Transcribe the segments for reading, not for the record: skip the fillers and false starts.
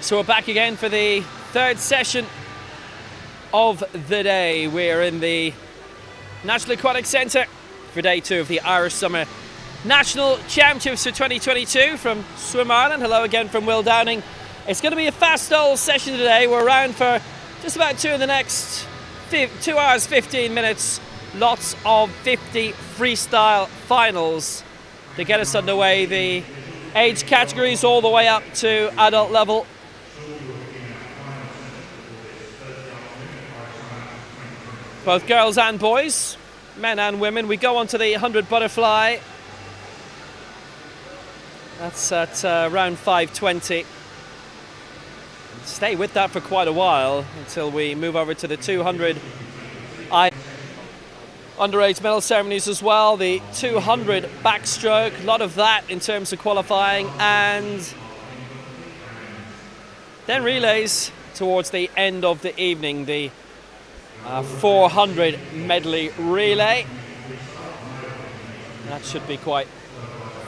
So we're back again for the third session of the day. We're in the National Aquatic Centre for day 2 of the Irish Summer National Championships for 2022 from Swim Ireland. Hello again from Will Downing. It's going to be a fast old session today. We're around for just about 2 hours 15 minutes. Lots of 50 freestyle finals to get us underway. The age categories all the way up to adult level. Both girls and boys, men and women. We go on to the 100 butterfly. That's at around 5:20. Stay with that for quite a while until we move over to the 200 underage medal ceremonies as well. The 200 backstroke, a lot of that in terms of qualifying, and then relays towards the end of the evening. The 400 medley relay. That should be quite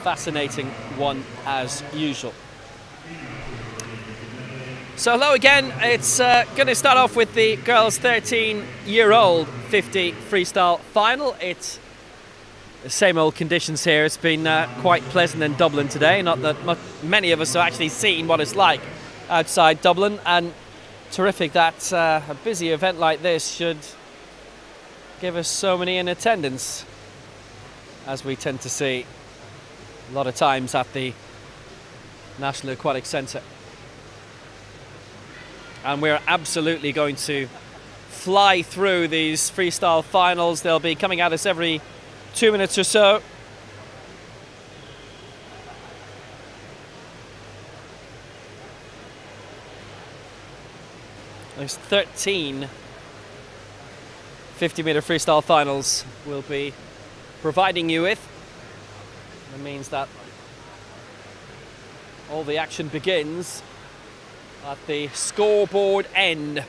fascinating one as usual. So hello again. It's going to start off with the girls 13-year-old 50 freestyle final. It's the same old conditions here. It's been quite pleasant in Dublin today. Not that many of us have actually seen what it's like outside Dublin, and terrific that a busy event like this should give us so many in attendance, as we tend to see a lot of times at the National Aquatic Centre. And we're absolutely going to fly through these freestyle finals. They'll be coming at us every 2 minutes or so. There's 13 50-meter freestyle finals we'll be providing you with. That means that all the action begins at the scoreboard end.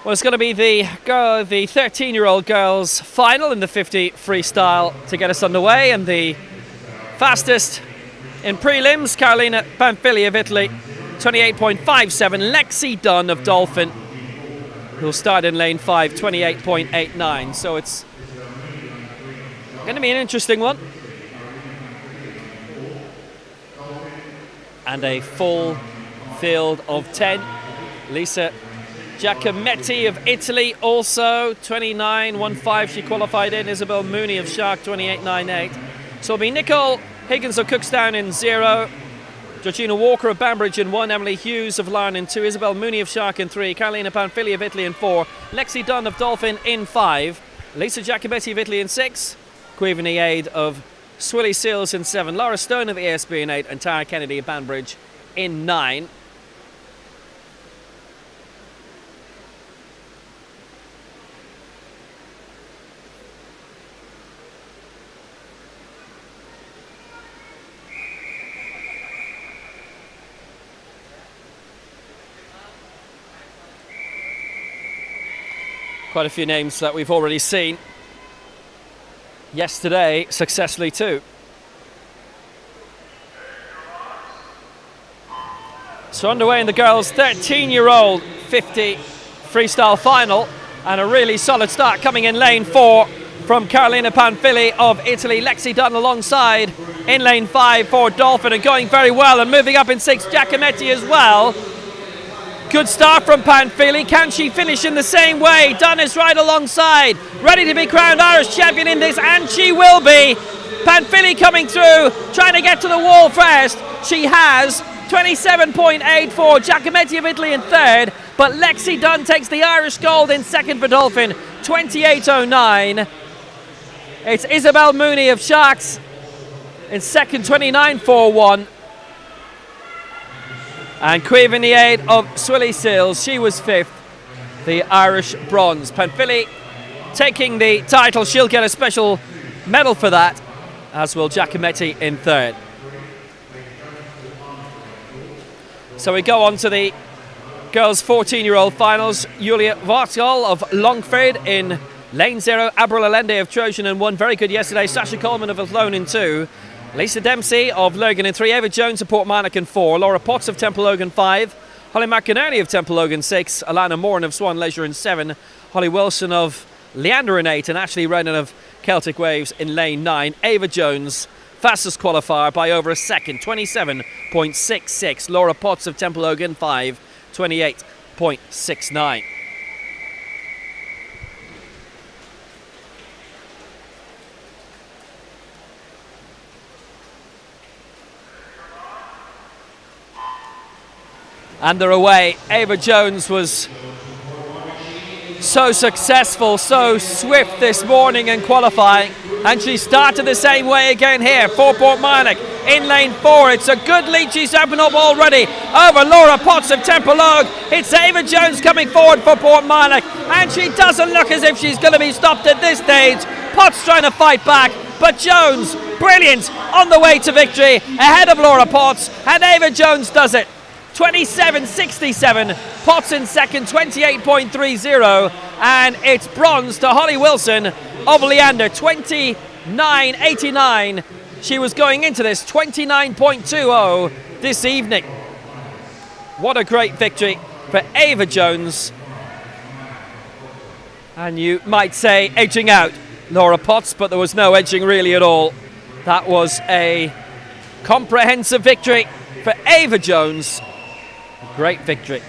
Well, it's going to be the 13-year-old girls' final in the 50 freestyle to get us underway, and the fastest in prelims, Carolina Panfili of Italy, 28.57. Lexi Dunn of Dolphin, who'll start in lane 5, 28.89. So it's going to be an interesting one. And a full field of 10. Lisa Giacometti of Italy also, 29.15 she qualified in. Isabel Mooney of Shark, 28.98. So it'll be Nicole Higgins of Cookstown in 0, Georgina Walker of Banbridge in 1, Emily Hughes of Larne in 2, Isabel Mooney of Shark in 3, Carolina Panfili of Italy in 4, Lexi Dunn of Dolphin in 5, Lisa Giacometti of Italy in 6, Queevany Aid of Swilly Seals in 7, Laura Stone of ASB in 8, and Tara Kennedy of Banbridge in 9. Quite a few names that we've already seen yesterday successfully too. So underway in the girls' 13-year-old 50 freestyle final, and a really solid start coming in lane 4 from Carolina Panfili of Italy. Lexi Dunn alongside in lane 5 for Dolphin, and going very well, and moving up in 6, Giacometti as well. Good start from Panfili. Can she finish in the same way? Dunn is right alongside, ready to be crowned Irish champion in this, and she will be. Panfili coming through, trying to get to the wall first. She has 27.84. Giacometti of Italy in 3rd, but Lexi Dunn takes the Irish gold in 2nd for Dolphin, 28.09. It's Isabel Mooney of Sharks in 2nd, 29.41. And Queevany Aid of Swilly Seals, she was 5th, the Irish bronze. Panfili taking the title, she'll get a special medal for that, as will Giacometti in 3rd. So we go on to the girls' 14-year-old finals. Julia Vartgol of Longford in Lane 0, Abril Allende of Trojan in 1. Very good yesterday. Sasha Coleman of Athlone in 2. Lisa Dempsey of Logan in 3. Ava Jones of Portmarnock in 4. Laura Potts of Temple Logan 5. Holly McInerney of Temple Logan 6. Alana Moran of Swan Leisure in 7. Holly Wilson of Leander in 8. And Ashley Rennan of Celtic Waves in lane 9. Ava Jones, fastest qualifier by over a second, 27.66. Laura Potts of Temple Logan 5, 28.69. And they're away. Ava Jones was so successful, so swift this morning in qualifying, and she started the same way again here for Portmarnock in lane 4. It's a good lead she's opened up already over Laura Potts of Temple Logan. It's Ava Jones coming forward for Portmarnock, and she doesn't look as if she's going to be stopped at this stage. Potts trying to fight back, but Jones, brilliant, on the way to victory ahead of Laura Potts, and Ava Jones does it. 27.67, Potts in second, 28.30, and it's bronze to Holly Wilson of Leander, 29.89. She was going into this 29.20 this evening. What a great victory for Ava Jones. And you might say edging out Laura Potts, but there was no edging really at all. That was a comprehensive victory for Ava Jones. Great victory.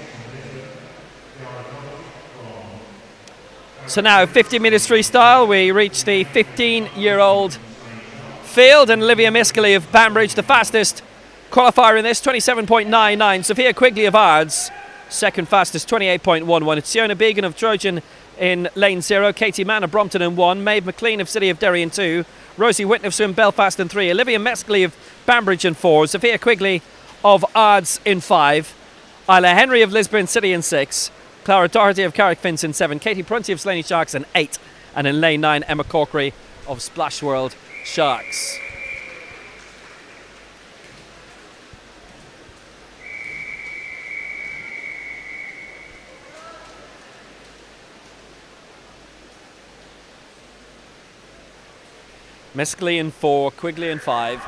So now 50 metres freestyle, we reach the 15-year-old field, and Olivia Miscally of Banbridge, the fastest qualifier in this, 27.99. Sophia Quigley of Ards, second fastest, 28.11. It's Siona Began of Trojan in lane 0, Katie Mann of Brompton in 1, Maeve McLean of City of Derry in 2, Rosie Whitney of Swim Belfast in 3, Olivia Miscally of Banbridge in 4, Sophia Quigley of Ards in 5, Isla Henry of Lisburn City in 6, Clara Doherty of Carrickfins in 7, Katie Prunty of Slaney Sharks in 8, and in lane 9, Emma Corkery of Splash World Sharks. Miscally in 4, Quigley in 5.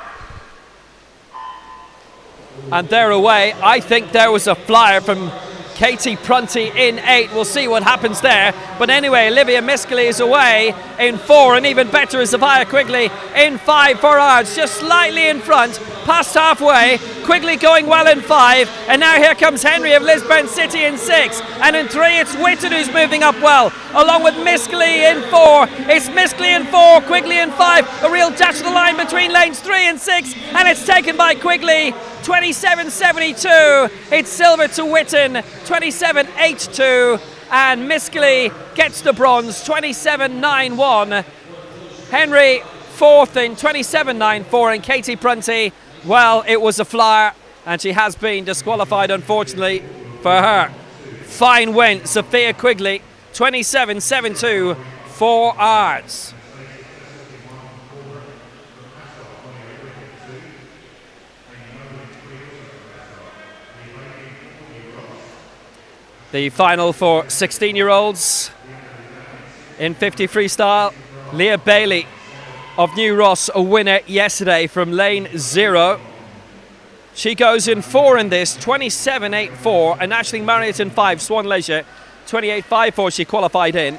And they're away. I think there was a flyer from Katie Prunty in 8. We'll see what happens there. But anyway, Olivia Miscally is away in 4, and even better is Sophia Quigley in 5 for Ards, just slightly in front, past halfway. Quigley going well in 5, and now here comes Henry of Lisburn City in 6, and in 3 it's Whitton who's moving up well, along with Miscally in 4. It's Miscally in 4, Quigley in 5, a real dash to the line between lanes 3 and 6, and it's taken by Quigley. 27.72. It's silver to Whitton, 27.82, and Miscally gets the bronze, 27.91. Henry fourth in 27.94, and Katie Prunty, well, it was a flyer, and she has been disqualified, unfortunately, for her. Fine win, Sophia Quigley, 27.72 for Ards. The final for 16-year-olds in 50 freestyle. Leah Bailey of New Ross, a winner yesterday from lane 0. She goes in 4 in this, 27.84, and Aisling Marriott in 5, Swan Leisure, 28.54 she qualified in.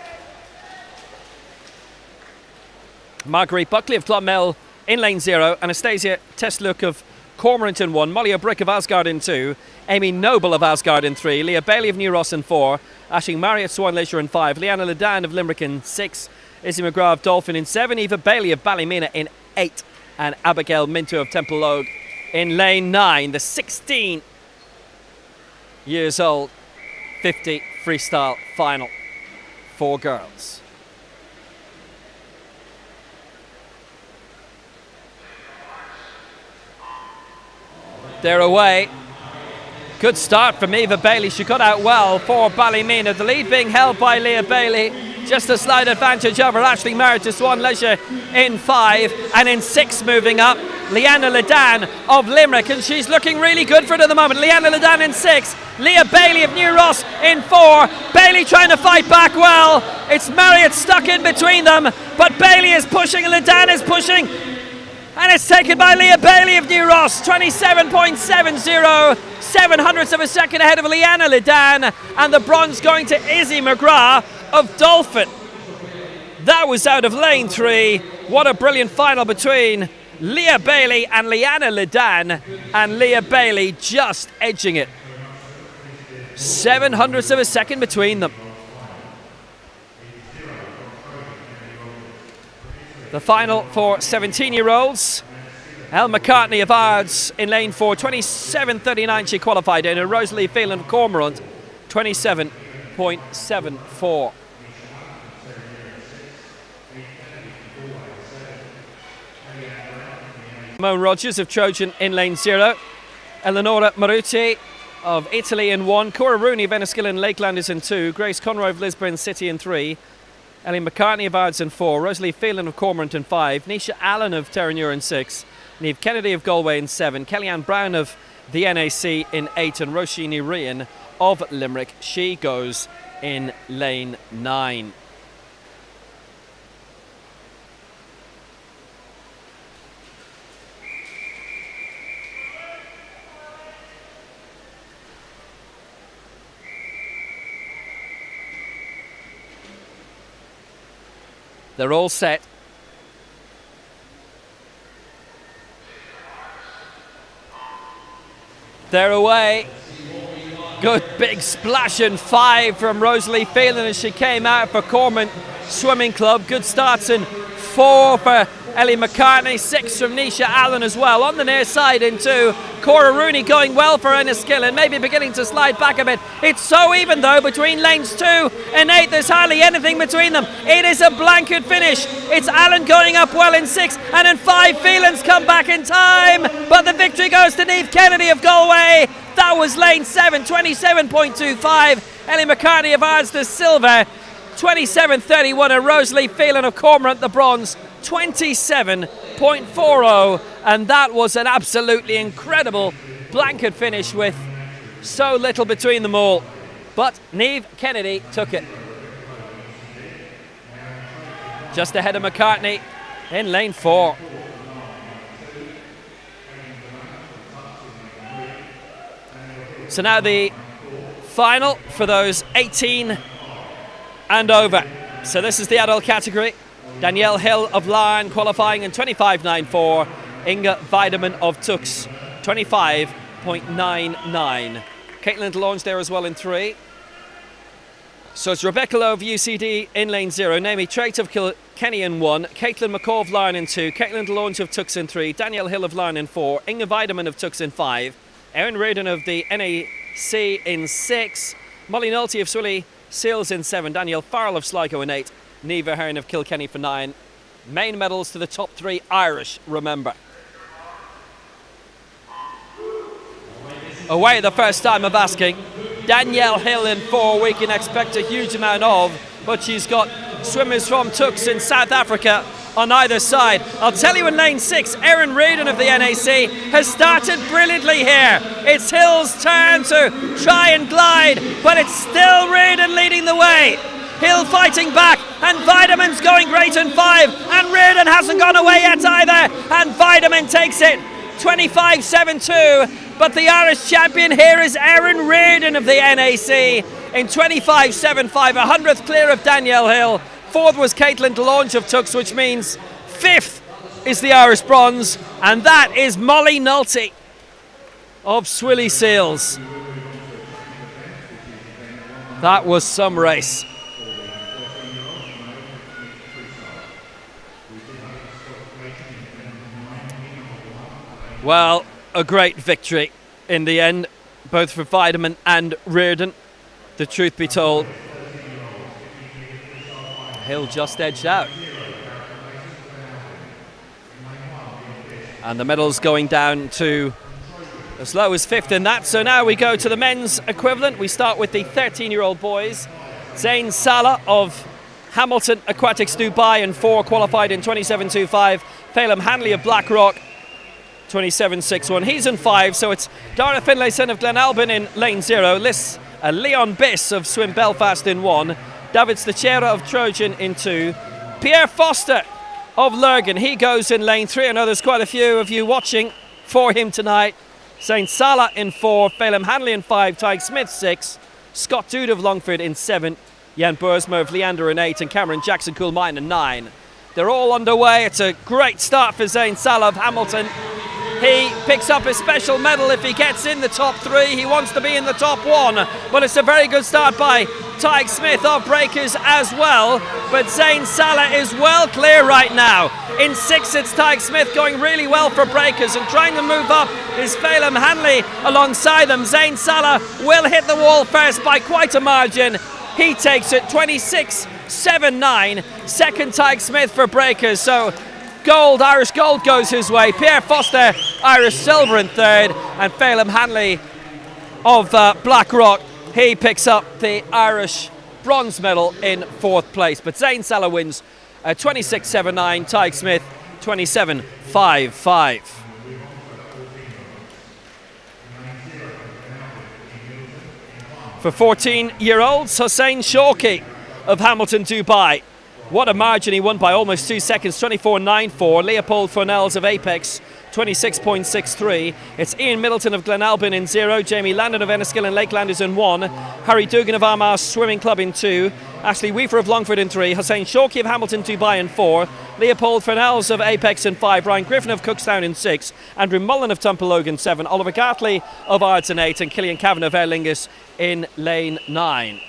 Marguerite Buckley of Clonmel in lane 0, Anastasia Tesluck of Cormorant in 1, Molly O'Brick of Asgard in 2, Amy Noble of Asgard in 3, Leah Bailey of New Ross in 4, Aisling Marriott Swan Leisure in 5, Leanna Ledan of Limerick in 6, Izzy McGrath of Dolphin in 7, Eva Bailey of Ballymena in 8, and Abigail Minto of Temple Logue in lane 9, the 16 years old 50 freestyle final for girls. They're away. Good start from Eva Bailey. She got out well for Ballymena. The lead being held by Leah Bailey. just a slight advantage over Ashley Merritt to Swan Leisure in 5, and in 6 moving up, Leanna Ledan of Limerick, and she's looking really good for it at the moment. Leanna Ledan in 6, Leah Bailey of New Ross in 4. Bailey trying to fight back well. It's Marriott stuck in between them, but Bailey is pushing and Ledan is pushing, and it's taken by Leah Bailey of New Ross, 27.70, 7/100ths of a second ahead of Leanna Ledan, and the bronze going to Izzy McGrath of Dolphin. That was out of lane 3. What a brilliant final between Leah Bailey and Leanna Ledan, and Leah Bailey just edging it. 7/100ths of a second between them. The final for 17-year-olds. Elle McCartney of Ards in lane 4, 27.39 she qualified in, and Rosalie Phelan of Cormorant, 27.74. Simone Rogers of Trojan in lane 0, Eleonora Maruti of Italy in 1, Cora Rooney of Enniskillen Lakelanders in 2, Grace Conroy of Lisbon City in 3, Ellie McCartney of Ards in 4, Rosalie Phelan of Cormorant in 5, Nisha Allen of Terranure in 6, Niamh Kennedy of Galway in 7, Kellyanne Brown of the NAC in 8, and Roisin Rian of Limerick. She goes in lane 9. They're all set. They're away. Good big splash in 5 from Rosalie Phelan as she came out for Cormorant Swimming Club. Good starts in 4 for Ellie McCartney, 6 from Nisha Allen as well. On the near side in 2, Cora Rooney going well for Enniskillen, maybe beginning to slide back a bit. It's so even though between lanes 2 and 8, there's hardly anything between them. It is a blanket finish. It's Allen going up well in 6, and in 5 Phelan's come back in time, but the victory goes to Niamh Kennedy of Galway. That was lane 7, 27.25. Ellie McCartney of Ards the silver, 27.31, and Rosalie Phelan of Cormorant the bronze, 27.40, and that was an absolutely incredible blanket finish with so little between them all. But Niamh Kennedy took it. Just ahead of McCartney in lane 4. So now the final for those 18 and over. So this is the adult category. Danielle Hill of Larne qualifying in 25.94. Inga Vitamin of Tux, 25.99. Caitlin DeLonge there as well in 3. So it's Rebecca Lowe of UCD in lane 0. Naomi Trait of Kilkenny in 1. Caitlin McCaw of Larne in 2. Caitlin DeLonge of Tux in 3. Danielle Hill of Larne in 4. Inga Vitamin of Tux in 5. Erin Reardon of the NAC in 6. Molly Nolte of Swilly Seals in 7. Danielle Farrell of Sligo in 8. Neva Hearn of Kilkenny for 9. Main medals to the top 3 Irish, remember. Away the first time of asking. Danielle Hill in 4, we can expect a huge amount of, but she's got swimmers from Tux in South Africa on either side. I'll tell you in lane 6, Erin Reardon of the NAC has started brilliantly here. It's Hill's turn to try and glide, but it's still Reardon leading the way. Hill fighting back, and Vitamin's going great in 5, and Reardon hasn't gone away yet either, and Vitamin takes it, 25.72, but the Irish champion here is Erin Reardon of the NAC in 25.75, 100th clear of Danielle Hill. 4th was Caitlin DeLonge of Tux, which means 5th is the Irish bronze, and that is Molly Nolte of Swilly Seals. That was some race. Well, a great victory in the end, both for Vitamin and Reardon, the truth be told. Hill just edged out. And the medals going down to as low as 5th in that. So now we go to the men's equivalent. We start with the 13-year-old boys. Zayn Salah of Hamilton Aquatics Dubai in 4, qualified in 27.25. Phelim Hanley of Blackrock, 27.61. He's in 5, so it's Dara Finlayson of Glenalbin in lane 0. Leon Biss of Swim Belfast in 1. David Stachera of Trojan in 2. Pierre Foster of Lurgan, he goes in lane 3. I know there's quite a few of you watching for him tonight. St. Salah in 4, Phelim Hanley in 5, Tyke Smith 6, Scott Dude of Longford in 7, Jan Bursma of Leander in 8, and Cameron Jackson Coolmine in 9. They're all underway. It's a great start for St. Salah of Hamilton. He picks up a special medal if he gets in the top 3. He wants to be in the top 1, but it's a very good start by Tyke Smith of Breakers as well. But St. Salah is well clear right now. In 6, it's Tyke Smith going really well for Breakers, and trying to move up is Phelim Hanley alongside them. St. Salah will hit the wall first by quite a margin. He takes it 26.79. Second, Tyke Smith for Breakers. So gold, Irish gold goes his way. Pierre Foster, Irish silver in 3rd, and Phelim Hanley of Blackrock, he picks up the Irish bronze medal in 4th place. But St. Salah wins 26.79, Tyke Smith 27.55. For 14-year-olds, Hussein Shawki of Hamilton Dubai. What a margin, he won by almost 2 seconds, 24.94. Leopold Fornells of Apex, 26.63. It's Ian Middleton of Glenalbin in 0. Jamie Landon of Enniskill and Lakelanders in 1. Harry Dugan of Armagh Swimming Club in 2. Ashley Weaver of Longford in 3. Hussein Shawki of Hamilton Dubai in 4. Leopold Fornells of Apex in 5. Ryan Griffin of Cookstown in 6. Andrew Mullen of Tumpalogue in 7. Oliver Gartley of Ards in 8. And Killian Cavan of Aer Lingus in lane 9.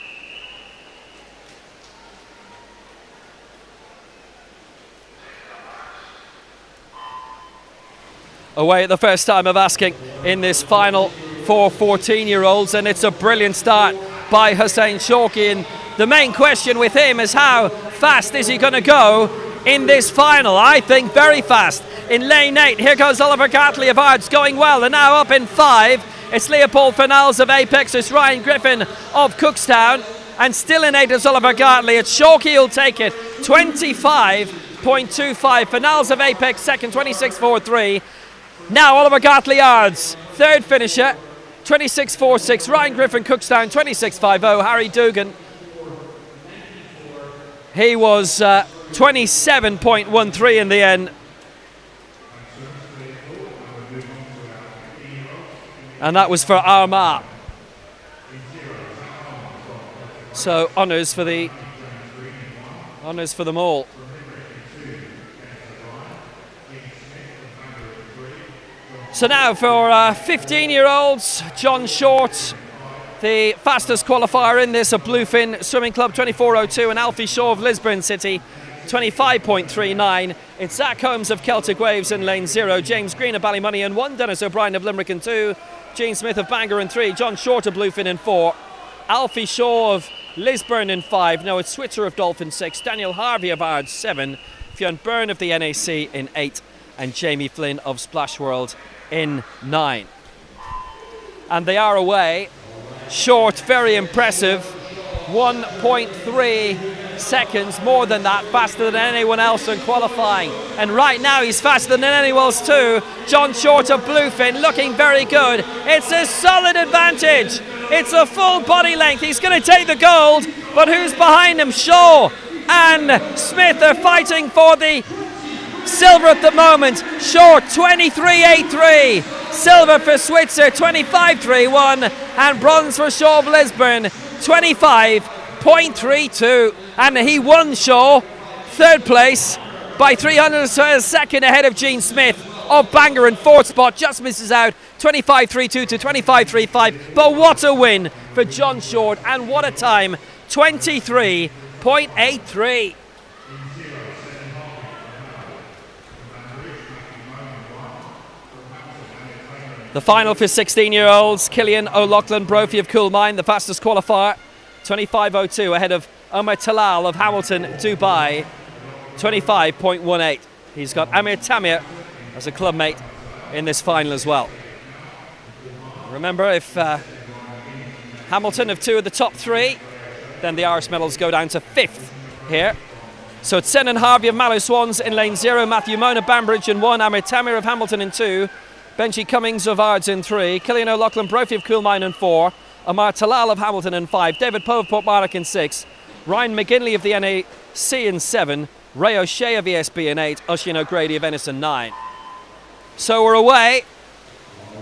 Away at the first time of asking in this final for 14-year-olds, and it's a brilliant start by Hussein Shawki. And the main question with him is, how fast is he going to go in this final? I think very fast. In lane 8, here goes Oliver Gartley of Ards going well, and now up in 5. It's Leopold Fornells of Apex, it's Ryan Griffin of Cookstown, and still in 8 is Oliver Gartley. It's Shawki who'll take it, 25.25. Fornells of Apex second, 26.43. Now Oliver Gartley Ards, 3rd finisher, 26.46. Ryan Griffin Cookstown, 26.50. Harry Dugan, he was 27.13 in the end. And that was for Armagh. So honours for them all. So now for 15-year-olds, John Short, the fastest qualifier in this, of Bluefin Swimming Club, 24.02, and Alfie Shaw of Lisburn City, 25.39. It's Zach Holmes of Celtic Waves in lane 0, James Green of Ballymoney in 1, Dennis O'Brien of Limerick in 2, Gene Smith of Bangor in 3, John Short of Bluefin in 4, Alfie Shaw of Lisburn in 5, Noah Switzer of Dolphin 6, Daniel Harvey of Ards 7, Fionn Byrne of the NAC in 8, and Jamie Flynn of Splash World in 9. And they are away. Short, very impressive, 1.3 seconds more than that, faster than anyone else in qualifying, and right now he's faster than anyone else too. John Short of Bluefin looking very good. It's a solid advantage, it's a full body length. He's going to take the gold, but who's behind him? Shaw and Smith are fighting for the silver at the moment. Short 23.83, silver for Switzer 25.31, and bronze for Shaw of Lisburn 25.32. And he won, Shaw, 3rd place by 300 second ahead of Gene Smith of Bangor in 4th spot. Just misses out, 25.32 to 25.35. But what a win for John Short, and what a time, 23.83. The final for 16-year-olds, Killian O'Loughlin Brophy of Coolmine, the fastest qualifier, 25.02, ahead of Omar Talal of Hamilton Dubai, 25.18. He's got Amir Tamir as a clubmate in this final as well. Remember, if Hamilton have 2 of the top 3, then the Irish medals go down to 5th here. So it's Sen and Harvey of Mallow Swans in lane 0, Matthew Mona Bambridge in 1, Amir Tamir of Hamilton in 2, Benji Cummings of Ards in 3, Killian O'Loughlin Brophy of Coolmine in 4, Amar Talal of Hamilton in 5, David Poe of Portmarnock in 6, Ryan McGinley of the NAC in 7, Ray O'Shea of ESB in 8, Oisin O'Grady of Ennis in 9. So we're away.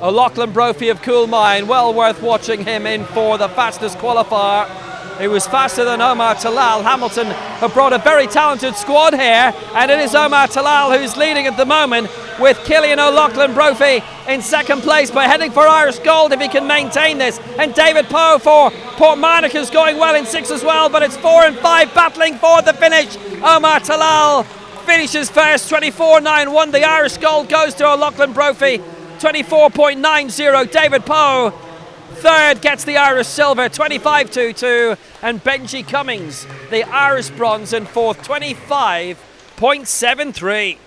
O'Loughlin Brophy of Coolmine, well worth watching him in for the fastest qualifier. He was faster than Omar Talal. Hamilton have brought a very talented squad here, and it is Omar Talal who's leading at the moment, with Killian O'Loughlin Brophy in second place, but heading for Irish gold if he can maintain this. And David Poe for Portmarnock is going well in 6 as well, but it's 4 and 5 battling for the finish. Omar Talal finishes first, 24.91. The Irish gold goes to O'Loughlin Brophy, 24.90. David Poe third gets the Irish silver, 25.22, and Benji Cummings the Irish bronze in fourth, 25.73.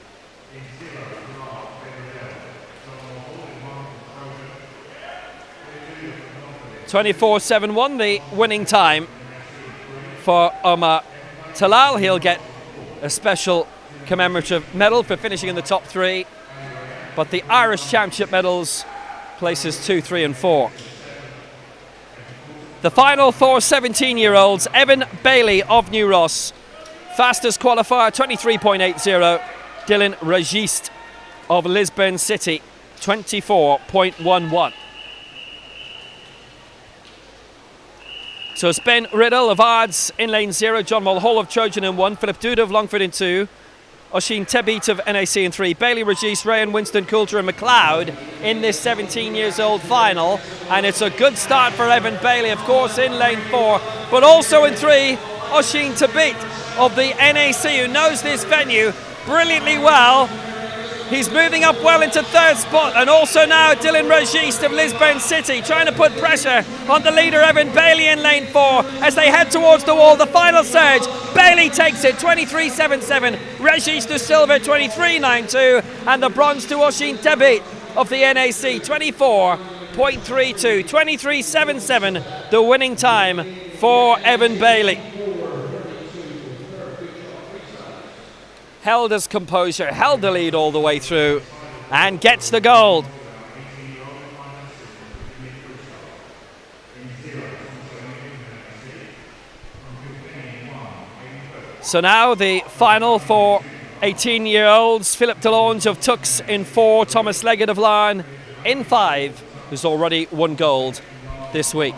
(24.71) the winning time for Omar Talal. He'll get a special commemorative medal for finishing in the top 3, but the Irish Championship medals places 2, 3 and 4. The final for 17-year-olds, Evan Bailey of New Ross. Fastest qualifier, 23.80. Dylan Registe of Lisbon City, 24.11. So it's Ben Riddle of Ards in lane 0, John Mulhall of Trojan in 1, Philip Duda of Longford in 2, Oisin Tebbeat of NAC in 3, Bailey Regis, Ray and Winston Coulter and McLeod in this 17-years-old final. And it's a good start for Evan Bailey, of course, in lane 4, but also in 3, Oisin Tebbeat of the NAC, who knows this venue brilliantly well. He's moving up well into 3rd spot, and also now Dylan Regis of Lisbon City trying to put pressure on the leader Evan Bailey in lane 4 as they head towards the wall. The final surge, Bailey takes it, 23.77. Regis to silver, 23.92, and the bronze to Oisin Tebbeat of the NAC, 24.32. 23.77 the winning time for Evan Bailey. Held his composure, held the lead all the way through, and gets the gold. So now the final for 18-year-olds, Philip DeLonge of Tux in 4, Thomas Leggett of Larne in 5, who's already won gold this week.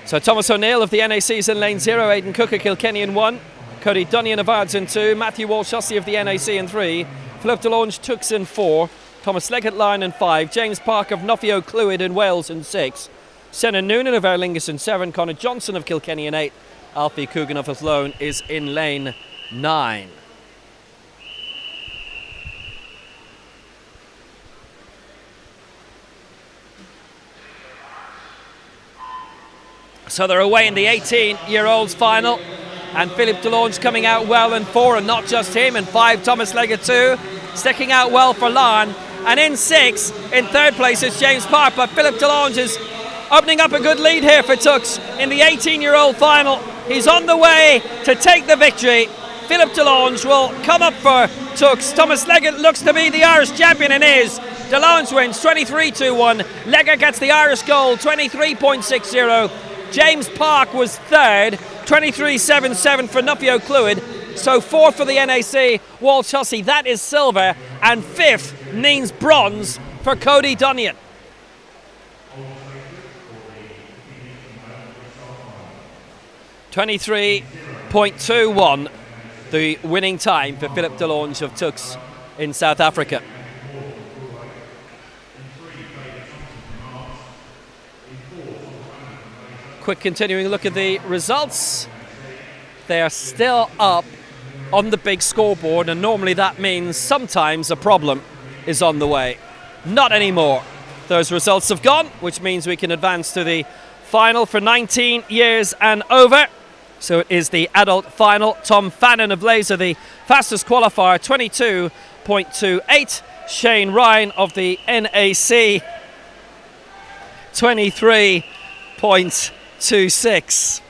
So Thomas O'Neill of the NAC's in lane 0, Aidan Cook of Kilkenny in 1, Cody Dunnion of Ards in 2, Matthew Walsh-Hussey of the NAC in 3, Philip DeLonge Tux in 4, Thomas Leggett Larne in 5, James Park of Nuffio Clwyd in Wales in 6, Senna Noonan of Erlingus in 7, Connor Johnson of Kilkenny in 8, Alfie Coogan of Athlone is in lane 9. So they're away in the 18-year-olds final, and Philip DeLonge coming out well in 4, and not just him, in 5 Thomas Leggett too, sticking out well for Larne, and in 6 in 3rd place is James Park, but Philip DeLonge is opening up a good lead here for Tux in the 18-year-old final. He's on the way to take the victory. Philip DeLonge will come up for Tux. Thomas Leggett looks to be the Irish champion, and is. DeLonge wins 23-1. Leggett gets the Irish gold, 23.60. James Park was 3rd, 23.77 for Nuffio Clwyd. So 4th for the NAC, Walsh-Hussey, that is silver. And 5th means bronze for Cody Dunnion. .23.21 the winning time for Philip DeLonge of Tux in South Africa. Quick continuing look at the results. They are still up on the big scoreboard, and normally that means sometimes a problem is on the way. Not anymore. Those results have gone, which means we can advance to the final for 19 years and over. So it is the adult final. Tom Fannin of Laser, the fastest qualifier, 22.28. Shane Ryan of the NAC, 23.22. 1:26.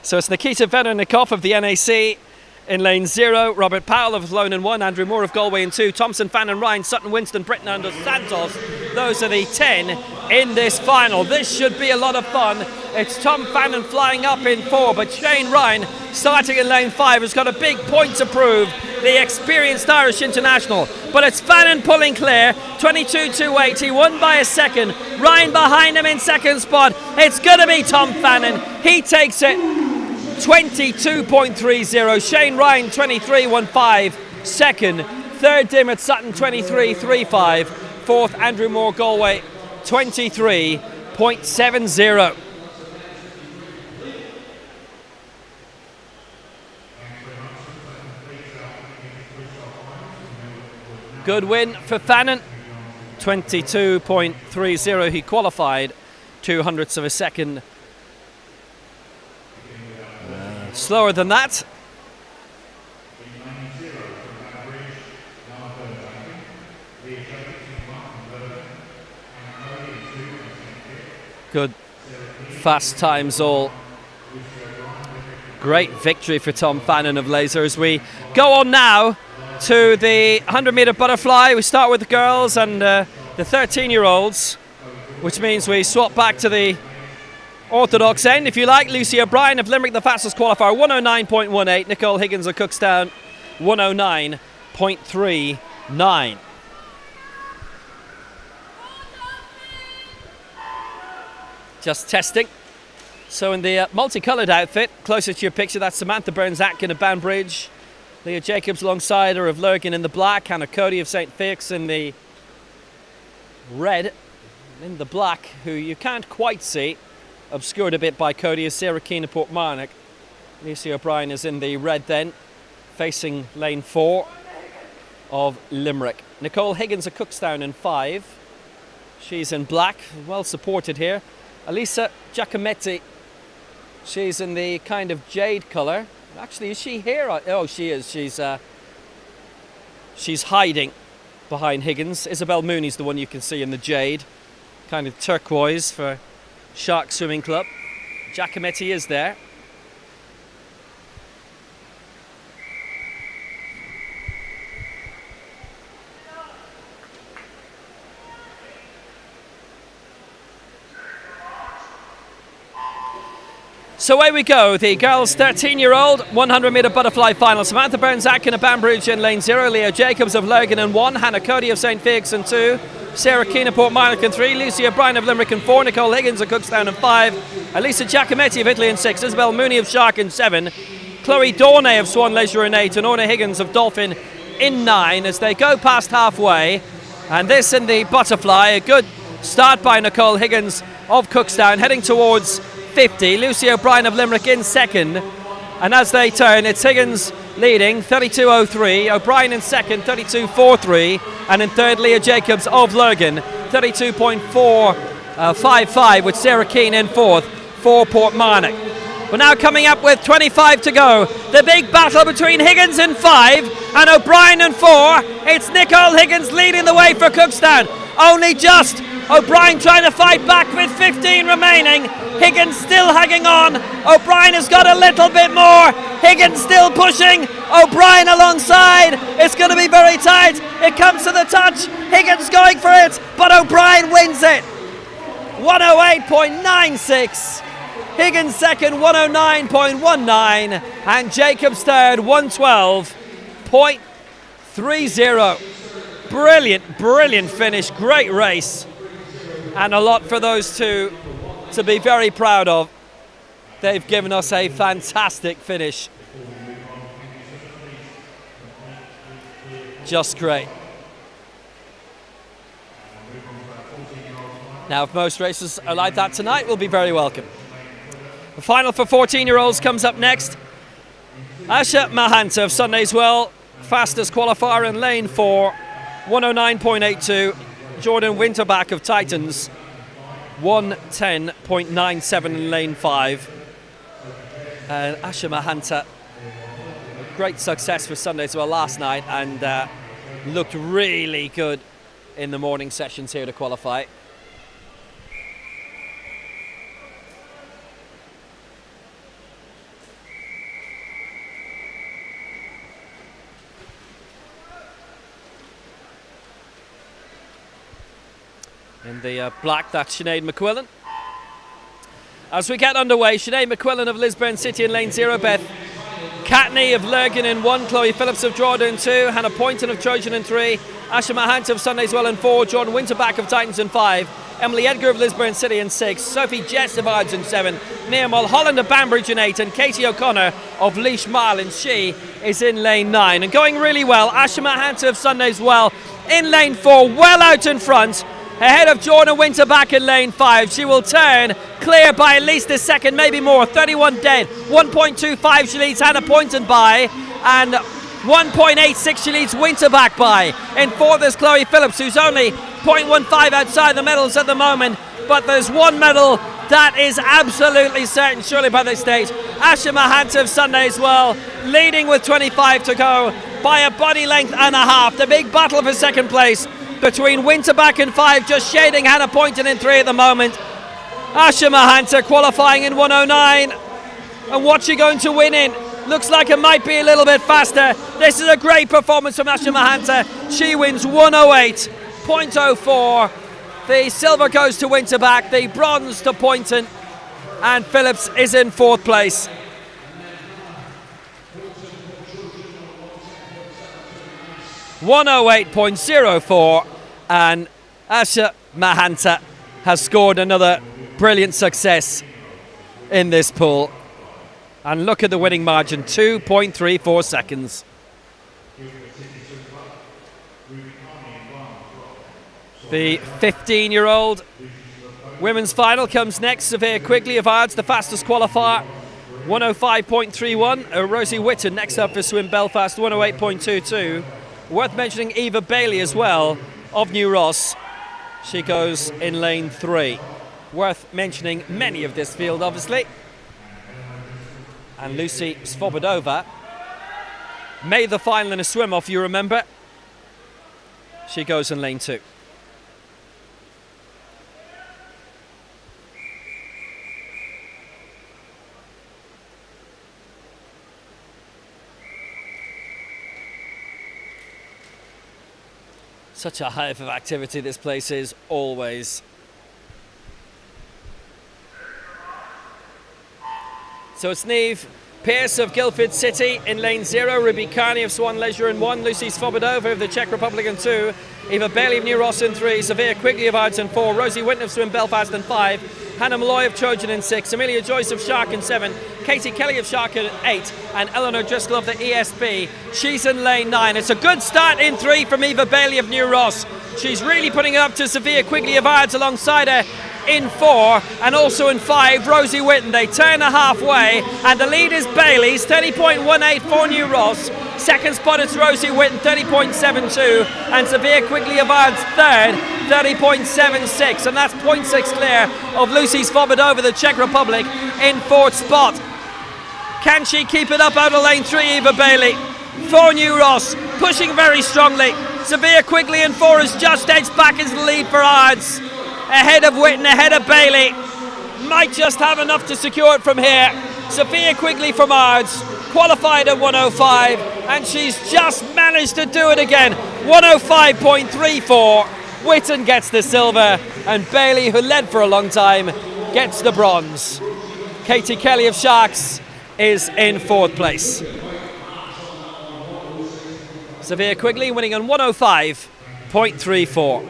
So it's Nikita Venernikov of the NAC in lane 0, Robert Powell of Lone in 1, Andrew Moore of Galway in 2, Thompson, Fannin, Ryan, Sutton, Winston, Britton and Dos Santos. Those are the 10 in this final. This should be a lot of fun. It's Tom Fannin flying up in 4, but Shane Ryan starting in lane 5 has got a big point to prove, the experienced Irish international. But it's Fannin pulling clear, 22.28, he won by a second. Ryan behind him in second spot. It's going to be Tom Fannin. He takes it 22.30. Shane Ryan 23.15 second. Third Dimmock Sutton 23.35. Fourth Andrew Moore Galway 23.70. Good win for Fannin, 22.30. He qualified 0.02 of a second slower than that. Good fast times all. Great victory for Tom Fannin of Laser. As we go on now to the 100-metre butterfly, we start with the girls and the 13-year-olds, which means we swap back to the orthodox end, if you like. Lucy O'Brien of Limerick, the fastest qualifier, 109.18. Nicole Higgins of Cookstown, 109.39. Just testing. So in the multicoloured outfit, closer to your picture, that's Samantha Burns-Atkin of Banbridge. Leah Jacobs alongside her of Lurgan in the black. Hannah Cody of St. Faix in the red. In the black, who you can't quite see, obscured a bit by Cody, is Sarah Keane of Portmarnock. Lucy O'Brien is in the red then, facing lane 4 of Limerick. Nicole Higgins of Cookstown in 5. She's in black, well supported here. Elisa Giacometti, she's in the kind of jade colour. Actually, is she here? Oh, she is. She's hiding behind Higgins. Isabel Mooney's the one you can see in the jade, kind of turquoise for Shark Swimming Club. Giacometti is there. So away we go, the girls' 13-year-old 100-metre butterfly final. Samantha Burns-Atkin of Banbridge in lane 0, Leah Jacobs of Lurgan in 1, Hannah Cody of St. Faix in 2, Sarah Keane of Portmarnock in 3, Lucy O'Brien of Limerick in 4, Nicole Higgins of Cookstown in 5, Elisa Giacometti of Italy in 6, Isabel Mooney of Shark in 7, Chloe Dornay of Swan Leisure in 8, and Orna Higgins of Dolphin in 9 as they go past halfway. And this in the butterfly, a good start by Nicole Higgins of Cookstown, heading towards 50. Lucy O'Brien of Limerick in second, and as they turn, it's Higgins leading 32.03, O'Brien in second 32.43, and in third Leah Jacobs of Lurgan 32.455 with Sarah Keane in fourth for Portmarnock. We're now coming up with 25 to go. The big battle between Higgins in 5 and O'Brien in 4. It's Nicole Higgins leading the way for Cookstown. Only just. O'Brien trying to fight back with 15 remaining. Higgins still hanging on. O'Brien has got a little bit more. Higgins still pushing. O'Brien alongside. It's going to be very tight. It comes to the touch. Higgins going for it, but O'Brien wins it. 108.96. Higgins second, 109.19. And Jacobs third, 112.30. Brilliant, brilliant finish. Great race. And a lot for those two to be very proud of. They've given us a fantastic finish. Just great. Now, if most races are like that tonight, we'll be very welcome. The final for 14-year-olds comes up next. Asha Mahanta of Sunday's Well, fastest qualifier in lane 4, 109.82. Jordan Winterback of Titans, 110.97 in lane 5. Asha Mahanta, great success for Sunday's Well last night, and looked really good in the morning sessions here to qualify. In the black, that's Sinead McQuillan. As we get underway, Sinead McQuillan of Lisburn City in lane 0, Beth Catney of Lurgan in 1, Chloe Phillips of Drogheda in 2, Hannah Poynton of Trojan in 3, Asha Mahant of Sundayswell in 4, Jordan Winterback of Titans in 5, Emily Edgar of Lisburn City in 6, Sophie Jess of Ards in 7, Mia Mulholland of Banbridge in 8, and Katie O'Connor of Laois Mile, and she is in lane 9. And going really well, Asha Mahant of Sundayswell in lane 4, well out in front, ahead of Jordan Winterback in lane 5. She will turn clear by at least a second, maybe more. 31 dead. 1.25 she leads Hannah Poynton by, and 1.86 she leads Winterback by. In 4th is Chloe Phillips, who's only 0.15 outside the medals at the moment, but there's one medal that is absolutely certain, surely by this stage. Asha Mahant of Sundayswell leading with 25 to go by a body length and a half. The big battle for second place between Winterback in 5, just shading Hannah Poynton in 3 at the moment. Asha Mahanta qualifying in 109. And what's she going to win in? Looks like it might be a little bit faster. This is a great performance from Asha Mahanta. She wins 108.04. The silver goes to Winterback, the bronze to Poynton, and Phillips is in 4th place. .108.04, and Asha Mahanta has scored another brilliant success in this pool. And look at the winning margin, 2.34 seconds. The 15-year-old women's final comes next. Severe Quigley of Ards, the fastest qualifier, 105.31. Rosie Whitton next up for Swim Belfast, 108.22. Worth mentioning Eva Bailey as well of New Ross. She goes in lane 3. Worth mentioning many of this field, obviously. And Lucy Svobodova made the final in a swim-off, you remember. She goes in lane 2. Such a hive of activity this place is, always. So it's Niamh Pearce of Guildford City in lane 0, Ruby Carney of Swan Leisure in 1, Lucy Svobodova of the Czech Republic in 2, Eva Bailey of New Ross in 3, Severe Quigley of Ards in 4, Rosie Whitten of Swim Belfast in 5, Hannah Malloy of Trojan in 6, Amelia Joyce of Shark in 7, Katie Kelly of Shark in 8, and Eleanor Driscoll of the ESB. She's in lane 9. It's a good start in 3 from Eva Bailey of New Ross. She's really putting it up to Severe Quigley of Ards alongside her in 4, and also in 5, Rosie Whitten. They turn a halfway, and the lead is Bailey's, 30.18 for New Ross. Second spot it's Rosie Whitten, 30.72, and Severe Quigley of Ards third, 30.76, and that's 0.6 clear of Lucy Svobodova, the Czech Republic, in 4th spot. Can she keep it up out of lane 3, Eva Bailey? For New Ross, pushing very strongly. Severe Quigley in 4 is just edged back as the lead for Ards. Ahead of Whitten, ahead of Bailey. Might just have enough to secure it from here. Sophia Quigley from Ards, qualified at 105, and she's just managed to do it again. 105.34. Whitten gets the silver, and Bailey, who led for a long time, gets the bronze. Katie Kelly of Sharks is in 4th place. Severe Quigley winning on 105.34.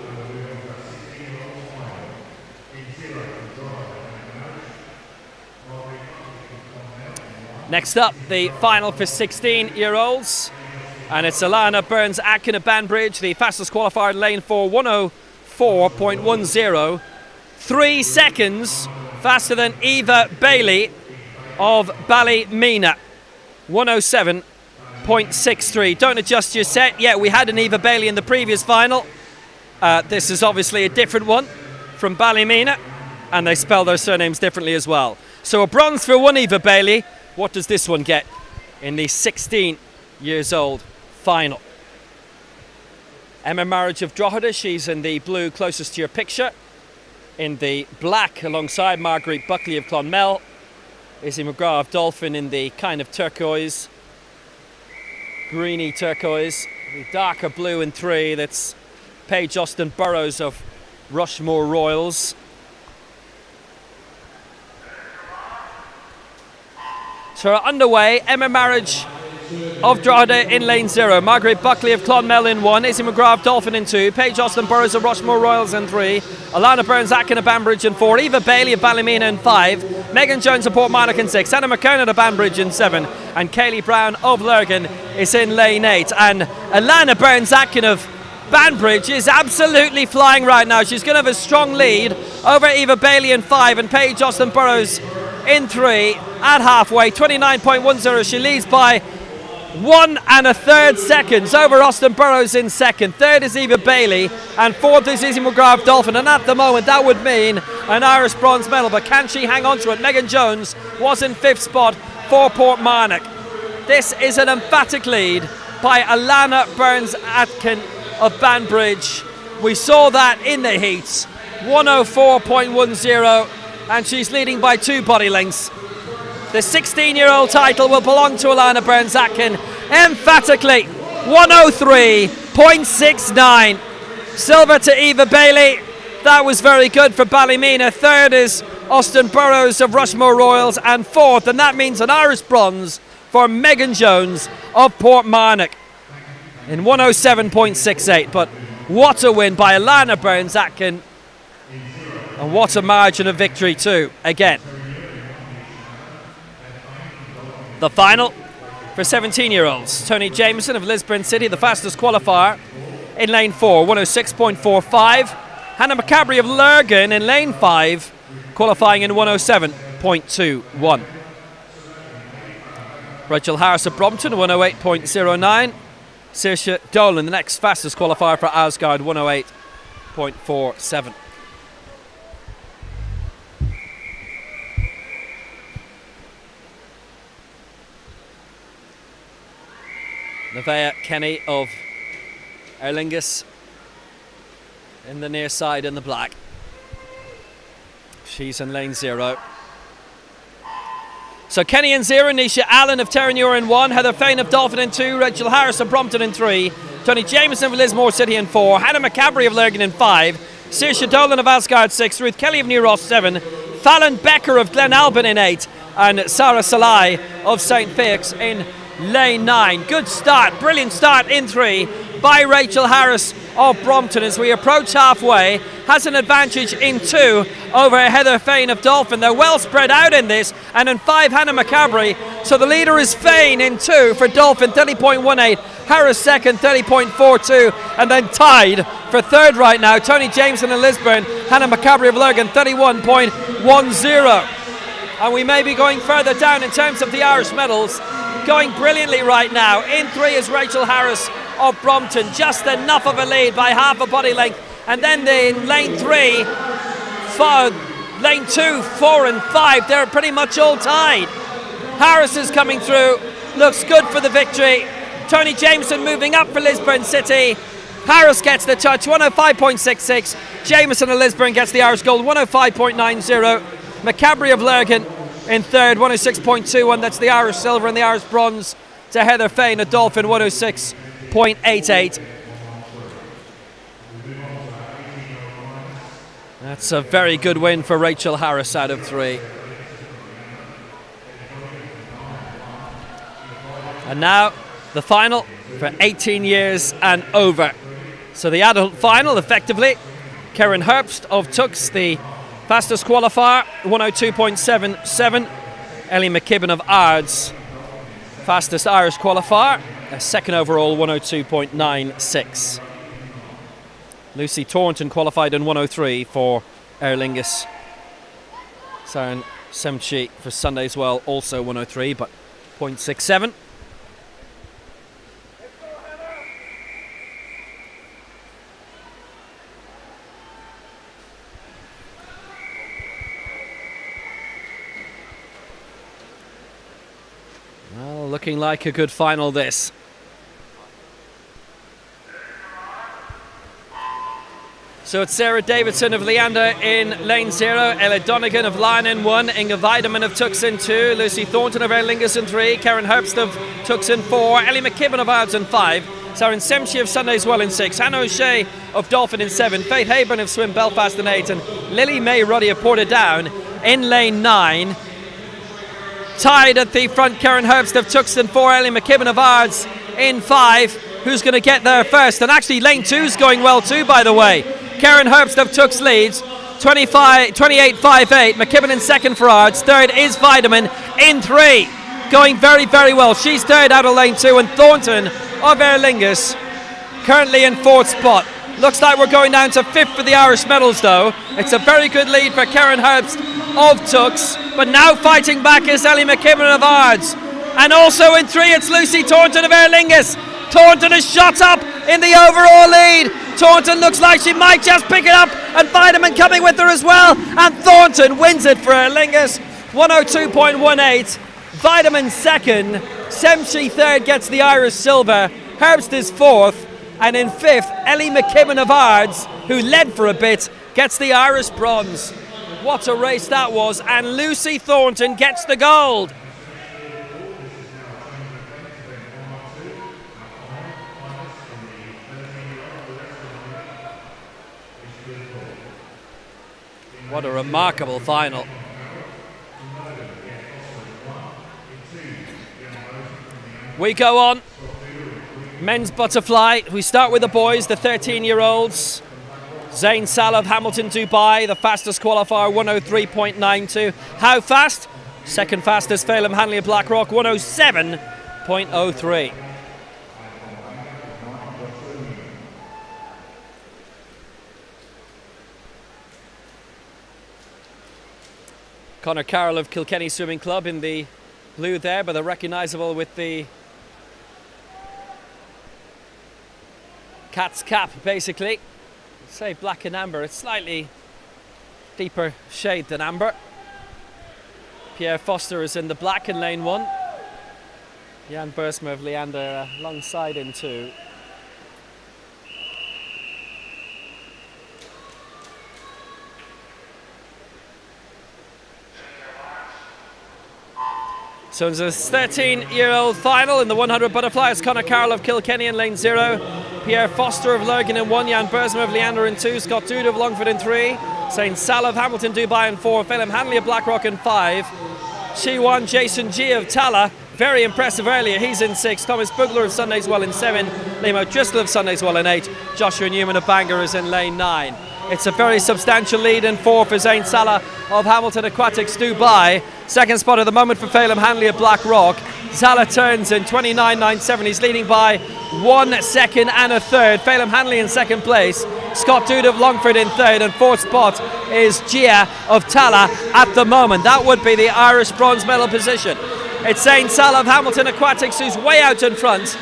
Next up, the final for 16-year-olds, and it's Alana Burns-Atkin of Banbridge, the fastest qualifier in lane 4, 104.10. 3 seconds faster than Eva Bailey of Ballymena, 107.63. Don't adjust your set. Yeah, we had an Eva Bailey in the previous final. This is obviously a different one from Ballymena, and they spell their surnames differently as well. So a bronze for one Eva Bailey. What does this one get in the 16-years-old final? Emma Marriage of Drogheda, she's in the blue closest to your picture. In the black, alongside Marguerite Buckley of Clonmel. Izzy McGrath of Dolphin in the kind of turquoise, greeny turquoise. The darker blue in 3, that's Paige Austin Burrows of Rushmore Royals. So we're underway. Emma Marriage of Drogheda in lane 0. Margaret Buckley of Clonmel in 1. Izzy McGrath of Dolphin in 2. Paige Austin Burrows of Rushmore Royals in 3. Alana Burns-Atkin of Banbridge in 4. Eva Bailey of Ballymena in 5. Megan Jones of Portmarnock in 6. Anna McKernan of Banbridge in 7. And Kaylee Brown of Lurgan is in lane 8. And Alana Burns-Atkin of Banbridge is absolutely flying right now. She's going to have a strong lead over Eva Bailey in 5 and Paige Austin Burrows in 3 at halfway. 29.10. She leads by 1 1/3 seconds over Austin Burrows in 2nd. 3rd is Eva Bailey and 4th is Izzy McGrath Dolphin, and at the moment that would mean an Irish bronze medal, but can she hang on to it? Megan Jones was in 5th spot for Portmarnock. This is an emphatic lead by Alana Burns-Atkin of Banbridge. We saw that in the heats. 104.10, and she's leading by 2 body lengths. The 16-year-old title will belong to Alana Burns-Atkin emphatically. 103.69. Silver to Eva Bailey. That was very good for Ballymena. 3rd is Austin Burrows of Rushmore Royals, and 4th, and that means an Irish bronze for Megan Jones of Portmarnock in 107.68. But what a win by Alana Burns-Atkin, and what a margin of victory too, again. The final for 17-year-olds. Tony Jameson of Lisburn City, the fastest qualifier in lane 4, 106.45. Hannah McCabery of Lurgan in lane 5, qualifying in 107.21. Rachel Harris of Brompton, 108.09. Saoirse Dolan, the next fastest qualifier for Asgard, 108.47. Nevaeh Kenny of Aer Lingus in the near side in the black. She's in lane 0. So Kenny in 0, Nisha Allen of Terranure in 1, Heather Fain of Dolphin in 2, Rachel Harris of Brompton in 3, Tony Jameson of Lismore City in 4, Hannah McCabery of Lurgan in 5, Saoirse Dolan of Asgard 6, Ruth Kelly of New Ross 7, Fallon Becker of Glenalbin in 8, and Sarah Salai of St. Faix in lane 9. Good start, brilliant start in 3 by Rachel Harris of Brompton as we approach halfway. Has an advantage in 2 over Heather Fain of Dolphin. They're well spread out in this, and in 5 Hannah McCabery. So the leader is Fain in 2 for Dolphin, 30.18. Harris 2nd, 30.42, and then tied for 3rd right now, Tony Jameson and Lisburn. Hannah McCabery of Lurgan, 31.10. And we may be going further down in terms of the Irish medals. Going brilliantly right now. In 3 is Rachel Harris of Brompton, just enough of a lead by half a body length. And then in lane 3, lane 2, 4 and 5, they're pretty much all tied. Harris is coming through, looks good for the victory. Tony Jameson moving up for Lisburn City. Harris gets the touch, 105.66. Jameson of Lisburn gets the Irish gold, 105.90. McCabery of Lurgan in 3rd, 106.21. That's the Irish silver, and the Irish bronze to Heather Fain of Dolphin, 106.88. That's a very good win for Rachel Harris out of 3. And now the final for 18 years and over. So the adult final, effectively. Karen Herbst of Tux, the fastest qualifier, 102.77. Ellie McKibben of Ards, fastest Irish qualifier, a 2nd overall, 102.96. Lucy Thornton qualified in 103 for Aer Lingus. Saren Semchi for Sunday as well, also 103, but 0.67. Well, looking like a good final this. So it's Sarah Davidson of Leander in lane 0, Ella Donegan of Lion in 1, Inga Weideman of Tux in 2, Lucy Thornton of Aer Lingus in 3, Karen Herbst of Tux in 4, Ellie McKibben of Ards in 5, Saren Semchi of Sundays Well in 6, Hannah O'Shea of Dolphin in 7, Faith Hayburn of Swim Belfast in 8, and Lily May Ruddy of Portadown in lane 9. Tied at the front, Karen Herbst of Tuxton 4, Ellie McKibben of Ards in 5. Who's going to get there first? And actually lane 2's going well too, by the way. Karen Herbst of Tux leads 28.58. McKibben in second for Ards. Third is Vitamin in 3. Going very, very well. She's third out of lane 2, and Thornton of Aer Lingus currently in 4th spot. Looks like we're going down to 5th for the Irish medals though. It's a very good lead for Karen Herbst of Tux, but now fighting back is Ellie McKibben of Ards. And also in 3 it's Lucy Thornton of Aer Lingus. Thornton has shot up in the overall lead. Thornton looks like she might just pick it up, and Vitamin coming with her as well, and Thornton wins it for Aer Lingus. 102.18. Vitamin second, Semchi third gets the Irish silver, Herbst is 4th, and in 5th Ellie McKibben of Ards, who led for a bit, gets the Irish bronze. What a race that was, and Lucy Thornton gets the gold. What a remarkable final. We go on. Men's butterfly. We start with the boys, the 13-year-olds. Zayn Salah of Hamilton Dubai, the fastest qualifier, 103.92. How fast? Second fastest, Phelim Hanley of Blackrock, 107.03. Conor Carroll of Kilkenny Swimming Club in the blue there, but they're recognisable with the cat's cap, basically. Say black and amber, it's slightly deeper shade than amber. Pierre Foster is in the black in lane 1. Jan Bursma of Leander alongside in 2. So it's a 13-year-old final in the 100 butterfly. It's Conor Carroll of Kilkenny in lane 0. Pierre Foster of Lurgan in 1. Jan Bursma of Leander in 2. Scott Duda of Longford in 3. Zayn Salah of Hamilton Dubai in 4. Phelim Hanley of Blackrock in 5. Siwan Jason G of Tala, very impressive earlier, he's in 6. Thomas Bugler of Sundays Well in 7. Liam O'Driscoll of Sundays Well in 8. Joshua Newman of Bangor is in lane 9. It's a very substantial lead in 4 for Zayn Salah of Hamilton Aquatics Dubai. Second spot at the moment for Phelim Hanley of Blackrock. Salah turns in 29.97. He's leading by 1 second and a third. Phelim Hanley in second place. Scott Dude of Longford in third, and 4th spot is Gia of Tala at the moment. That would be the Irish bronze medal position. It's Zayn Salah of Hamilton Aquatics who's way out in front.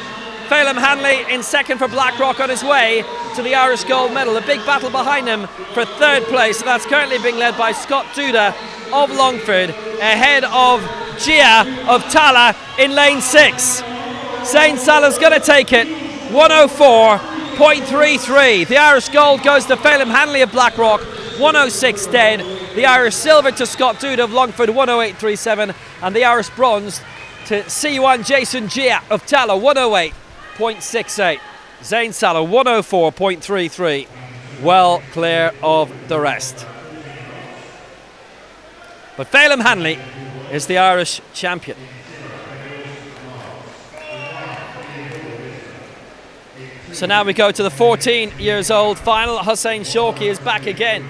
Phelim Hanley in second for Blackrock on his way to the Irish gold medal. A big battle behind him for third place. So that's currently being led by Scott Duda of Longford, ahead of Gia of Tala in lane 6. Zayn Salah's going to take it. 104.33. The Irish gold goes to Phelim Hanley of Blackrock. 106 dead. The Irish silver to Scott Duda of Longford. 108.37. And the Irish bronze to C1 Jason Gia of Tala. 108.68. Zayn Salah 104.33. Well clear of the rest. But Phelim Hanley is the Irish champion. So now we go to the 14-years-old final. Hussein Shawki is back again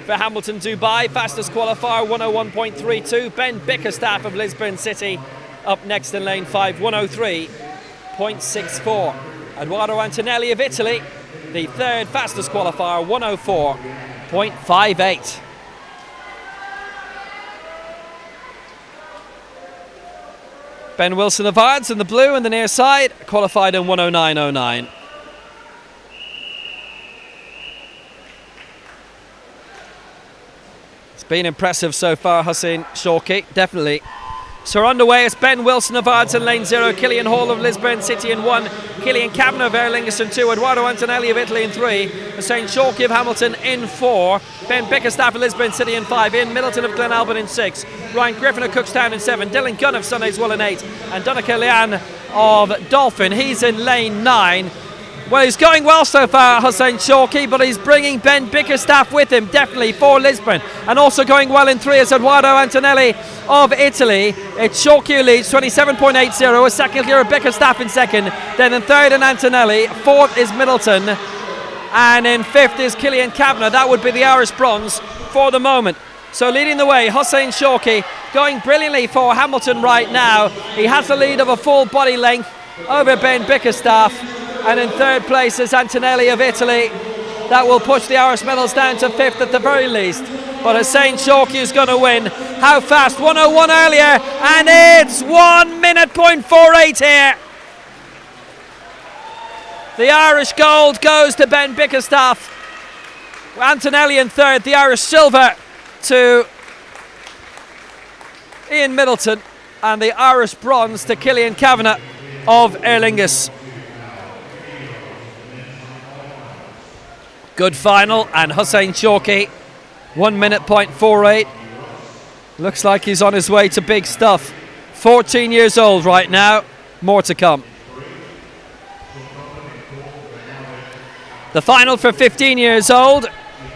for Hamilton Dubai. Fastest qualifier, 101.32. Ben Bickerstaff of Lisburn City up next in lane 5, 103.64. Eduardo Antonelli of Italy, the third fastest qualifier, 104.58. Ben Wilson of Ards in the blue and the near side, qualified in 109.09. It's been impressive so far, Hussein Shawki, definitely. So underway, it's Ben Wilson of Ards in lane 0, Killian Hall of Lisburn City in 1, Killian Kavanagh of Aer Lingus in 2, Eduardo Antonelli of Italy in 3, Hussein Shawki of Hamilton in 4, Ben Bickerstaff of Lisburn City in 5, Ian Middleton of Glenalbyn in 6, Ryan Griffin of Cookstown in 7, Dylan Gunn of Sundays Well in 8, and Donncha Leanne of Dolphin. He's in lane 9. Well, he's going well so far, Hussein Shawki, but he's bringing Ben Bickerstaff with him, definitely, for Lisbon. And also going well in 3 is Eduardo Antonelli of Italy. It's Shawki who leads, 27.80. A second clear of Bickerstaff in second. Then in third is Antonelli. Fourth is Middleton. And in fifth is Killian Kavanagh. That would be the Irish bronze for the moment. So leading the way, Hussein Shawki going brilliantly for Hamilton right now. He has the lead of a full body length over Ben Bickerstaff. And in third place is Antonelli of Italy. That will push the Irish medals down to fifth at the very least. But Hussein Shawki is going to win. How fast? 1:01 earlier, and it's 1 minute point 48 here. The Irish gold goes to Ben Bickerstaff. Antonelli in third, the Irish silver to Ian Middleton, and the Irish bronze to Killian Kavanagh of Aer Lingus. Good final, and Hussein Shawki, 1 minute point 48. Looks like he's on his way to big stuff. 14 years old right now, more to come. The final for 15 years old,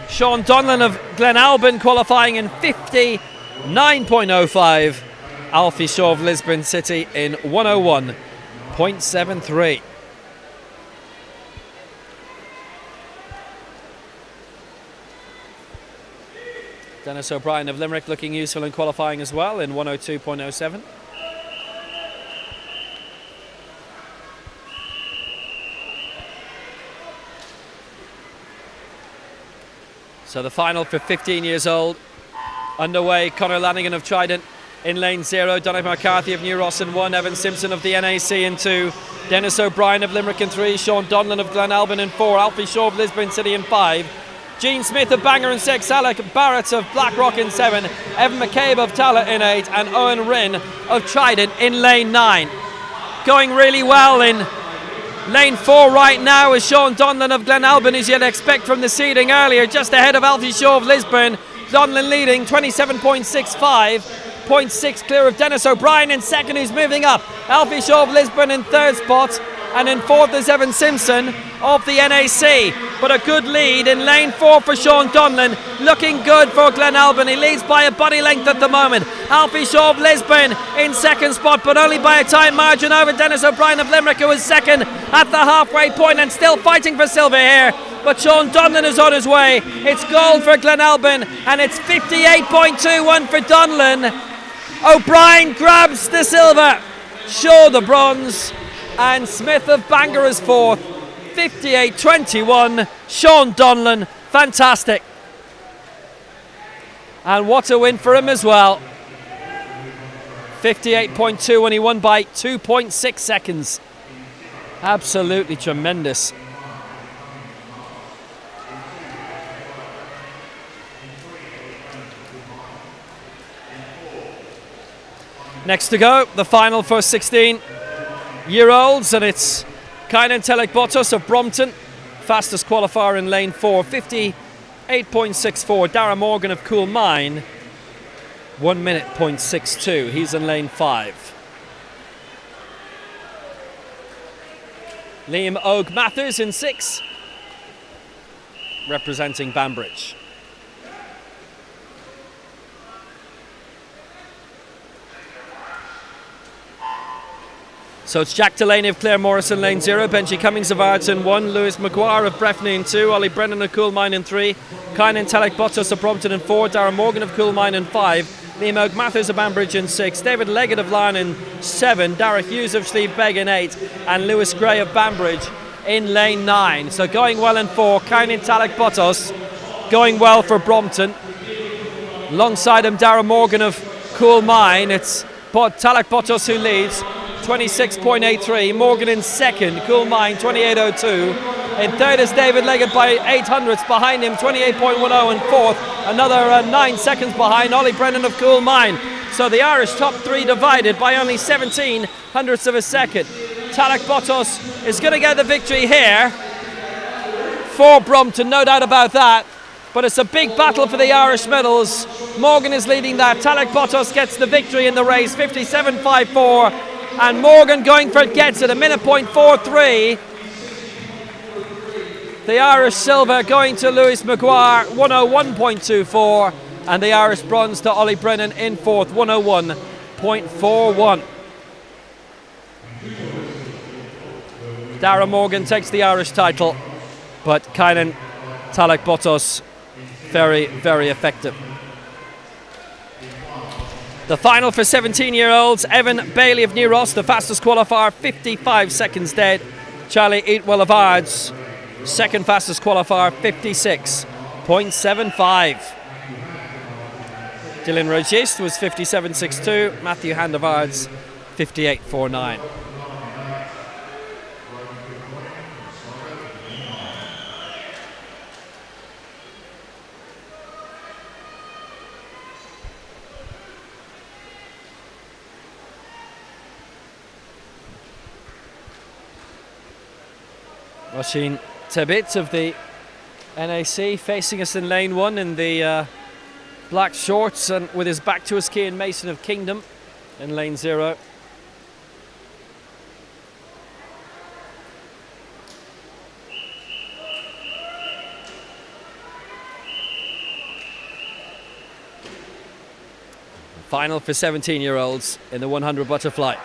Sean Donlan of Glenalbyn qualifying in 59.05. Alfie Shaw of Lisbon City in 101.73. Dennis O'Brien of Limerick looking useful in qualifying as well in 102.07. So the final for 15 years old underway. Conor Lanigan of Trident in lane 0. Donnacha McCarthy of New Ross in 1. Evan Simpson of the NAC in 2. Dennis O'Brien of Limerick in 3. Sean Donlan of Glenalbyn in 4. Alfie Shaw of Lisbon City in 5. Gene Smith of Bangor in 6, Alec Barrett of Blackrock in 7, Evan McCabe of Tala in 8, and Owen Rinn of Trident in lane 9. Going really well in lane 4 right now is Sean Donlan of Glenalbyn, as you'd expect from the seeding earlier, just ahead of Alfie Shaw of Lisbon. Donlan leading 27.65, 0.6 clear of Dennis O'Brien in second, who's moving up. Alfie Shaw of Lisbon in third spot. And in fourth is Evan Simpson of the NAC. But a good lead in lane 4 for Sean Donlan. Looking good for Glenalbyn. He leads by a body length at the moment. Alfie Shaw of Lisbon in second spot, but only by a time margin over Dennis O'Brien of Limerick, who is second at the halfway point and still fighting for silver here. But Sean Donlan is on his way. It's gold for Glenalbyn, and it's 58.21 for Donlan. O'Brien grabs the silver, Shaw the bronze, and Smith of Bangor is fourth. 58.21. Sean Donlan, fantastic. And what a win for him as well. 58.2 when he won by 2.6 seconds. Absolutely tremendous. Next to go, the final for 16-year-olds, and it's Kynan Telek-Botos of Brompton, fastest qualifier in lane 4, 58.64. Dara Morgan of Coolmine, 1 minute, 0.62. He's in lane 5. Liam Og Mathers in 6, representing Banbridge. So it's Jack Delaney of Clare Morris in lane 0, Benji Cummings of Arden 1, Lewis Maguire of Breffni in 2, Ollie Brennan of Coolmine in 3, Kynan Telek-Botos of Brompton in 4, Dara Morgan of Coolmine in 5, Liam Og Mathers of Banbridge in 6, David Leggett of Larne in 7, Dara Hughes of Slieve in 8, and Lewis Gray of Banbridge in lane 9. So going well in 4, Kynan Telek-Botos going well for Brompton. Alongside him, Dara Morgan of Coolmine. It's Telek-Botos who leads, 26.83. Morgan in second, Coolmine 28.02. In third is David Leggett by 8 hundredths. Behind him 28.10. And fourth, another 9 seconds behind, Ollie Brennan of Coolmine. So the Irish top 3 divided by only 17 hundredths of a second. Telek-Botos is going to get the victory here for Brompton, no doubt about that. But it's a big battle for the Irish medals. Morgan is leading that. Telek-Botos gets the victory in the race, 57.54. and Morgan going for it, gets it, a minute point 43. The Irish silver going to Lewis Maguire, 101.24, and the Irish bronze to Ollie Brennan in fourth, 101.41. Darragh Morgan takes the Irish title, but Kylan Talak-Botos very, very effective. The final for 17-year-olds, Evan Bailey of New Ross, the fastest qualifier, 55 seconds dead. Charlie Eatwell of Ards, second fastest qualifier, 56.75. Dylan Regist was 57.62. Matthew Hand of Ards, 58.49. Oisin Tibbett of the NAC facing us in lane one in the black shorts and with his back to us, Cian Mason of Kingdom in lane 0. Final for 17-year-olds in the 100 butterfly.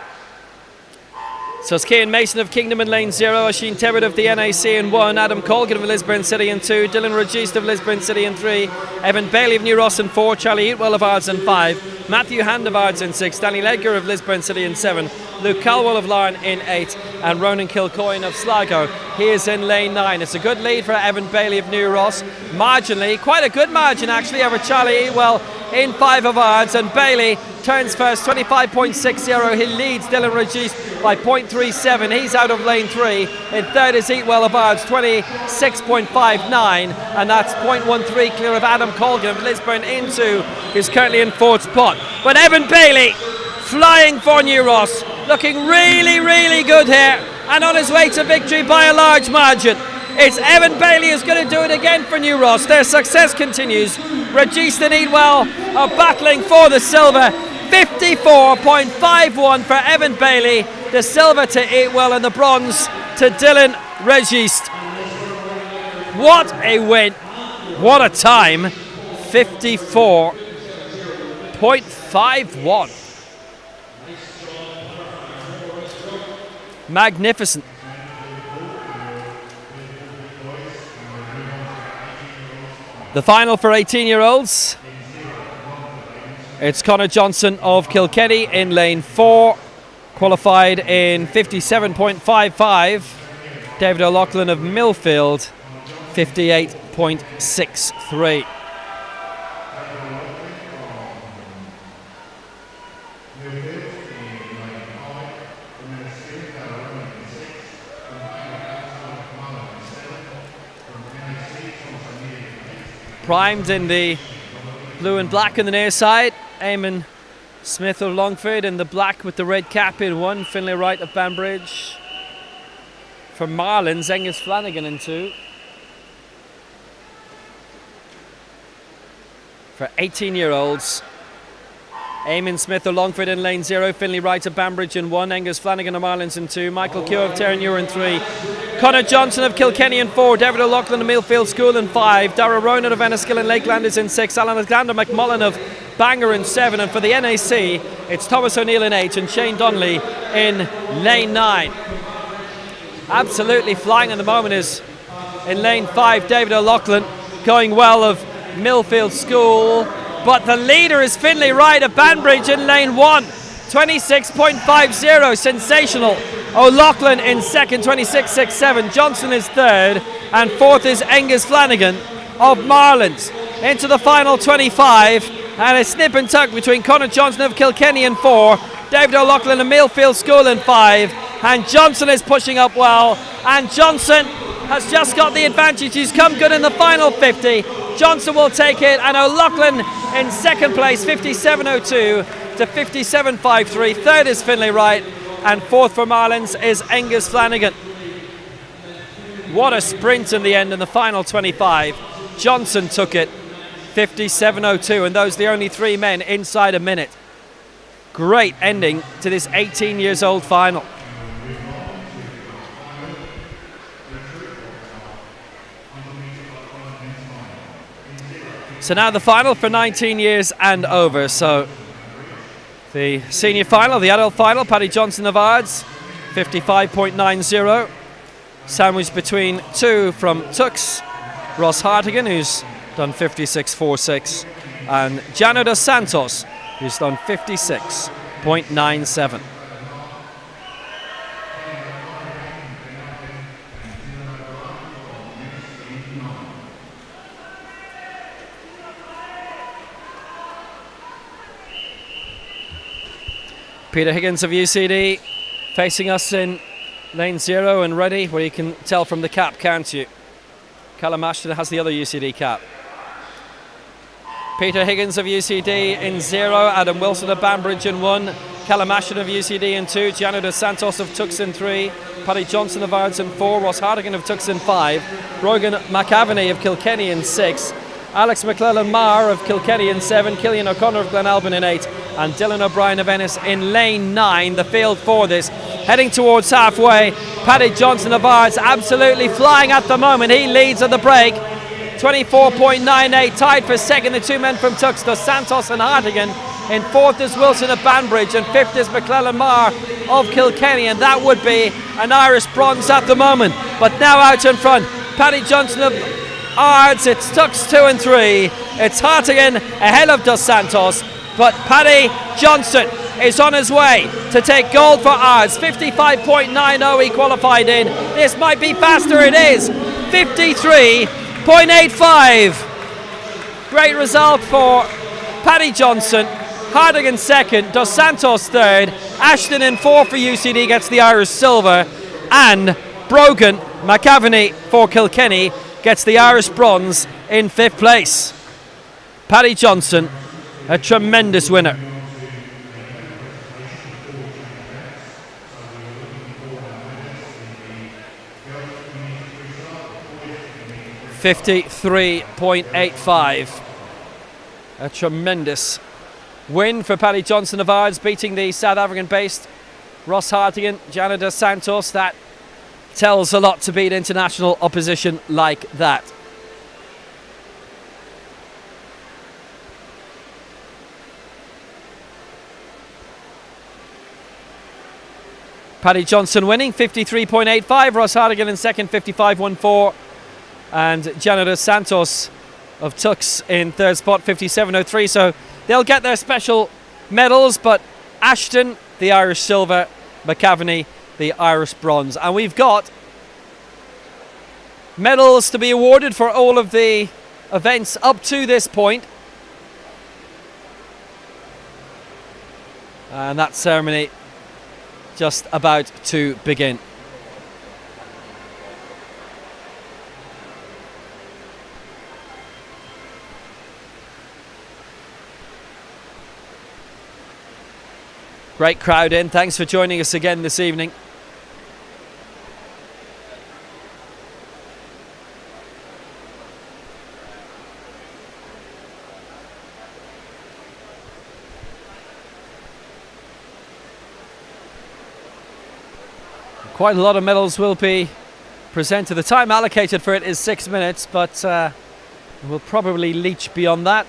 So it's Cian Mason of Kingdom in lane 0, Oisin Tibbett of the NAC in 1, Adam Colgan of Lisburn City in 2, Dylan Regist of Lisburn City in 3, Evan Bailey of New Ross in 4, Charlie Eatwell of Ards in 5, Matthew Hand of Ards in 6, Danny Ledger of Lisburn City in 7, Luke Calwell of Larne in 8, and Ronan Kilcoyne of Sligo. He is in lane 9. It's a good lead for Evan Bailey of New Ross, marginally, quite a good margin actually over Charlie Eatwell in 5 of Ards, and Bailey turns first, 25.60. He leads Dylan Regist by 0.37. He's out of lane 3. In third is Eatwell of Ards, 26.59, and that's 0.13 clear of Adam Colgan of Lisburn into, who's currently in fourth spot. But Evan Bailey flying for New Ross, looking really, really good here, and on his way to victory by a large margin. It's Evan Bailey who's going to do it again for New Ross. Their success continues. Regist and Eatwell are battling for the silver. 54.51 for Evan Bailey. The silver to Eatwell and the bronze to Dylan Regist. What a win. What a time. 54.51. Magnificent. The final for 18-year-olds. It's Conor Johnson of Kilkenny in lane 4, qualified in 57.55. David O'Loughlin of Millfield, 58.63. Primed in the blue and black on the near side. Eamon Smith of Longford in the black with the red cap in 1. Finlay Wright of Banbridge. For Marlins, Angus Flanagan in 2. For 18-year-olds, Eamon Smith of Longford in lane 0. Finlay Wright of Banbridge in 1. Angus Flanagan of Marlins in 2. Michael Keogh of Terranure in 3. Conor Johnson of Kilkenny in 4, David O'Loughlin of Millfield School in 5, Dara Ronan of Enniskill and Lakelanders in 6, Alan Alexander McMullen of Bangor in 7, and for the NAC, it's Thomas O'Neill in 8 and Shane Donnelly in lane 9. Absolutely flying at the moment is in lane 5, David O'Loughlin, going well of Millfield School, but the leader is Finlay Wright of Banbridge in lane 1, 26.50, sensational. O'Loughlin in second, 26.67. Johnson is third, and fourth is Angus Flanagan of Marlins. Into the final 25, and a snip and tuck between Conor Johnson of Kilkenny in 4, David O'Loughlin of Millfield School in 5, and Johnson is pushing up well, and Johnson has just got the advantage. He's come good in the final 50. Johnson will take it, and O'Loughlin in second place, 57.02 to 57.53. Third is Finlay Wright, and fourth for Marlins is Angus Flanagan. What a sprint in the end in the final 25. Johnson took it, 57.02, and those are the only 3 men inside a minute. great ending to this 18 years old final. So now the final for 19 years and over. So the senior final, the adult final, Paddy Johnson of Ards, 55.90. Sandwiched between two from Tux, Ross Hartigan, who's done 56.46, and Jano dos Santos, who's done 56.97. Peter Higgins of UCD facing us in lane 0 and ready, where you can tell from the cap, can't you? Callum Ashton has the other UCD cap. Peter Higgins of UCD in 0, Adam Wilson of Banbridge in 1, Callum Ashton of UCD in 2, Gianno dos Santos of Tux in 3, Paddy Johnson of Ards in 4, Ross Hartigan of Tux in 5, Brogan McAvaney of Kilkenny in 6, Alex McClellan-Marr of Kilkenny in 7, Killian O'Connor of Glenalbin in 8, and Dylan O'Brien of Ennis in lane 9. The field for this, heading towards halfway. Paddy Johnson of Ards absolutely flying at the moment. He leads at the break, 24.98, tied for second. The two men from Tux, Dos Santos and Hartigan. In fourth is Wilson of Banbridge, and fifth is McClellan-Marr of Kilkenny, and that would be an Irish bronze at the moment. But now out in front, Paddy Johnson of Ards, it's Tux 2 and 3. It's Hartigan ahead of Dos Santos, but Paddy Johnson is on his way to take gold for Ards. 55.90 he qualified in. This might be faster, it is. 53.85. Great result for Paddy Johnson. Hartigan second, Dos Santos third, Ashton in 4 for UCD gets the Irish silver, and Brogan McAvaney for Kilkenny gets the Irish bronze in 5th place. Paddy Johnson, a tremendous winner. .53.85. A tremendous win for Paddy Johnson of Ards, beating the South African-based Ross Hartigan, Gianno dos Santos. That tells a lot to beat international opposition like that. Paddy Johnson winning, 53.85. Ross Hartigan in second, 55.14. And Gianno dos Santos of Tux in third spot, 57.03. So they'll get their special medals, but Ashton, the Irish silver, McAvaney, the Irish bronze. And we've got medals to be awarded for all of the events up to this point. And that ceremony just about to begin. Great crowd in. Thanks for joining us again this evening. Quite a lot of medals will be presented. The time allocated for it is 6 minutes, but we'll probably leach beyond that.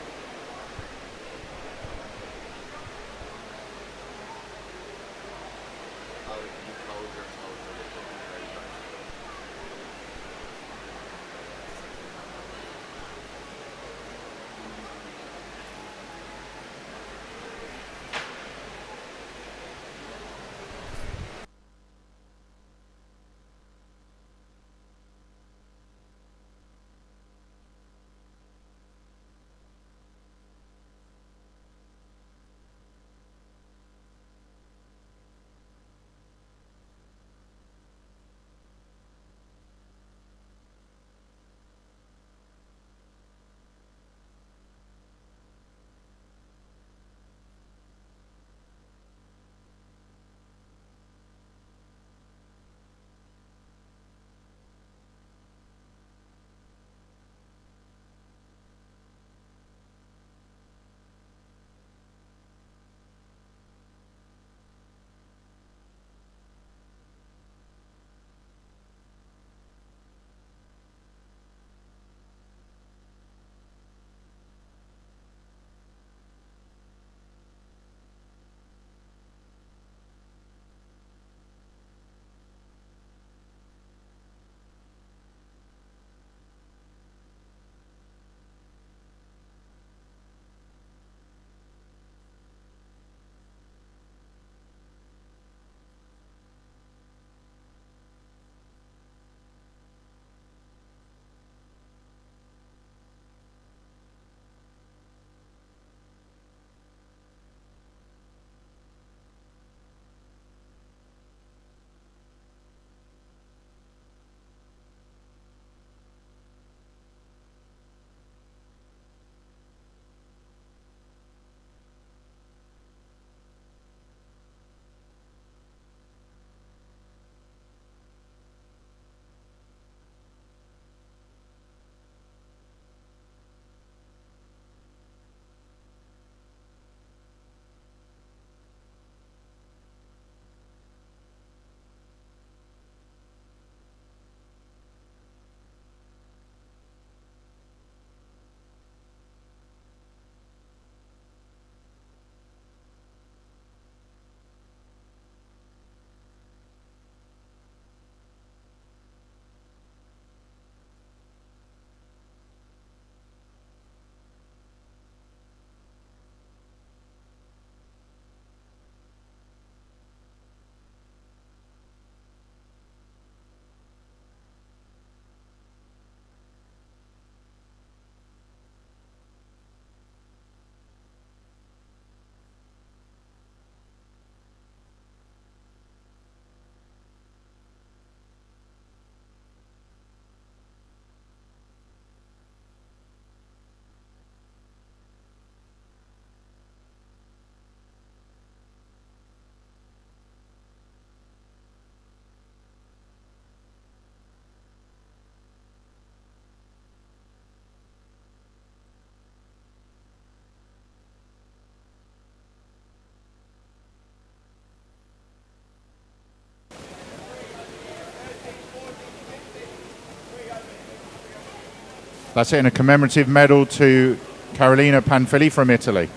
That's it, and a commemorative medal to Carolina Panfili from Italy.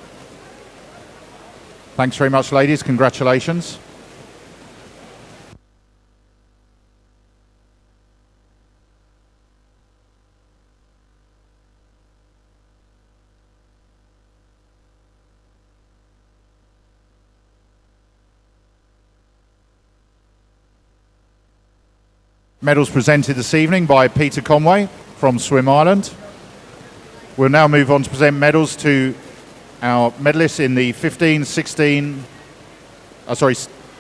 Thanks very much, ladies. Congratulations. Medals presented this evening by Peter Conway from Swim Ireland. We'll now move on to present medals to our medalists in the 16,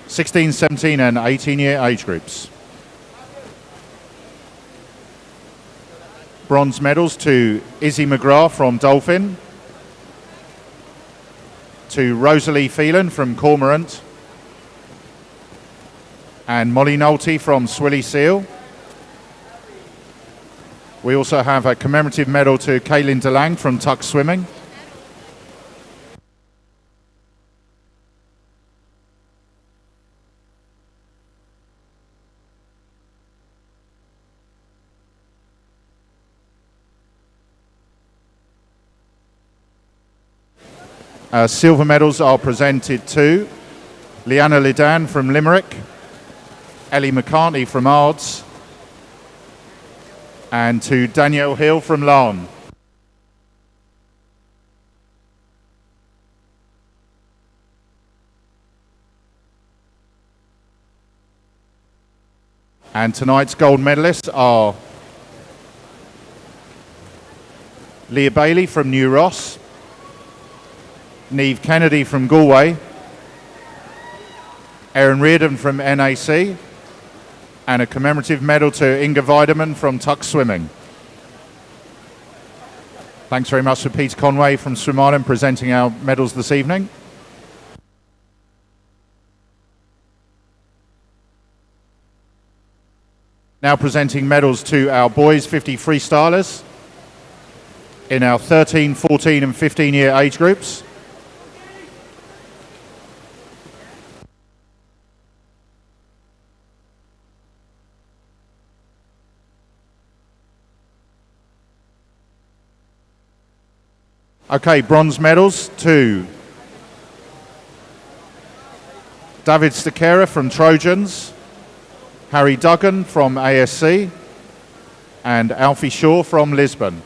17 and 18-year age groups. Bronze medals to Izzy McGrath from Dolphin, to Rosalie Phelan from Cormorant, and Molly Nolte from Swilly Seal. We also have a commemorative medal to Kaylin DeLang from Tuck Swimming. Silver medals are presented to Leanna Lidan from Limerick, Ellie McCartney from Ards, and to Danielle Hill from Larne. And tonight's gold medalists are Leah Bailey from New Ross, Niamh Kennedy from Galway, Erin Reardon from NAC, and a commemorative medal to Inga Weideman from Tuck Swimming. Thanks very much to Peter Conway from Swim Ireland presenting our medals this evening. Now presenting medals to our boys 50 freestylers in our 13, 14 and 15-year age groups. Okay, bronze medals to David Stakera from Trojans, Harry Duggan from ASC, and Alfie Shaw from Lisbon.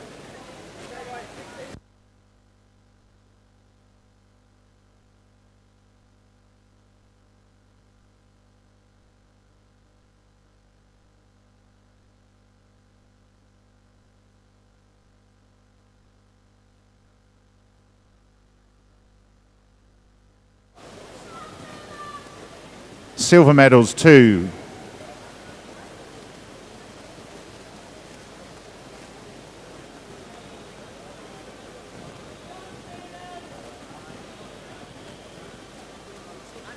Silver medals to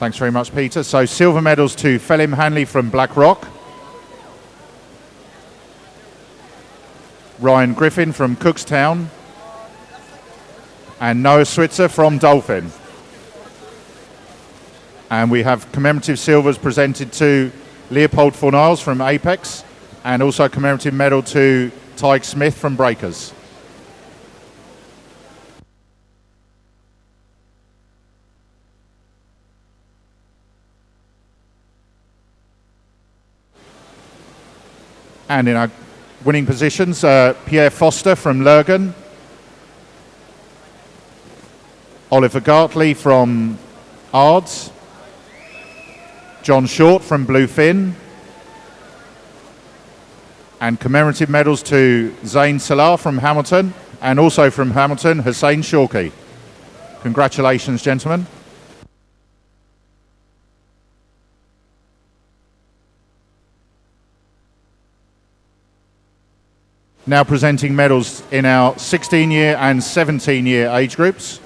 Thanks very much, Peter. So silver medals to Felim Hanley from Blackrock, Ryan Griffin from Cookstown, and Noah Switzer from Dolphin. And we have commemorative silvers presented to Leopold Fornals from Apex, and also a commemorative medal to Tyke Smith from Breakers. And in our winning positions, Pierre Foster from Lurgan, Oliver Gartley from Ards, John Short from Bluefin, and commemorative medals to Zain Salah from Hamilton, and also from Hamilton, Hussein Shorky. Congratulations, gentlemen. Now presenting medals in our 16-year and 17-year age groups.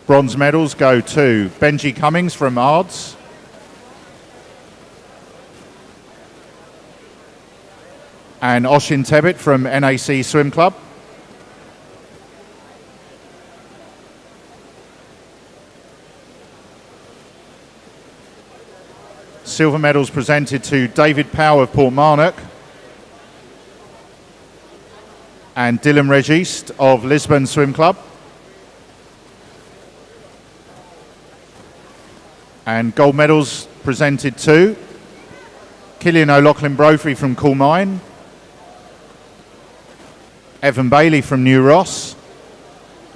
Bronze medals go to Benji Cummings from Ards, and Oshin Tebbit from NAC Swim Club. Silver medals presented to David Powell of Portmarnock and Dylan Regist of Lisbon Swim Club. And gold medals presented to Killian O'Loughlin Brophy from Coolmine, Evan Bailey from New Ross,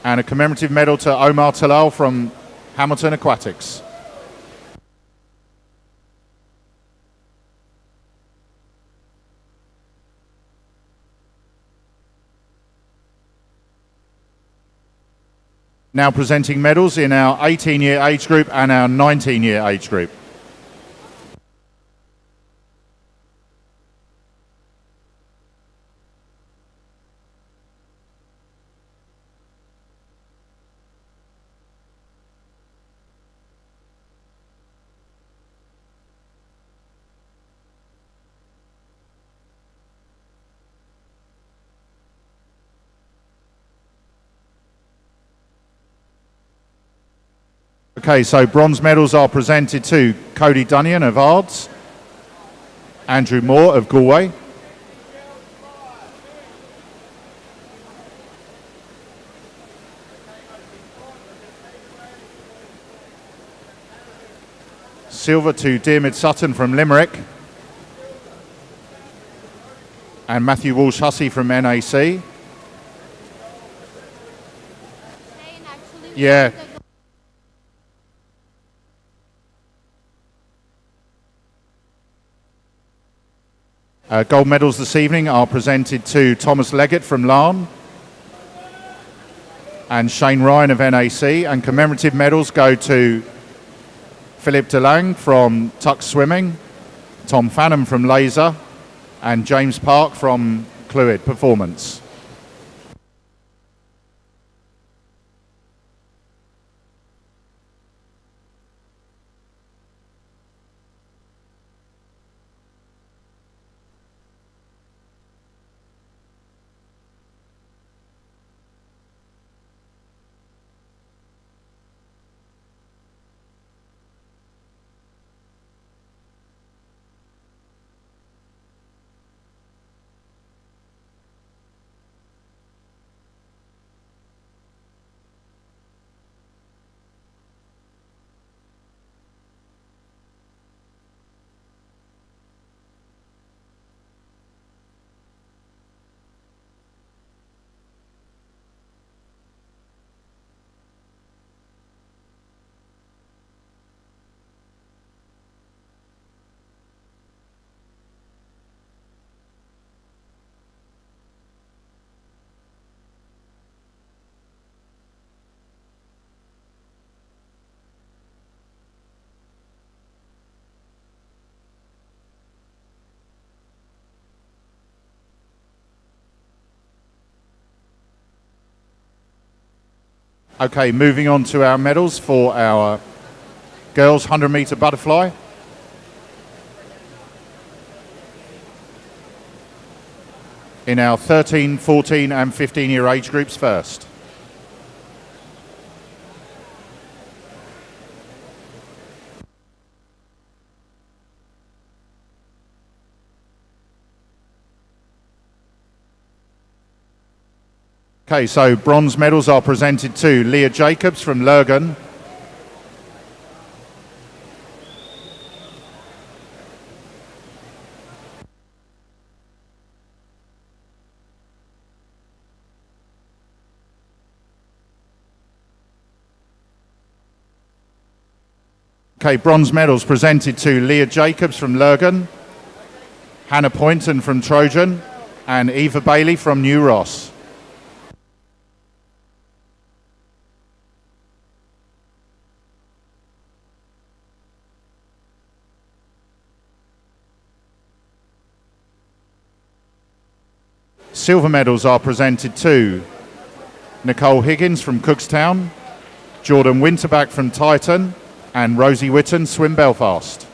and a commemorative medal to Omar Talal from Hamilton Aquatics. Now presenting medals in our 18-year age group and our 19-year age group. Okay, so bronze medals are presented to Cody Dunnion of Ards, Andrew Moore of Galway, silver to Diarmid Sutton from Limerick, and Matthew Walsh-Hussey from NAC. Yeah. Gold medals this evening are presented to Thomas Leggett from Larne and Shane Ryan of NAC, and commemorative medals go to Philip DeLange from Tuck Swimming, Tom Fanham from Laser, and James Park from Clwyd Performance. Okay, moving on to our medals for our girls 100-metre butterfly. In our 13, 14 and 15-year age groups first. Okay, so bronze medals are presented to Leah Jacobs from Lurgan, okay, bronze medals presented to Leah Jacobs from Lurgan, Hannah Poynton from Trojan, and Eva Bailey from New Ross. Silver medals are presented to Nicole Higgins from Cookstown, Jordan Winterback from Titan, and Rosie Witten, Swim Belfast.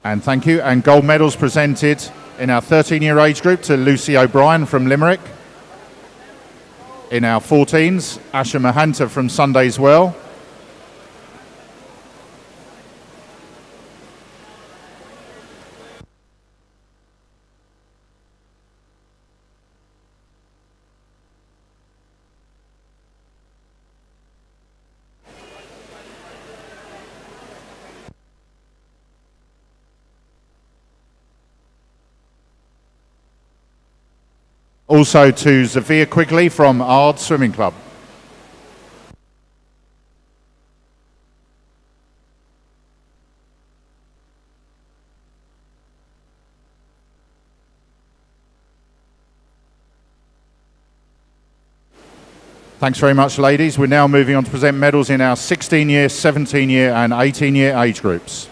And thank you. And gold medals presented In our 13-year age group to Lucy O'Brien from Limerick. In our 14s, Asha Mahanta from Sundays Well. Also to Zavia Quigley from Ard Swimming Club. Thanks very much, ladies. We're now moving on to present medals in our 16-year, 17-year and 18-year age groups.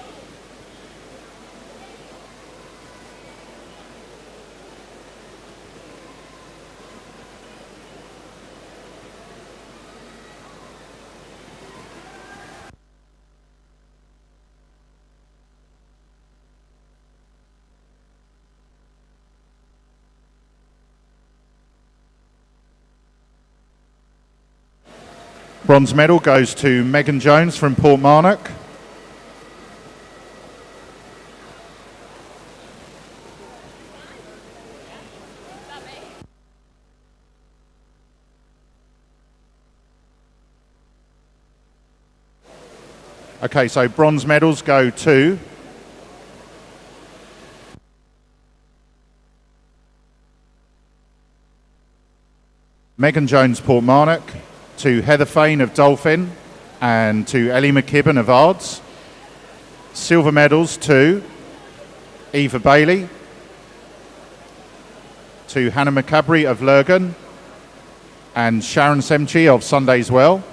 Bronze medal goes to Megan Jones from Portmarnock. Okay, so bronze medals go to Megan Jones, Portmarnock, to Heather Fain of Dolphin, and to Ellie McKibben of Ards. Silver medals to Eva Bailey, to Hannah McCabry of Lurgan, and Sharon Semchi of Sundays Well.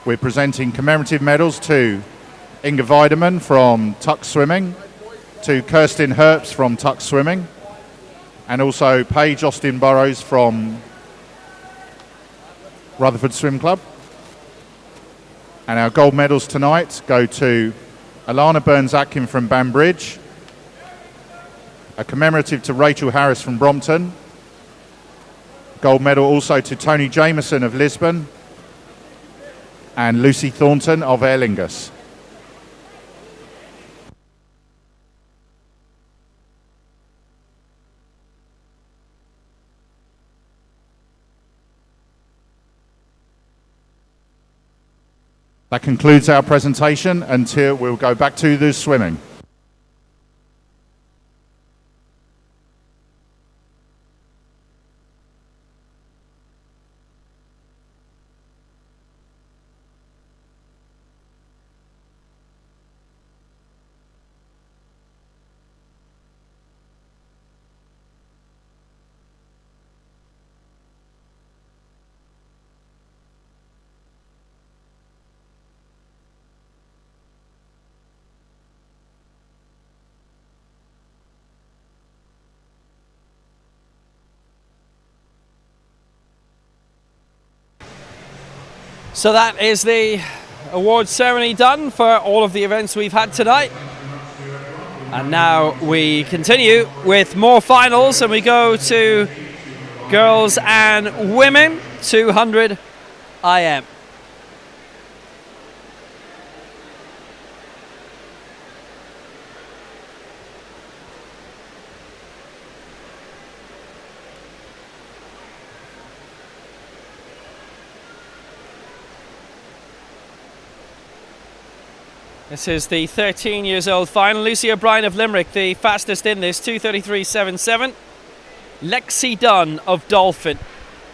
We're presenting commemorative medals to Inga Weideman from Tuck Swimming, to Kirsten Herps from Tuck Swimming, and also Paige Austin Burrows from Rutherford Swim Club. And our gold medals tonight go to Alana Burns-Atkin from Banbridge, a commemorative to Rachel Harris from Brompton, gold medal also to Tony Jameson of Lisbon, and Lucy Thornton of Aer Lingus. That concludes our presentation until we'll go back to the swimming. So that is the awards ceremony done for all of the events we've had tonight. And now we continue with more finals, and we go to girls and women 200 IM. This is the 13 years old final. Lucy O'Brien of Limerick, the fastest in this, 2:33.77. Lexi Dunn of Dolphin,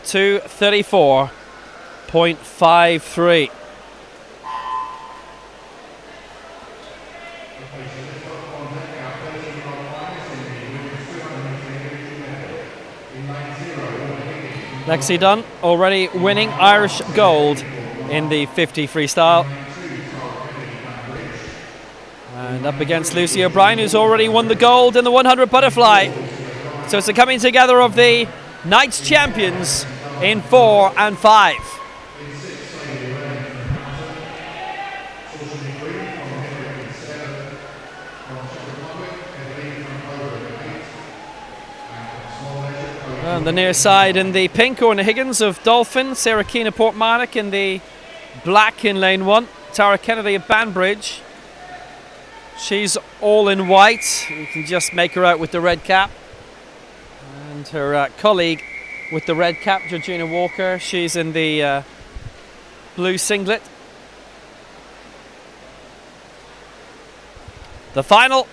2:34.53. Lexi Dunn already winning Irish gold in the 50 freestyle. And up against Lucy O'Brien, who's already won the gold in the 100 butterfly. So it's a coming together of the night's champions in 4 and 5. On the near side in the pink, Orna Higgins of Dolphin, Sarah Keane of Portmarnock in the black in lane 1, Tara Kennedy of Banbridge. She's all in white. You can just make her out with the red cap. And her colleague with the red cap, Georgina Walker, she's in the blue singlet. The final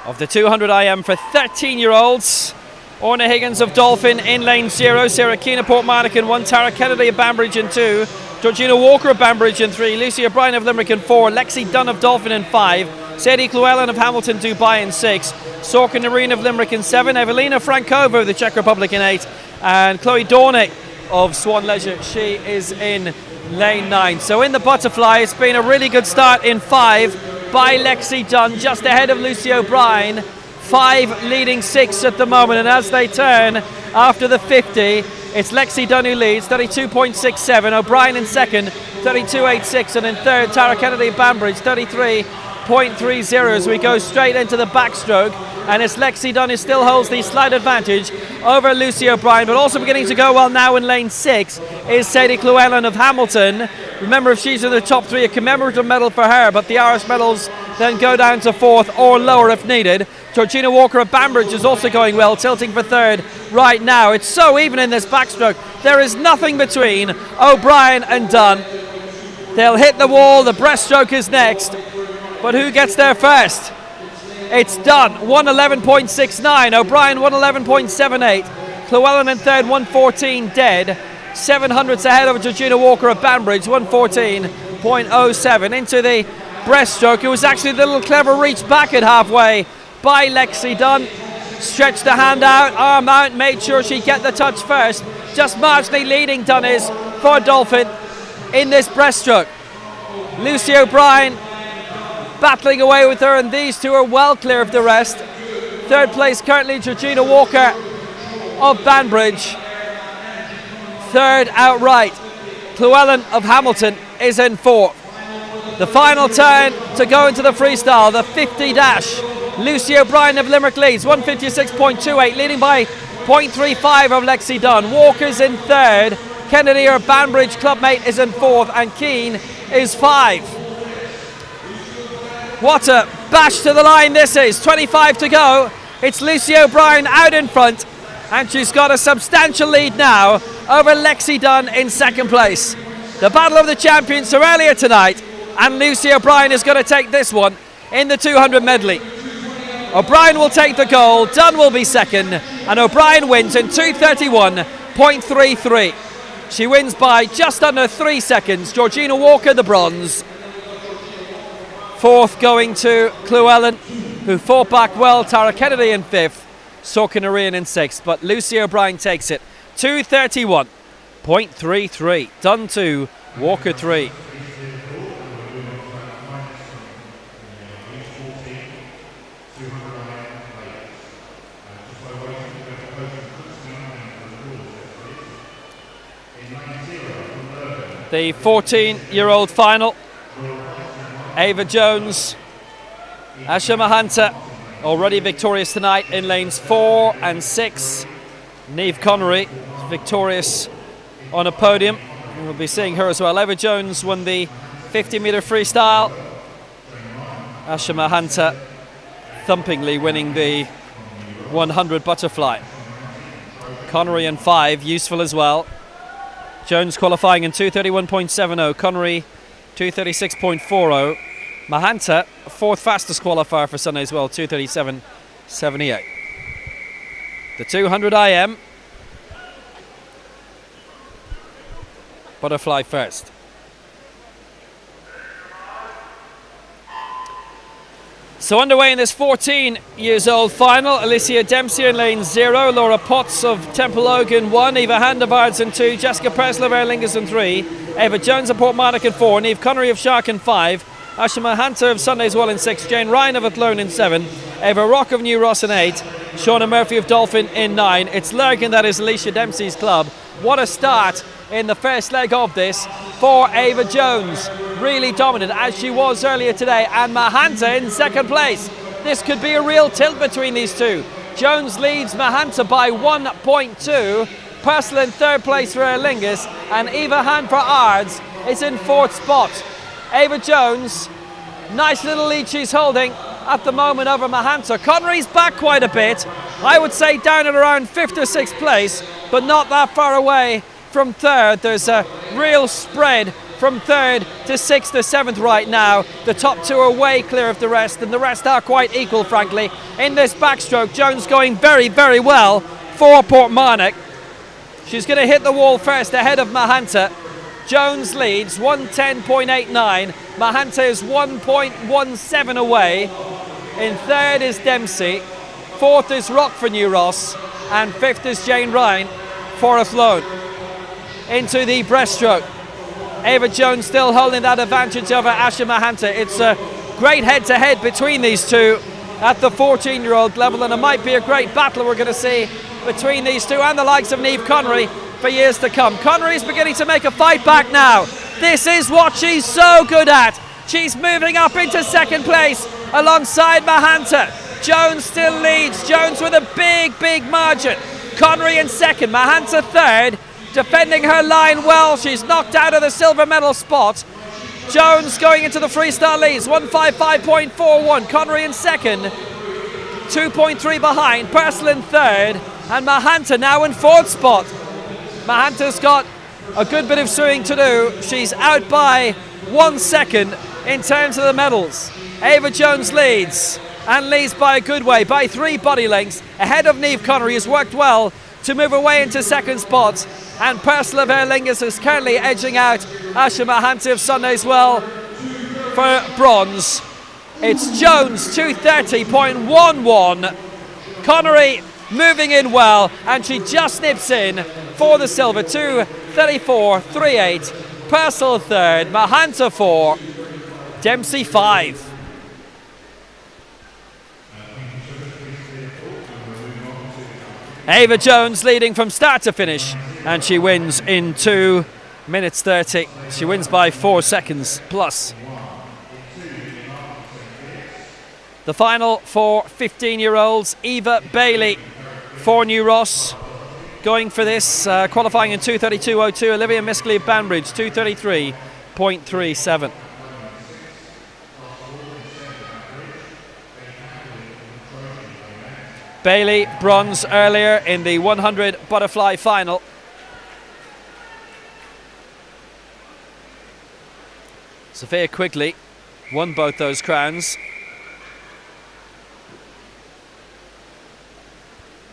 of the 200 IM for 13-year-olds. Orna Higgins of Dolphin in lane 0, Sarah Keane of Portmarnock in 1, Tara Kennedy of Banbridge in 2, Georgina Walker of Banbridge in 3, Lucy O'Brien of Limerick in 4, Lexi Dunn of Dolphin in 5, Sadie Llewellyn of Hamilton Dubai in 6, Sorka Noreen of Limerick in 7, Evelina Frankova of the Czech Republic in 8, and Chloe Dornick of Swan Leisure, she is in lane 9. So in the butterfly, it's been a really good start in 5 by Lexi Dunn, just ahead of Lucy O'Brien. 5 leading 6 at the moment, and as they turn after the 50, it's Lexi Dunn who leads, 32.67, O'Brien in second, 32.86, and in third, Tara Kennedy of Banbridge, 33.30 as we go straight into the backstroke, and it's Lexi Dunn who still holds the slight advantage over Lucy O'Brien, but also beginning to go well now in lane 6 is Sadie Llewellyn of Hamilton. Remember, if she's in the top 3, a commemorative medal for her, but the Irish medals then go down to 4th or lower if needed. Georgina Walker of Banbridge is also going well, tilting for 3rd right now. It's so even in this backstroke. There is nothing between O'Brien and Dunn. They'll hit the wall. The breaststroke is next. But who gets there first? It's Dunn, 111.69. O'Brien, 111.78. Llewellyn in 3rd, 114 dead. 700ths ahead of Georgina Walker of Banbridge, 114.07. Into the breaststroke. It was actually the little clever reach back at halfway by Lexi Dunn. Stretched the hand out, arm out, made sure she'd get the touch first. Just marginally leading Dunn is for Dolphin in this breaststroke. Lucy O'Brien battling away with her, and these two are well clear of the rest. 3rd place currently Georgina Walker of Banbridge. 3rd outright Llewellyn of Hamilton is in 4th. The final turn to go into the freestyle, the 50 dash. Lucy O'Brien of Limerick leads, 156.28, leading by 0.35 of Lexi Dunn. Walker's in 3rd, Kennedy, her Banbridge clubmate, is in 4th, and Keane is 5. What a bash to the line this is, 25 to go. It's Lucy O'Brien out in front, and she's got a substantial lead now over Lexi Dunn in 2nd place. The battle of the champions from earlier tonight, and Lucy O'Brien is going to take this one in the 200 medley. O'Brien will take the gold, Dunn will be 2nd, and O'Brien wins in 2:31.33. She wins by just under 3 seconds. Georgina Walker the bronze. 4th going to Llewellyn, who fought back well. Tara Kennedy in 5th, Sorka Noreen in 6th, but Lucy O'Brien takes it. 2:31.33. Dunn 2, Walker 3. The 14-year-old final, Ava Jones, Asha Mahanta, already victorious tonight in lanes 4 and 6. Niamh Connery, victorious on a podium. We'll be seeing her as well. Ava Jones won the 50-metre freestyle. Asha Mahanta thumpingly winning the 100 butterfly. Connery in 5, useful as well. Jones qualifying in 2:31.70, Connery 2:36.40. Mahanta, 4th fastest qualifier for Sunday as well, 2:37.78. The 200 IM. Butterfly first. So underway in this 14-years-old final, Alicia Dempsey in lane 0, Laura Potts of Temple Ogan 1, Eva Handevards in 2, Jessica Presler of Aer Lingus in 3, Eva Jones of Portmarnock in 4, Niamh Connery of Shark in 5, Asha Mahanta of Sundayswell in 6, Jane Ryan of Athlone in 7, Eva Rock of New Ross in 8, Shauna Murphy of Dolphin in 9. It's Lurgan that is Alicia Dempsey's club. What a start in the first leg of this for Ava Jones. Really dominant as she was earlier today, and Mahanta in 2nd place. This could be a real tilt between these two. Jones leads Mahanta by 1.2. Purcell in third place for Aer Lingus, and Eva Han for Ards is in fourth spot. Ava Jones, nice little lead she's holding at the moment over Mahanta. Connery's back quite a bit. I would say down at around 5th or 6th place, but not that far away from third. There's a real spread from third to 6th or 7th right now. The top two are way clear of the rest, and the rest are quite equal, frankly. In this backstroke, Jones going very, very well for Portmarnock. She's going to hit the wall first ahead of Mahanta. Jones leads 1:10.89. Mahanta is 1.17 away. In third is Dempsey. Fourth is Rock for New Ross. And fifth is Jane Ryan for Athlone. Into the breaststroke. Ava Jones still holding that advantage over Asha Mahanta. It's a great head-to-head between these two at the 14-year-old level, and it might be a great battle we're going to see between these two and the likes of Niamh Connery for years to come. Connery's beginning to make a fight back now. This is what she's so good at. She's moving up into second place alongside Mahanta. Jones still leads. Jones with a big, big margin. Connery in second, Mahanta third, defending her line well. She's knocked out of the silver medal spot. Jones going into the freestyle leads, 155.41. Connery in second, 2.3 behind. Purcell in third, and Mahanta now in fourth spot. Mahanta's got a good bit of suing to do. She's out by 1 second in terms of the medals. Ava Jones leads, and leads by a good way, by 3 body lengths, ahead of Niamh Connery, who's worked well to move away into second spot. And Purcell of Aer Lingus is currently edging out Asha Mahanta of Sundays Well for bronze. It's Jones 2:30.11. Connery moving in well, and she just nips in for the silver. 2:34.38. Purcell third, Mahanta 4, Dempsey 5. Ava Jones leading from start to finish, and she wins in 2 minutes 30. She wins by 4 seconds plus. The final for 15-year-olds, Eva Bailey for New Ross, going for this, qualifying in 2:32.02. Olivia Miskley of Banbridge, 2:33.37. Bailey, bronze earlier in the 100 butterfly final. Sophia Quigley won both those crowns.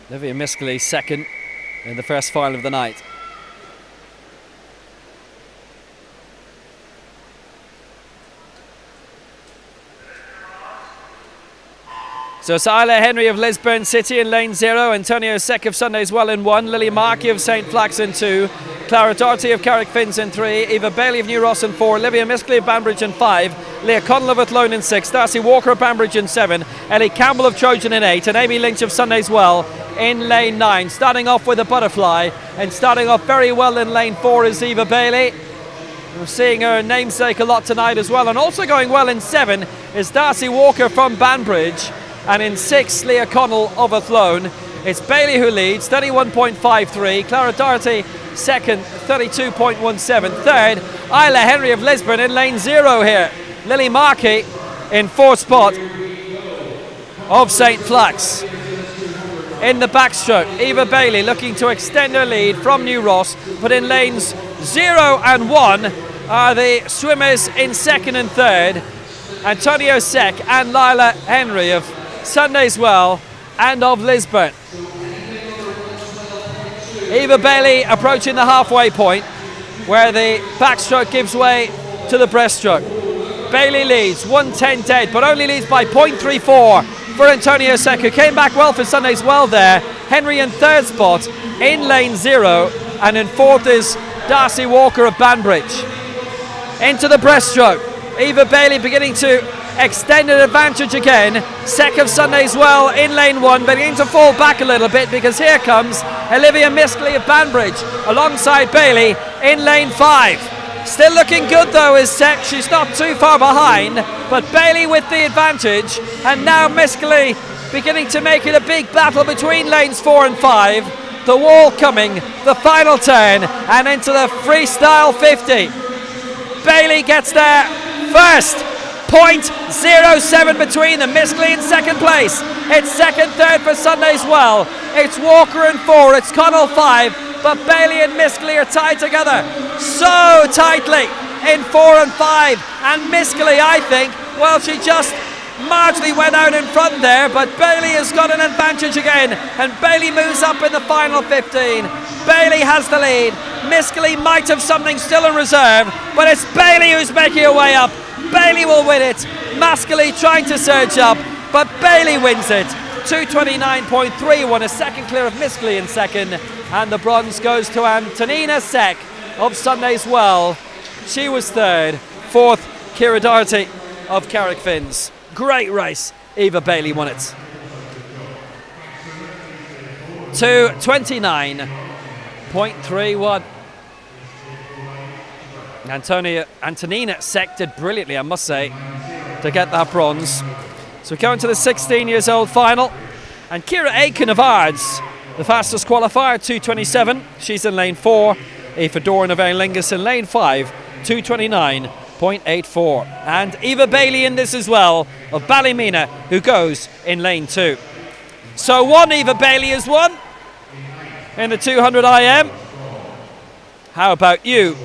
Olivia Miskley second in the first final of the night. So it's Isla Henry of Lisburn City in lane 0, Antonio Sek of Sundays Well in 1, Lily Markey of St Flax in 2, Clara Doherty of Carrickfins in 3, Eva Bailey of New Ross in 4, Olivia Miskley of Banbridge in 5, Leah Connell of Athlone in 6, Darcy Walker of Banbridge in 7, Ellie Campbell of Trojan in 8, and Amy Lynch of Sundays Well in lane 9. Starting off with a butterfly, and starting off very well in lane 4 is Eva Bailey. We're seeing her namesake a lot tonight as well, and also going well in 7 is Darcy Walker from Banbridge. And in 6, Leah Connell of Athlone. It's Bailey who leads, 31.53. Clara Doherty second, 32.17. Third, Isla Henry of Lisburn in lane 0 here. Lily Markey in fourth spot of St Flax. In the backstroke, Eva Bailey looking to extend her lead from New Ross, but in lanes 0 and 1 are the swimmers in second and third. Antonio Sek and Lila Henry of Sundays Well and of Lisburn. Eva Bailey approaching the halfway point where the backstroke gives way to the breaststroke. Bailey leads 1:10 dead, but only leads by 0.34 for Antonio Sek, who came back well for Sundays Well there. Henry in third spot in lane 0, and in fourth is Darcy Walker of Banbridge. Into the breaststroke, Eva Bailey beginning to extend an advantage again. Sek of Sundays Well in lane 1, beginning to fall back a little bit, because here comes Olivia Miskley of Banbridge alongside Bailey in lane 5. Still looking good though is Sek. She's not too far behind, but Bailey with the advantage, and now Miskley beginning to make it a big battle between lanes 4 and 5. The wall coming, the final turn, and into the freestyle 50. Bailey gets there first. 0.07 between them. Miskley in second place. It's second, third for Sunday's Well. It's Walker in 4. It's Connell 5. But Bailey and Miskley are tied together so tightly in 4 and 5. And Miskley, I think, well, she just marginally went out in front there, but Bailey has got an advantage again, and Bailey moves up in the final 15. Bailey has the lead. Miskley might have something still in reserve, but it's Bailey who's making her way up. Bailey will win it. Mascali trying to surge up, but Bailey wins it. 229.31, a second clear of Miskley in second, and the bronze goes to Antonina Sek of Sunday's Well. She was third. Fourth, Ciara Doherty of Carrickfins. Great race. Eva Bailey won it. 229.31. Antonina Sek did brilliantly, I must say, to get that bronze. So we go into the 16 years old final, and Ciara Aiken of Ards, the fastest qualifier, 2:27. She's in lane 4. Aoife Doran of Aer Lingus in lane 5, 2:29.84. And Eva Bailey in this as well, of Ballymena, who goes in lane 2. So one Eva Bailey has won in the 200 IM. How about you,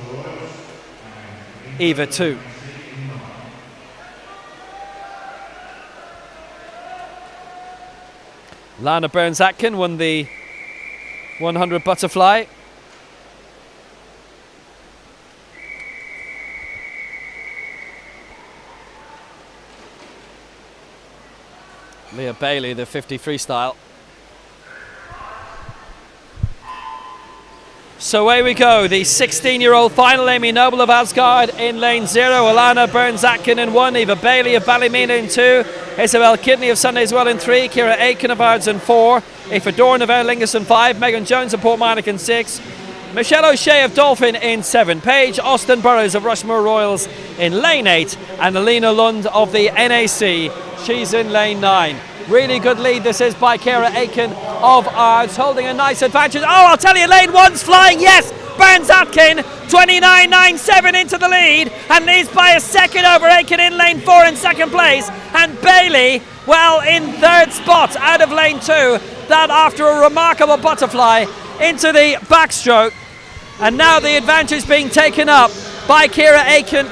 Eva 2? Lana Burns-Atkin won the 100 butterfly. Leah Bailey, the 50 freestyle. So away we go, the 16-year-old final. Amy Noble of Asgard in lane 0, Alana Burns-Atkin in 1, Eva Bailey of Ballymena in 2, Isabel Kidney of Sunday's Well in 3, Ciara Aiken of Ards in 4, Aoife Doran of Aer Lingus in 5, Megan Jones of Portmarnock in 6, Michelle O'Shea of Dolphin in 7, Paige Austin Burrows of Rushmore Royals in lane 8, and Alina Lund of the NAC, she's in lane 9. Really good lead this is by Ciara Aiken of Ards, holding a nice advantage. Oh, I'll tell you, lane 1's flying, yes! Burns-Atkin, 29.97 into the lead, and leads by a second over Aiken in lane 4 in second place. And Bailey, well, in third spot out of lane 2. That after a remarkable butterfly into the backstroke. And now the advantage being taken up by Ciara Aiken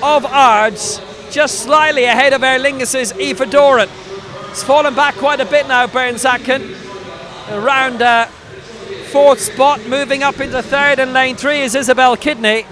of Ards, just slightly ahead of Aer Lingus's Aoife Doran. It's fallen back quite a bit now, Burns-Atkin. Around fourth spot, moving up into third, and lane 3 is Isabel Kidney.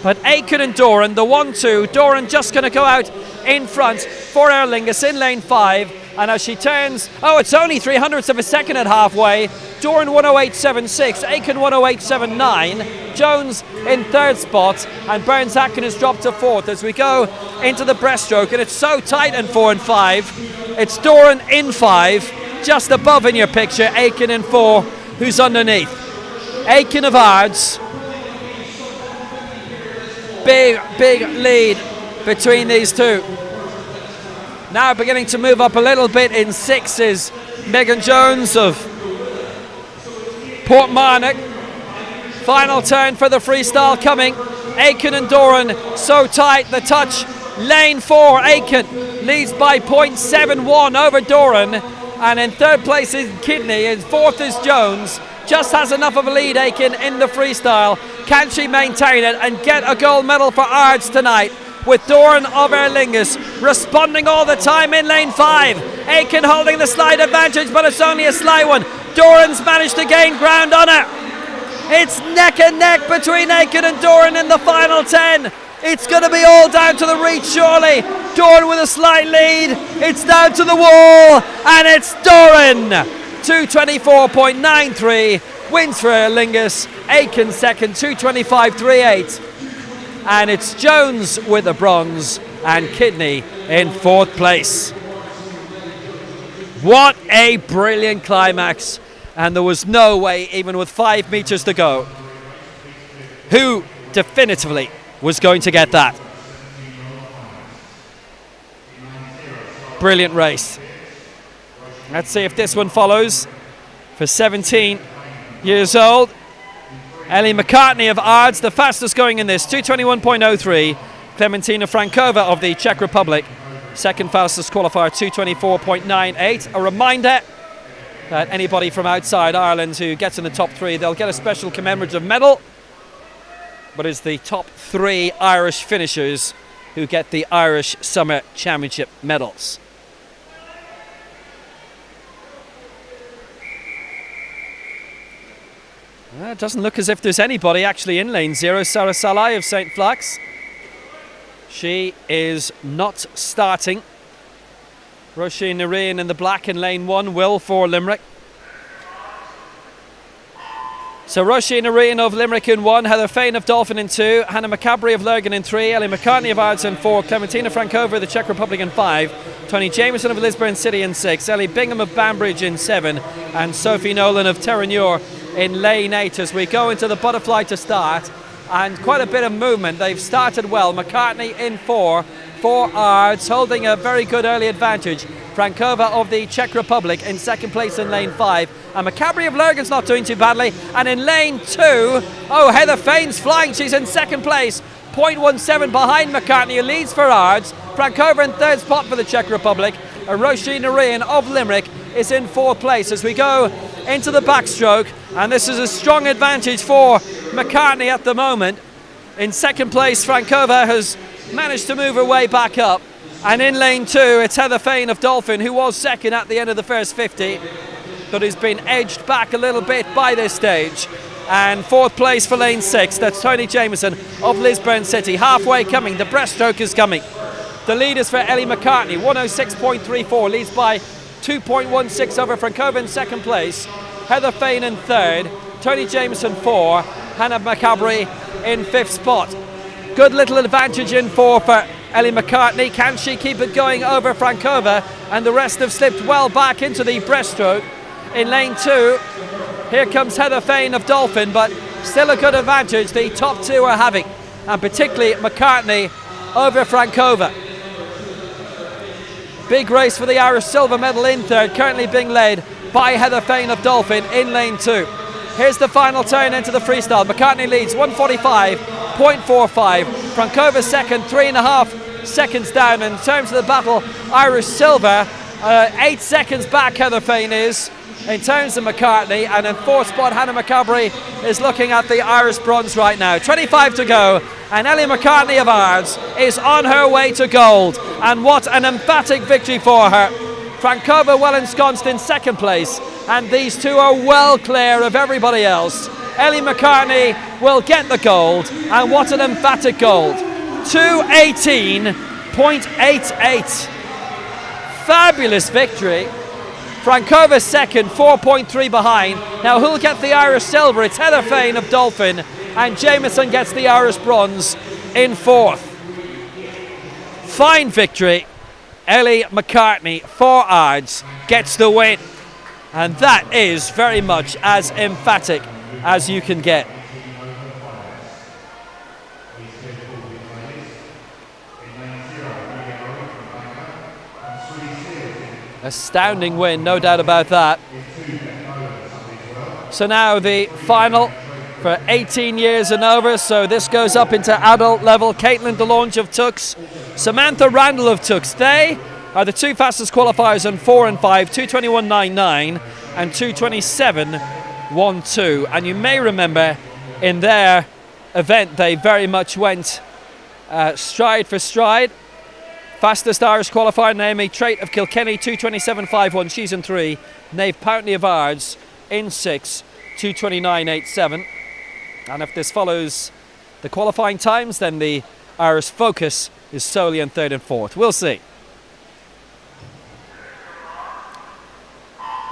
But Aiken and Doran, the 1-2. Doran just going to go out in front for Aer Lingus in lane 5. And as she turns, oh, it's only 0.03 of a second at halfway. Doran 108.76, Aiken 108.79. Jones in third spot, and Burns-Atkin has dropped to fourth as we go into the breaststroke. And it's so tight in 4 and 5. It's Doran in 5, just above in your picture, Aiken in 4, who's underneath. Aiken of Ards. Big lead between these two. Now beginning to move up a little bit in 6 is Megan Jones of Portmarnock. Final turn for the freestyle coming. Aiken and Doran so tight, the touch. Lane 4, Aiken leads by 0.71 over Doran, and in third place is Kidney, and fourth is Jones. Just has enough of a lead, Aiken, in the freestyle. Can she maintain it and get a gold medal for Ards tonight? With Doran of Aer Lingus responding all the time in lane 5. Aiken holding the slight advantage, but it's only a slight one. Doran's managed to gain ground on her. It's neck and neck between Aiken and Doran in the final 10. It's going to be all down to the reach, surely. Doran with a slight lead. It's down to the wall, and it's Doran. 224.93 wins for Aer Lingus. Aiken second, 225.38. And it's Jones with the bronze, and Kidney in fourth place. What a brilliant climax. And there was no way, even with 5 meters to go, who definitively was going to get that. Brilliant race. Let's see if this one follows. For 17 years old, Ellie McCartney of Ards, the fastest going in this, 2:21.03. Klementina Frankova of the Czech Republic, second fastest qualifier, 2:24.98. A reminder that anybody from outside Ireland who gets in the top three, they'll get a special commemorative medal. But it's the top three Irish finishers who get the Irish Summer Championship medals. It doesn't look as if there's anybody actually in lane 0. Sarah Salai of St. Flax. She is not starting. Roisin Nareen in the black in lane 1, Will for Limerick. So Roisin Nareen of Limerick in 1, Heather Fain of Dolphin in 2, Hannah McCabrey of Lurgan in 3, Ellie McCartney of Ards in 4, Klementina Frankova of the Czech Republic in 5, Tony Jameson of Lisburn City in 6, Ellie Bingham of Banbridge in 7, and Sophie Nolan of Terenure in lane 8 as we go into the butterfly to start. And quite a bit of movement. They've started well. McCartney in 4 for Ards, holding a very good early advantage. Frankova of the Czech Republic in second place in lane 5. And McCabrey of Lurgan's not doing too badly. And in lane 2, oh, Heather Fain's flying. She's in second place. 0.17 behind McCartney, who leads for Ards. Frankova in third spot for the Czech Republic. And Roisin Nareen of Limerick is in fourth place as we go into the backstroke. And this is a strong advantage for McCartney at the moment. In second place, Frankova has managed to move her way back up. And in lane 2, it's Heather Fain of Dolphin, who was second at the end of the first 50, but has been edged back a little bit by this stage. And fourth place for lane 6, that's Tony Jameson of Lisburn City. Halfway coming, the breaststroke is coming. The lead is for Ellie McCartney, 106.34, leads by 2.16 over Frankova in second place. Heather Fain in third, Tony Jameson 4, Hannah McCabrey in fifth spot. Good little advantage in 4 for Ellie McCartney. Can she keep it going over Frankova? And the rest have slipped well back into the breaststroke. In lane 2, here comes Heather Fain of Dolphin, but still a good advantage the top two are having, and particularly McCartney over Frankova. Big race for the Irish silver medal in third, currently being led by Heather Fain of Dolphin in lane 2. Here's the final turn into the freestyle. McCartney leads 1:45.45. Frankova second, 3.5 seconds down. In terms of the battle, Irish silver, 8 seconds back Heather Fain is in terms of McCartney, and in fourth spot Hannah McCabrey is looking at the Irish bronze right now. 25 to go, and Ellie McCartney of Ards is on her way to gold, and what an emphatic victory for her. Frankova well ensconced in second place, and these two are well clear of everybody else. Ellie McCartney will get the gold, and what an emphatic gold. 2:18.88. Fabulous victory. Frankova second, 4.3 behind. Now who'll get the Irish silver? It's Heather Fain of Dolphin, and Jameson gets the Irish bronze in fourth. Fine victory. Ellie McCartney for Ards gets the win, and that is very much as emphatic as you can get. Astounding win, no doubt about that. So now the final for 18 years and over, so this goes up into adult level. Caitlin DeLonge of Tux, Samantha Randall of Tux. They are the two fastest qualifiers on 4 and 5, 2:21.99 and 2:27.12. And you may remember in their event they very much went stride for stride. Fastest Irish qualifier, Naomi Trait of Kilkenny, 2:27.51. She's in 3. Naomh Pountney of Ards in 6, 2:29.87. And if this follows the qualifying times, then the Irish focus is solely in 3rd and 4th. We'll see.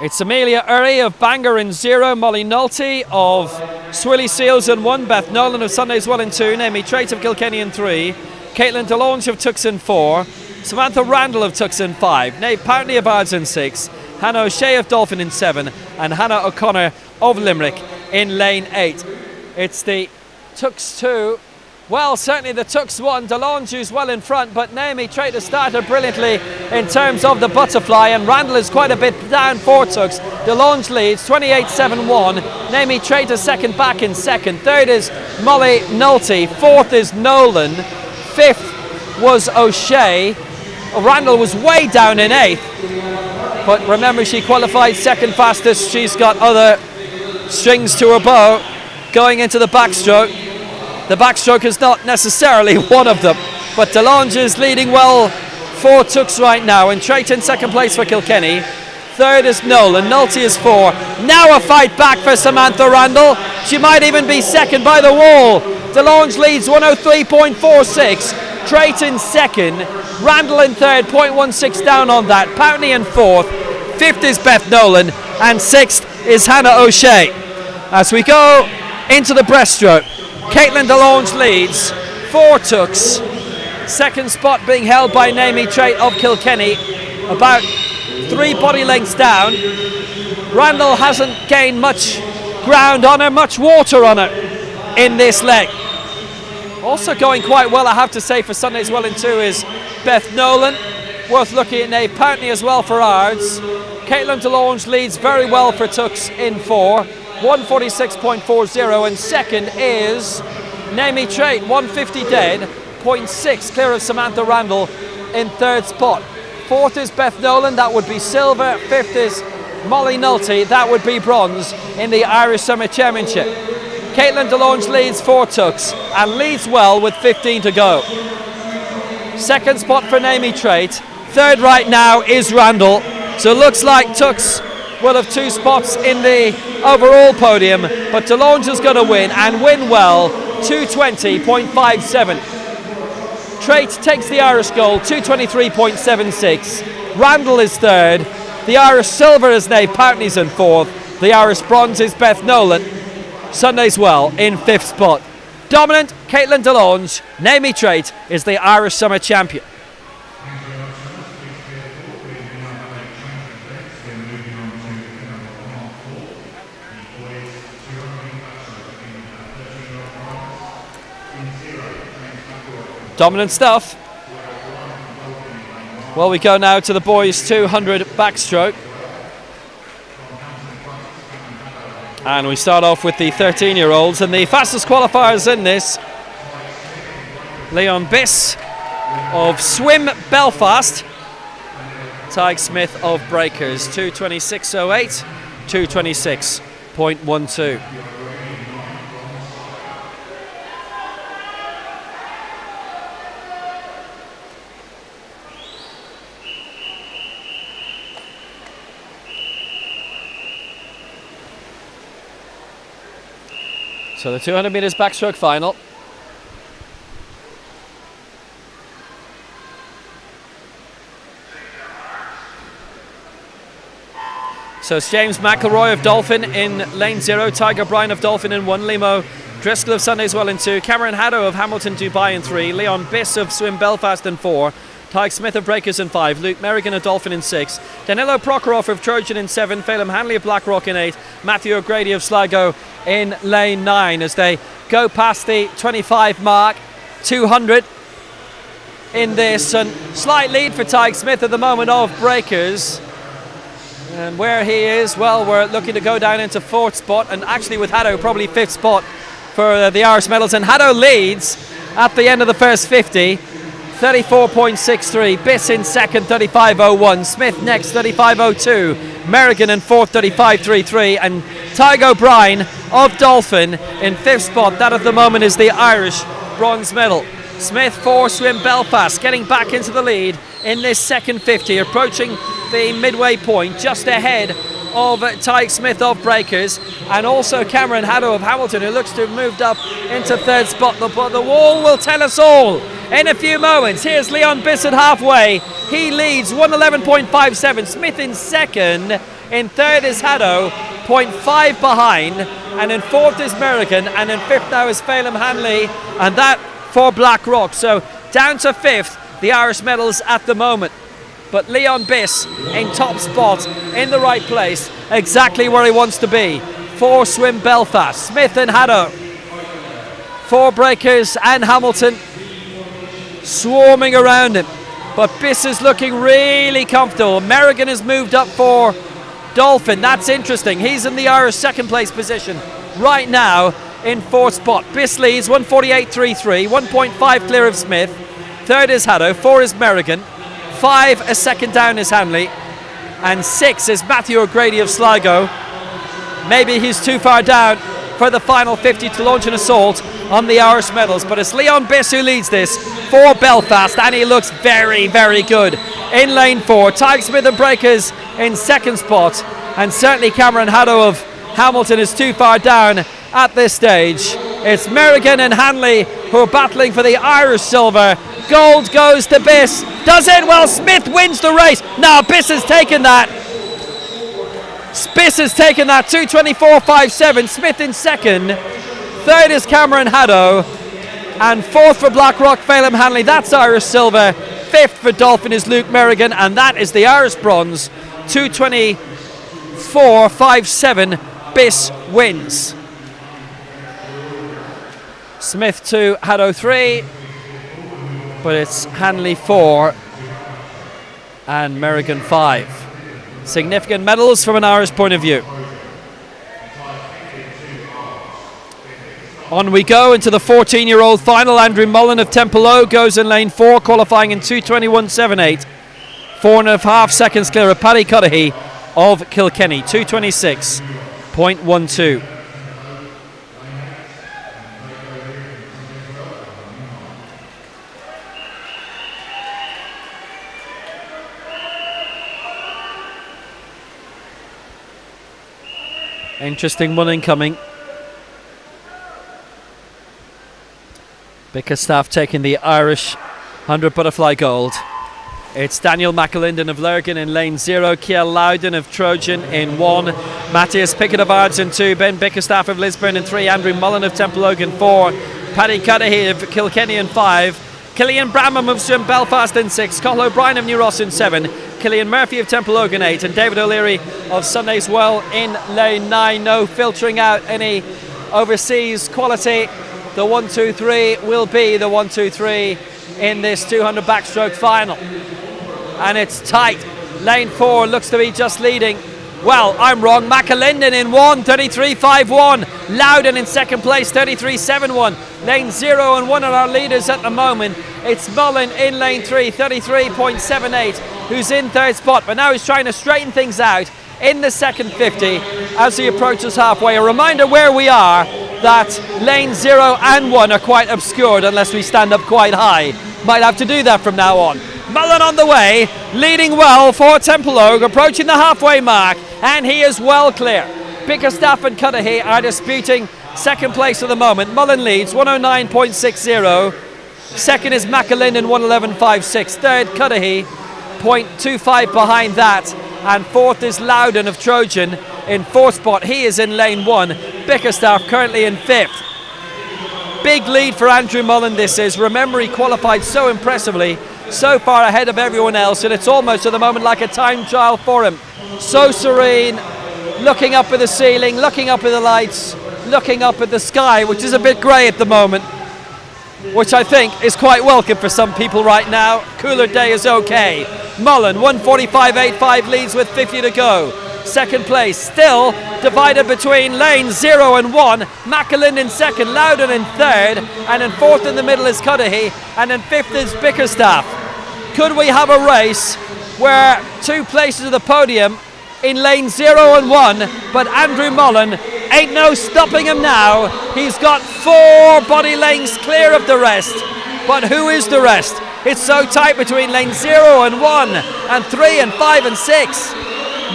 It's Amelia Urry of Bangor in 0, Molly Nolte of Swilly Seals in 1, Beth Nolan of Sundays Well in 2, Naomi Trait of Kilkenny in 3, Caitlin DeLonge of Tux in 4, Samantha Randall of Tux in 5, Naomh Pountney of Ards in 6, Hannah O'Shea of Dolphin in 7, and Hannah O'Connor of Limerick in lane 8. It's the Tux 2 Well, certainly the Tux won. DeLonge who's well in front, but Naomi Trader started brilliantly in terms of the butterfly, and Randall is quite a bit down for Tux. DeLonge leads 28.71. Naomi Trader second back in second. Third is Molly Nolte. Fourth is Nolan. Fifth was O'Shea. Randall was way down in eighth, but remember she qualified second fastest. She's got other strings to her bow going into the backstroke. The backstroke is not necessarily one of them, but DeLonge is leading well for Tux right now, and Trayton second place for Kilkenny. Third is Nolan. Nolte is four. Now a fight back for Samantha Randall. She might even be second by the wall. DeLonge leads 103.46. Trayton second. Randall in third, 0.16 down on that. Poutney in fourth. Fifth is Beth Nolan, and sixth is Hannah O'Shea. As we go into the breaststroke, Caitlin DeLonge leads, 4 Tux. Second spot being held by Naomi Trait of Kilkenny, about 3 body lengths down. Randall hasn't gained much ground on her, much water on her in this leg. Also going quite well, I have to say, for Sunday's well in 2 is Beth Nolan. Worth looking at Nave Poutney as well for Ards. Caitlin DeLonge leads very well for Tux in 4. 146.40, and second is Naomi Trait, 150 dead, 0.6 clear of Samantha Randall in third spot. Fourth is Beth Nolan, that would be silver. Fifth is Molly Nolte, that would be bronze in the Irish Summer Championship. Caitlin DeLonge leads 4 Tux and leads well with 15 to go. Second spot for Naomi Trait. Third right now is Randall, so it looks like Tux will have 2 spots in the overall podium, but DeLonge is going to win, and win well, 220.57. Trait takes the Irish gold, 223.76. Randall is third. The Irish silver is Nave Poutney's in fourth. The Irish bronze is Beth Nolan. Sunday's well in fifth spot. Dominant Caitlin DeLonge. Naomi Trait is the Irish Summer Champion. Dominant stuff. Well, we go now to the boys 200 backstroke. And we start off with the 13-year-olds, and the fastest qualifiers in this, Leon Biss of Swim Belfast, Tig Smith of Breakers, 226.08, 226.12. So the 200 metres backstroke final. So it's James McElroy of Dolphin in lane 0, Tiger Bryan of Dolphin in 1, Limo Driscoll of Sunday's well in 2, Cameron Haddo of Hamilton Dubai in 3, Leon Biss of Swim Belfast in 4, Tig Smith of Breakers in 5, Luke Merrigan of Dolphin in 6, Danilo Prokhorov of Trojan in 7, Phelim Hanley of Blackrock in 8, Matthew O'Grady of Sligo in lane 9 as they go past the 25 mark. 200 in this, and slight lead for Tig Smith at the moment of Breakers. And where he is, well, we're looking to go down into 4th spot, and actually with Haddo probably 5th spot for the Irish medals, and Haddo leads at the end of the first 50, 34.63. Biss in second, 35.01. Smith next, 35.02. Merrigan in fourth, 35.33. And Tig O'Brien of Dolphin in 5th spot. That at the moment is the Irish bronze medal. Smith for Swim Belfast, getting back into the lead in this second 50, approaching the midway point, just ahead of Tig Smith of Breakers, and also Cameron Haddo of Hamilton, who looks to have moved up into 3rd spot. But the wall will tell us all in a few moments. Here's Leon Biss at halfway. He leads 111.57. Smith in second. In 3rd is Haddo, 0.5 behind. And in 4th is Merrigan. And in 5th now is Phelim Hanley. And that for Blackrock. So down to 5th, the Irish medals at the moment. But Leon Biss in top spot, in the right place, exactly where he wants to be. For Swim Belfast. Smith and Haddo 4 breakers and Hamilton swarming around him. But Biss is looking really comfortable. Merrigan has moved up for Dolphin. That's interesting. He's in the Irish second place position right now in 4th spot. Biss leads 148.33, 1.5 clear of Smith. 3rd is Haddo, 4 is Merrigan, 5 a second down is Hanley, and 6 is Matthew O'Grady of Sligo. Maybe he's too far down for the final 50 to launch an assault on the Irish medals, but it's Leon Biss who leads this for Belfast, and he looks very, very good in lane 4. Tyke Smith and Breakers in 2nd spot, and certainly Cameron Haddo of Hamilton is too far down at this stage. It's Merrigan and Hanley who are battling for the Irish silver. Gold goes to Biss. Does it? Well, Smith wins the race. Now Biss has taken that. Biss has taken that. 2:24.57. Smith in 2nd. 3rd is Cameron Haddo. And 4th for Blackrock, Phelim Hanley. That's Irish silver. 5th for Dolphin is Luke Merrigan. And that is the Irish bronze. 2:24.57. Biss wins. Smith 2, Haddo 3. But it's Hanley 4 and Merrigan 5. Significant medals from an Irish point of view. On we go into the 14-year-old final. Andrew Mullen of Templeogue goes in lane 4, qualifying in 2:21.78. 4.5 seconds clear of Paddy Cudahy of Kilkenny. 2:26.12. Interesting one incoming. Bickerstaff taking the Irish 100 butterfly gold. It's Daniel McAlinden of Lurgan in lane 0, Kiel Loudon of Trojan in 1, Matthias Pickett of Ards in 2, Ben Bickerstaff of Lisburn in 3, Andrew Mullen of Templeogue in 4, Paddy Cudahy of Kilkenny in 5, Killian Bramham of Swim Belfast in 6, Cathal O'Brien of New Ross in 7, Killian Murphy of Templeogue in 8, and David O'Leary of Sunday's Well in lane 9. No filtering out any overseas quality. The 1-2-3 will be the 1-2-3 in this 200 backstroke final. And it's tight. Lane 4 looks to be just leading. Well, I'm wrong. McAlinden in 1, 33.51. Loudon in 2nd place, 33.71. Lane 0 and 1 are our leaders at the moment. It's Mullen in lane 3, 33.78, who's in 3rd spot. But now he's trying to straighten things out in the 2nd 50 as he approaches halfway. A reminder where we are, that lane 0 and 1 are quite obscured unless we stand up quite high. Might have to do that from now on. Mullen on the way, leading well for Templeogue, approaching the halfway mark, and he is well clear. Bickerstaff and Cudahy are disputing 2nd place at the moment. Mullen leads 109.60. 2nd is McAlinden 111.56. 3rd Cudahy 0.25 behind that, and 4th is Loudon of Trojan in 4th spot. He is in lane 1. Bickerstaff currently in 5th. Big lead for Andrew Mullen this is. Remember, he qualified so impressively, so far ahead of everyone else, and it's almost at the moment like a time trial for him. So serene, looking up at the ceiling, looking up at the lights, looking up at the sky, which is a bit grey at the moment, which I think is quite welcome for some people right now. Cooler day is okay. Mullen 145.85 leads with 50 to go. 2nd place still divided between lanes 0 and 1. McAlinden in 2nd, Loudon in 3rd, and in 4th in the middle is Cudahy, and in 5th is Bickerstaff. Could we have a race where 2 places of the podium in lane 0 and 1, but Andrew Mullen ain't no stopping him now. He's got 4 body lengths clear of the rest, but who is the rest? It's so tight between lane 0 and 1 and 3 and 5 and 6.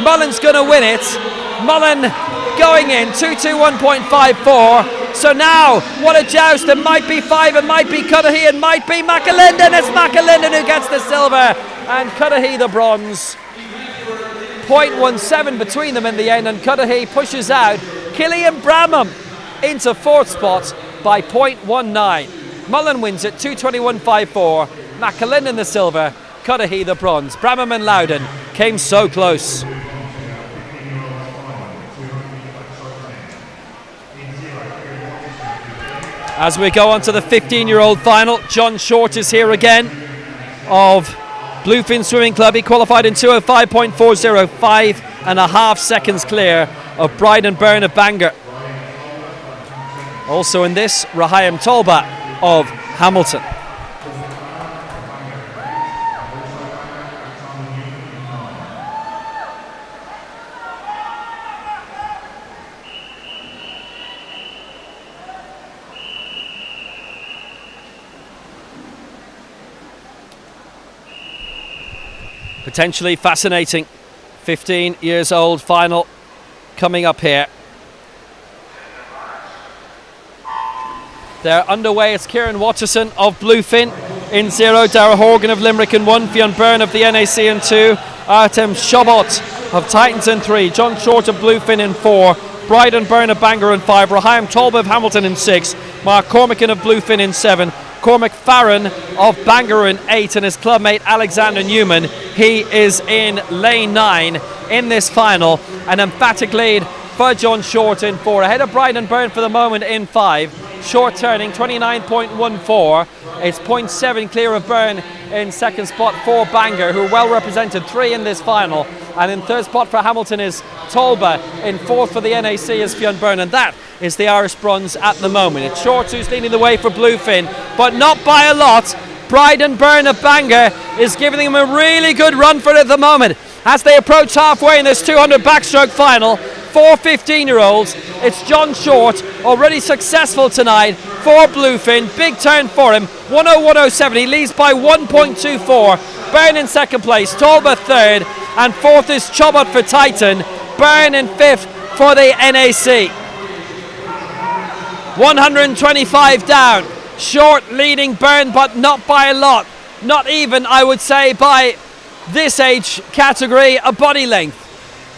Mullen's going to win it. Mullen going in 221.54. So now, what a joust. It might be 5, it might be Cudahy, it might be McAlinden. It's McAlinden who gets the silver and Cudahy the bronze. 0.17 between them in the end, and Cudahy pushes out Killian Bramham into 4th spot by 0.19. Mullen wins it 221.54. McAlinden the silver, Cudahy the bronze. Bramham and Loudon came so close. As we go on to the 15-year-old final, John Short is here again of Bluefin Swimming Club. He qualified in 2:05.40, 5.5 seconds clear of Bryden Byrne of Bangor. Also in this, Rahaim Tolba of Hamilton. Potentially fascinating 15 years old final coming up here. They're underway. It's Kieran Watterson of Bluefin in 0, Dara Horgan of Limerick in 1, Fionn Byrne of the NAC in 2, Artem Shobot of Titans in 3, John Short of Bluefin in 4, Bryden Byrne of Bangor in 5, Rahaim Tolba of Hamilton in 6, Mark Cormican of Bluefin in 7, Cormac Farron of Bangor in 8, and his clubmate Alexander Newman, he is in lane 9 in this final. An emphatic lead for John Short in 4, ahead of Bryden Byrne for the moment in 5. Short turning 29.14. It's 0.7 clear of Byrne in second spot for Bangor, who are well represented, 3 in this final. And in third spot for Hamilton is Tolba. In fourth for the NAC is Fionn Byrne, and that is the Irish bronze at the moment. It's Short who's leading the way for Bluefin, but not by a lot. Bryden Byrne of Bangor is giving them a really good run for it at the moment as they approach halfway in this 200 backstroke final. 4 15-year-olds. It's John Short, already successful tonight for Bluefin. Big turn for him. 1:01:07. He leads by 1.24. Byrne in second place, Tolba third, and fourth is Chobot for Titan. Byrne in fifth for the NAC. 125 down. Short leading Byrne, but not by a lot. Not even, I would say, by this age category, a body length.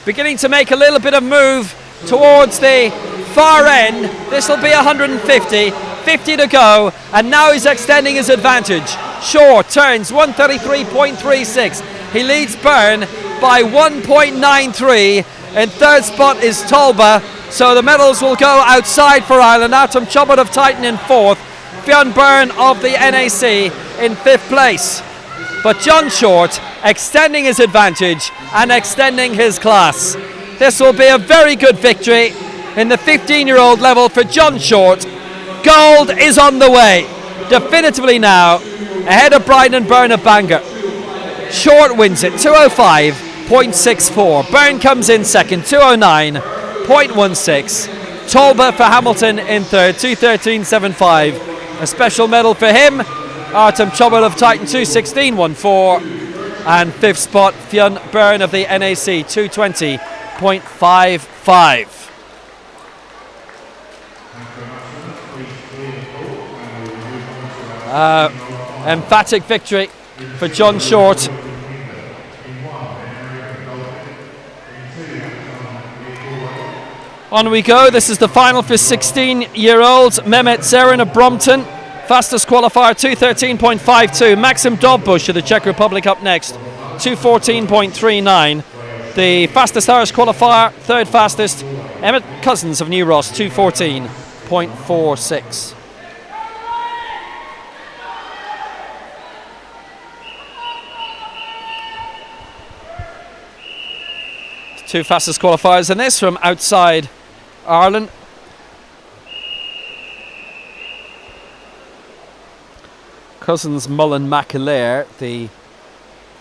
Beginning to make a little bit of move towards the far end. This will be 150, 50 to go, and now he's extending his advantage. Short turns 133.36. He leads Byrne by 1.93. In third spot is Tolba, so the medals will go outside for Ireland. Artem Chobot of Titan in fourth, Fionn Byrne of the NAC in fifth place. But John Short extending his advantage and extending his class. This will be a very good victory in the 15-year-old level for John Short. Gold is on the way, definitively now, ahead of Bryden Byrne of Bangor. Short wins it, 2:05.64. Byrne comes in second, 2:09.16. Tolba for Hamilton in third, 2:13.75. A special medal for him. Artem Chobot of Titan, 2:16.14. And fifth spot, Fionn Byrne of the NAC, 2:20.55. Emphatic victory for John Short. On we go. This is the final for 16-year-olds. Mehmet Zerin of Brompton, fastest qualifier, 2:13.52. Maxim Dovbush of the Czech Republic up next, 2:14.39. The fastest Irish qualifier, third fastest, Emmett Cousins of New Ross, 2:14.46. Two fastest qualifiers in this from outside Ireland. Cousins, Mullen, McAleer, the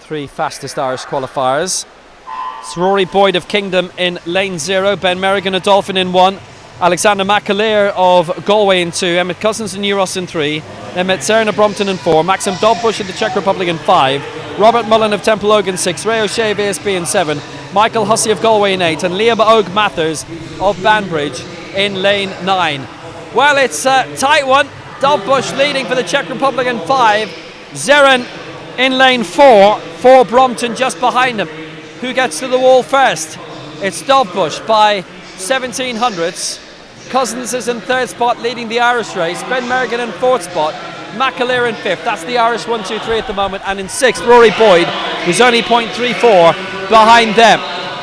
three fastest Irish qualifiers. It's Rory Boyd of Kingdom in lane 0, Ben Merrigan of Dolphin in 1, Alexander McAleer of Galway in 2, Emmett Cousins of New Ross in 3, Emmett Zerin of Brompton in 4, Maxim Dovbush of the Czech Republic in 5, Robert Mullen of Temple Oak in 6, Ray O'Shea of ASB in 7, Michael Hussey of Galway in 8, and Liam Og Mathers of Banbridge in lane 9. Well, it's a tight one. Dovbush leading for the Czech Republic in 5, Zerin in lane 4 for Brompton just behind him. Who gets to the wall first? It's Dovbush by 17 hundredths. Cousins is in third spot leading the Irish race. Ben Merrigan in fourth spot. McAleer in fifth. That's the Irish 1-2-3 at the moment. And in sixth, Rory Boyd, who's only 0.34 behind them.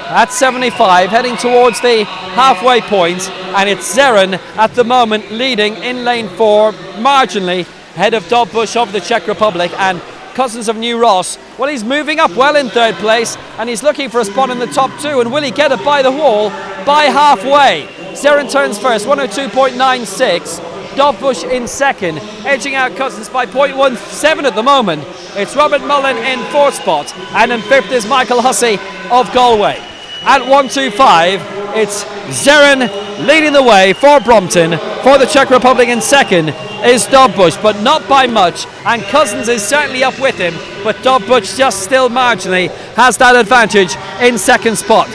At 75, heading towards the halfway point. and it's Zeren at the moment leading in lane 4 marginally ahead of Dobbush of the Czech Republic, and Cousins of New Ross, well, he's moving up well in 3rd place, and he's looking for a spot in the top 2, and will he get it by the wall by halfway? Zeren turns first, 102.96. Dobbush in 2nd, edging out Cousins by 0.17 at the moment. It's Robert Mullen in 4th spot, and in 5th is Michael Hussey of Galway. At 125, it's Zeren leading the way for Brompton. For the Czech Republic in 2nd is Dobbush, but not by much, and Cousins is certainly up with him, but Dobbush just still marginally has that advantage in 2nd spot.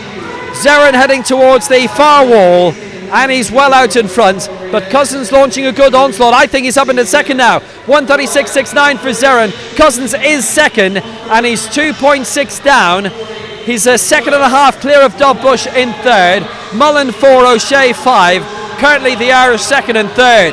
Zeren heading towards the far wall, and he's well out in front, but Cousins launching a good onslaught. I think he's up into 2nd now. 136.69 for Zeren. Cousins is 2nd, and he's 2.6 down. He's a 2.5 clear of Dobbush in 3rd. Mullen 4, O'Shea 5. Currently the Irish 2nd and 3rd.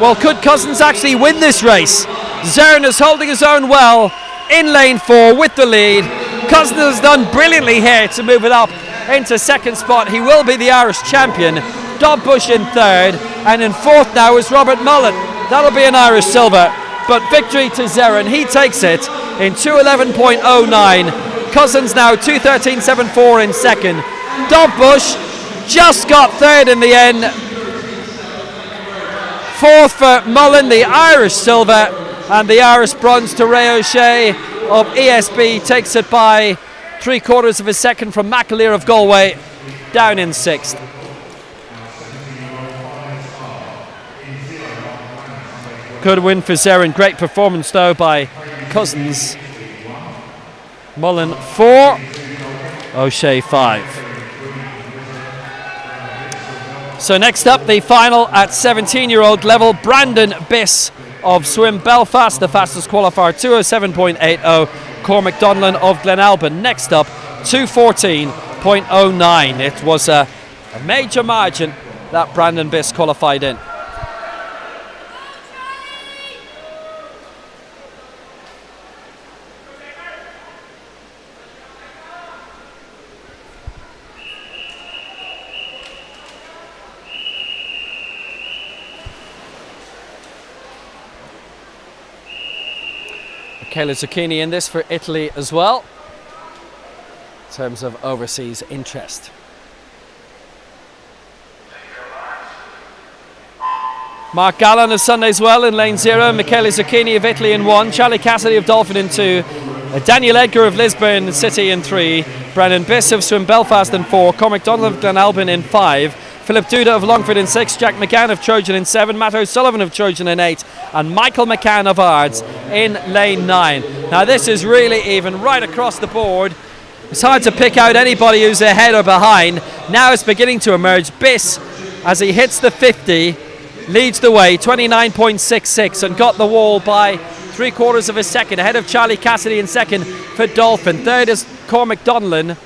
Well, could Cousins actually win this race? Zeren is holding his own well in lane 4 with the lead. Cousins has done brilliantly here to move it up into 2nd spot. He will be the Irish champion. Dobbush in 3rd, and in 4th now is Robert Mullen. That'll be an Irish silver, but victory to Zeren. He takes it in 2:11.09. Cousins now 2:13.74 in 2nd. Dobbush just got 3rd in the end. 4th for Mullen, the Irish silver, and the Irish bronze to Ray O'Shea of ESB takes it by 3/4 of a second from McAleer of Galway, down in 6th. Good win for Zeren. Great performance though by Cousins. Mullen 4, O'Shea 5. So next up, the final at 17-year-old level. Brandon Biss of Swim Belfast, the fastest qualifier, 2:07.80. Cormac Donlan of Glenalbyn next up, 2:14.09. It was a major margin that Brandon Biss qualified in. Michele Zucchini in this for Italy as well, in terms of overseas interest. Mark Gallen of Sundays well in lane 0, Michele Zucchini of Italy in 1, Charlie Cassidy of Dolphin in 2, Daniel Edgar of Lisburn City in 3, Brandon Biss of Swim Belfast in 4, Cormac Donlan of Glenalbyn in 5, Philip Duda of Longford in 6, Jack McGann of Trojan in 7, Matt O'Sullivan of Trojan in 8, and Michael McCann of Ards in lane 9. Now this is really even right across the board. It's hard to pick out anybody who's ahead or behind. Now it's beginning to emerge. Biss, as he hits the 50, leads the way, 29.66, and got the wall by 3/4 of a second, ahead of Charlie Cassidy in 2nd for Dolphin. 3rd is Cormac Donlan,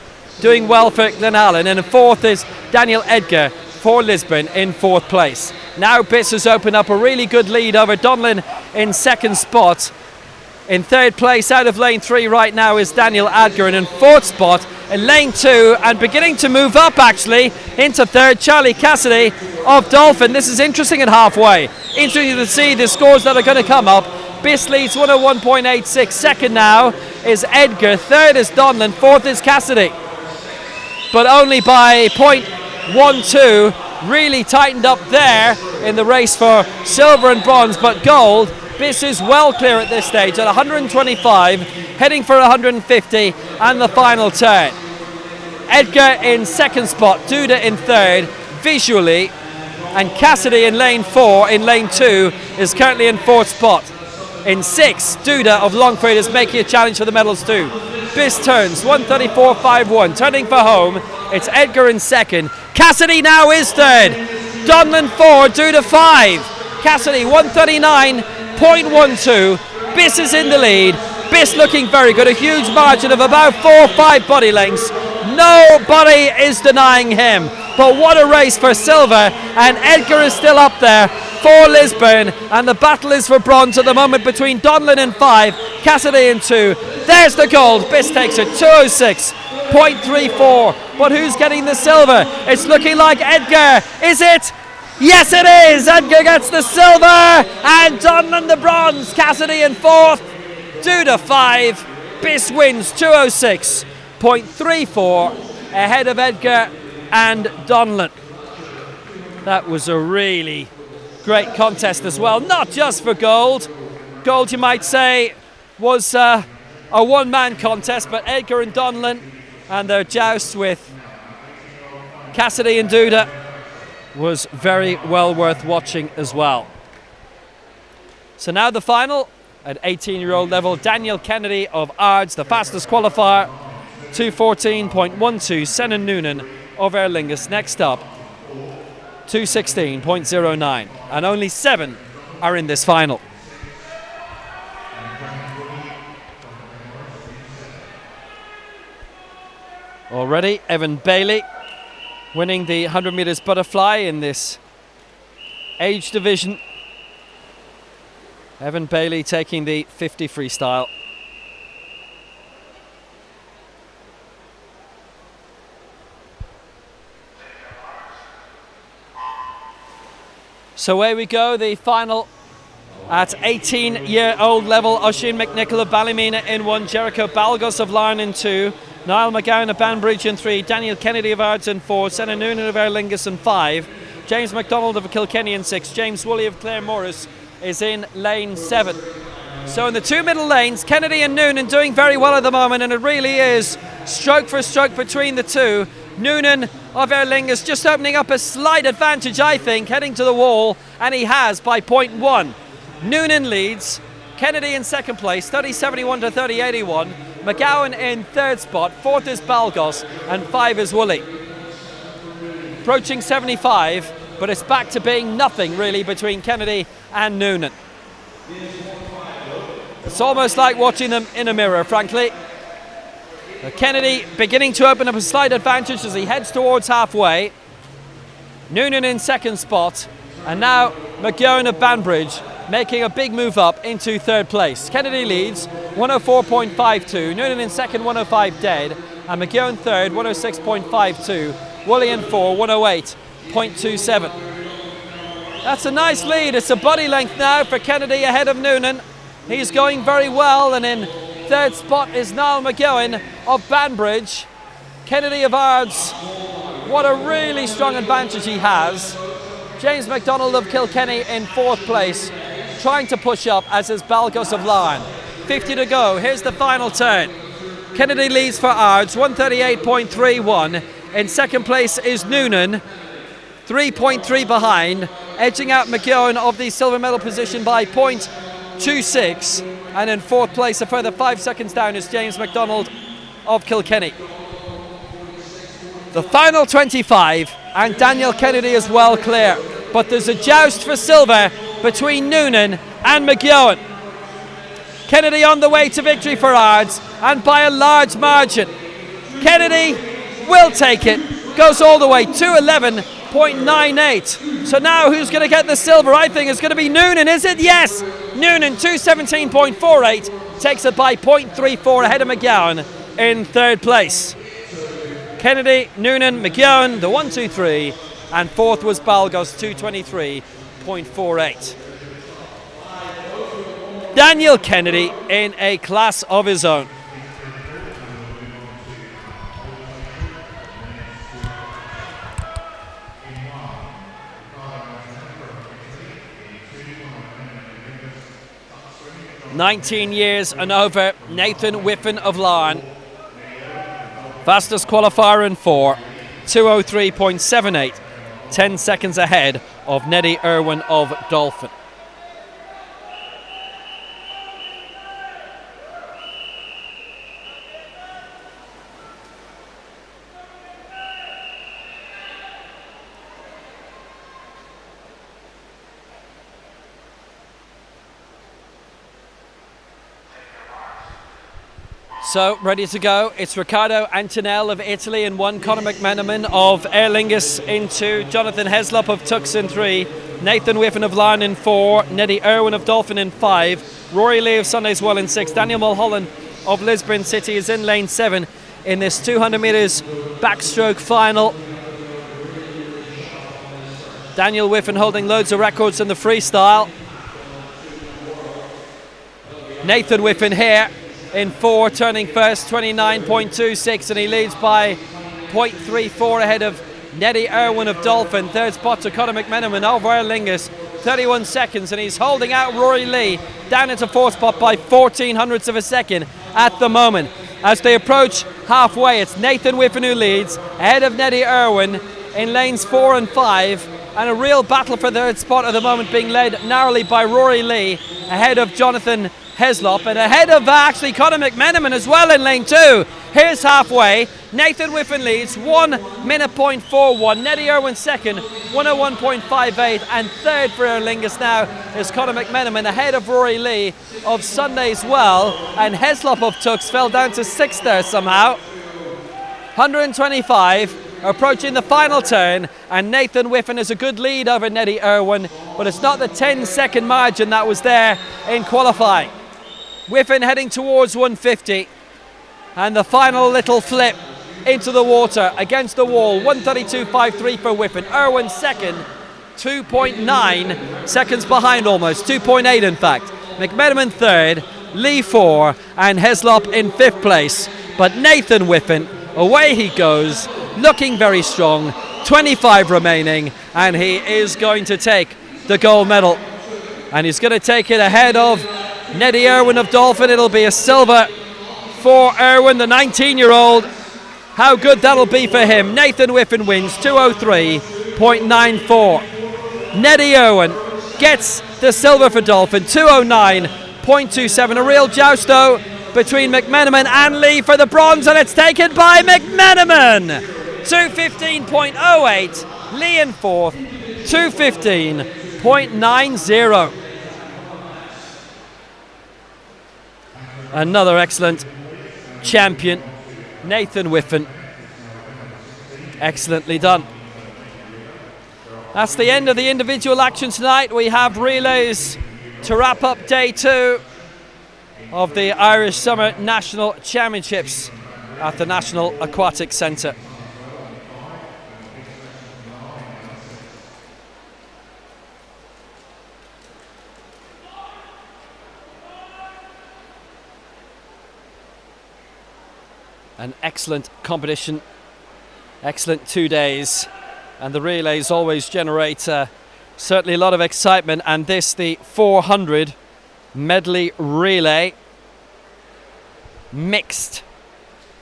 doing well for Glenallen, and in 4th is Daniel Edgar for Lisburn in 4th place. Now Biss has opened up a really good lead over Donlan in 2nd spot. In 3rd place out of lane 3 right now is Daniel Edgar, and in 4th spot in lane 2, and beginning to move up actually into 3rd, Charlie Cassidy of Dolphin. This is interesting at halfway. Interesting to see the scores that are going to come up. Biss leads 101.86. 2nd now is Edgar. 3rd is Donlan. 4th is Cassidy, but only by 0.12. Really tightened up there in the race for silver and bronze, but gold. Biss is well clear at this stage at 125, heading for 150 and the final turn. Edgar in 2nd spot, Duda in 3rd visually, and Cassidy in lane 4. In lane 2 is currently in 4th spot. In 6, Duda of Longford is making a challenge for the medals too. Biss turns 134.51, turning for home. It's Edgar in 2nd. Cassidy now is 3rd. Donlan 4, Duda 5. Cassidy 139.12. Biss is in the lead. Biss looking very good. A huge margin of about 4 or 5 body lengths. Nobody is denying him. But what a race for silver, and Edgar is still up there for Lisburn, and the battle is for bronze at the moment between Donlan in 5, Cassidy in 2. There's the gold. Biss takes it 2:06.34 but who's getting the silver? It's looking like Edgar. Is it? Yes, it is. Edgar gets the silver, and Donlan the bronze. Cassidy in fourth. Duda 5. Biss wins 206.34 ahead of Edgar and Donlan. That was a really great contest as well, not just for gold. Gold, you might say, was a one-man contest, but Edgar and Donlan and their joust with Cassidy and Duda was very well worth watching as well. So now the final at 18-year-old level. Daniel Kennedy of Ards, the fastest qualifier, 2:14.12. Senna Noonan of Aer Lingus next up, 2:16.09. And only 7 are in this final. Already, Evan Bailey winning the 100 metres butterfly in this age division. Evan Bailey taking the 50 freestyle. So away we go, the final at 18-year-old level. Oisin McNichol of Ballymena in 1, Jericho Balgos of Larne in 2, Niall McGowan of Banbridge in 3, Daniel Kennedy of Ards in 4, Senna Noonan of Aer Lingus in 5, James MacDonald of Kilkenny in 6, James Woolley of Clare Morris is in lane 7. So in the 2 middle lanes, Kennedy and Noonan doing very well at the moment, and it really is stroke for stroke between the two. Noonan of Aer Lingus just opening up a slight advantage, I think, heading to the wall, and he has by 0.1. Noonan leads, Kennedy in second place, 30.71 to 30.81. McGowan in third spot, fourth is Balgos, and 5 is Woolley. Approaching 75, but it's back to being nothing really between Kennedy and Noonan. It's almost like watching them in a mirror, frankly. Kennedy beginning to open up a slight advantage as he heads towards halfway. Noonan in second spot, and now McGowan of Banbridge making a big move up into third place. Kennedy leads 104.52, Noonan in second 105 dead, and McGowan third 106.52, Woolley in 4 108.27. That's a nice lead. It's a body length now for Kennedy ahead of Noonan. He's going very well, and in third spot is Niall McGowan of Banbridge. Kennedy of Ards, what a really strong advantage he has. James MacDonald of Kilkenny in fourth place, trying to push up, as is Balgos of Larne. 50 to go, here's the final turn. Kennedy leads for Ards, 138.31. In second place is Noonan, 3.3 behind, edging out McGowan of the silver medal position by 0.26. And in fourth place, a further 5 seconds down, is James MacDonald of Kilkenny. The final 25, and Daniel Kennedy is well clear. But there's a joust for silver between Noonan and McGowan. Kennedy on the way to victory for Ards, and by a large margin. Kennedy will take it, goes all the way, 211.98. So now who's going to get the silver? I think it's going to be Noonan, is it? Yes! Noonan, 217.48, takes it by 0.34 ahead of McGowan in third place. Kennedy, Noonan, McGowan, the 1, 2, 3, and fourth was Balgos, 223.48. Daniel Kennedy in a class of his own. "19 years and over, Nathan Whiffen of Larne. Fastest qualifier in 4, 2:03.78, 10 seconds ahead of Neddy Irwin of Dolphin. So, ready to go. It's Riccardo Antonelli of Italy in 1, Conor McMenamin of Aer Lingus in 2, Jonathan Heslop of Tux in 3, Nathan Whiffen of Larne in 4, Neddy Irwin of Dolphin in 5, Rory Lee of Sundays Well in 6, Daniel Mulholland of Lisburn City is in lane 7, in this 200 metres backstroke final. Daniel Whiffen holding loads of records in the freestyle. Nathan Whiffen here in 4, turning first, 29.26, and he leads by 0.34 ahead of Neddy Irwin of Dolphin. Third spot to Conor McMenamin of Aer Lingus, 31 seconds, and he's holding out Rory Lee down into fourth spot by 14 hundredths of a second at the moment. As they approach halfway, it's Nathan Whiffen who leads, ahead of Neddy Irwin in lanes 4 and 5, and a real battle for third spot at the moment being led narrowly by Rory Lee, ahead of Jonathan Heslop, and ahead of actually Conor McMenamin as well in lane 2. Here's halfway. Nathan Whiffen leads 1:41. Neddy Irwin second, 1:01.58, and third for Aer Lingus now is Conor McMenamin, ahead of Rory Lee of Sunday's Well, and Heslop of Tux fell down to 6th there somehow. 125. Approaching the final turn, and Nathan Whiffen has a good lead over Neddy Irwin, but it's not the 10-second margin that was there in qualifying. Whiffen heading towards 150, and the final little flip into the water against the wall, 1:32.53 for Whiffen. Irwin second, 2.9 seconds behind almost, 2.8 in fact. McMenamin third, Lee 4, and Heslop in 5th place. But Nathan Whiffen, away he goes, looking very strong, 25 remaining, and he is going to take the gold medal. And he's going to take it ahead of Neddy Irwin of Dolphin. It'll be a silver for Irwin, the 19-year-old. How good that'll be for him. Nathan Whiffen wins, 2:03.94. Neddy Irwin gets the silver for Dolphin, 2:09.27. A real joust, though, between McMenamin and Lee for the bronze, and it's taken by McMenamin. 2:15.08. Lee in 4th, 2:15.90. Another excellent champion, Nathan Whiffen. Excellently done. That's the end of the individual action tonight. We have relays to wrap up day 2 of the Irish Summer National Championships at the National Aquatic Centre. An excellent competition, excellent 2 days, and the relays always generate certainly a lot of excitement, and this the 400 medley relay mixed.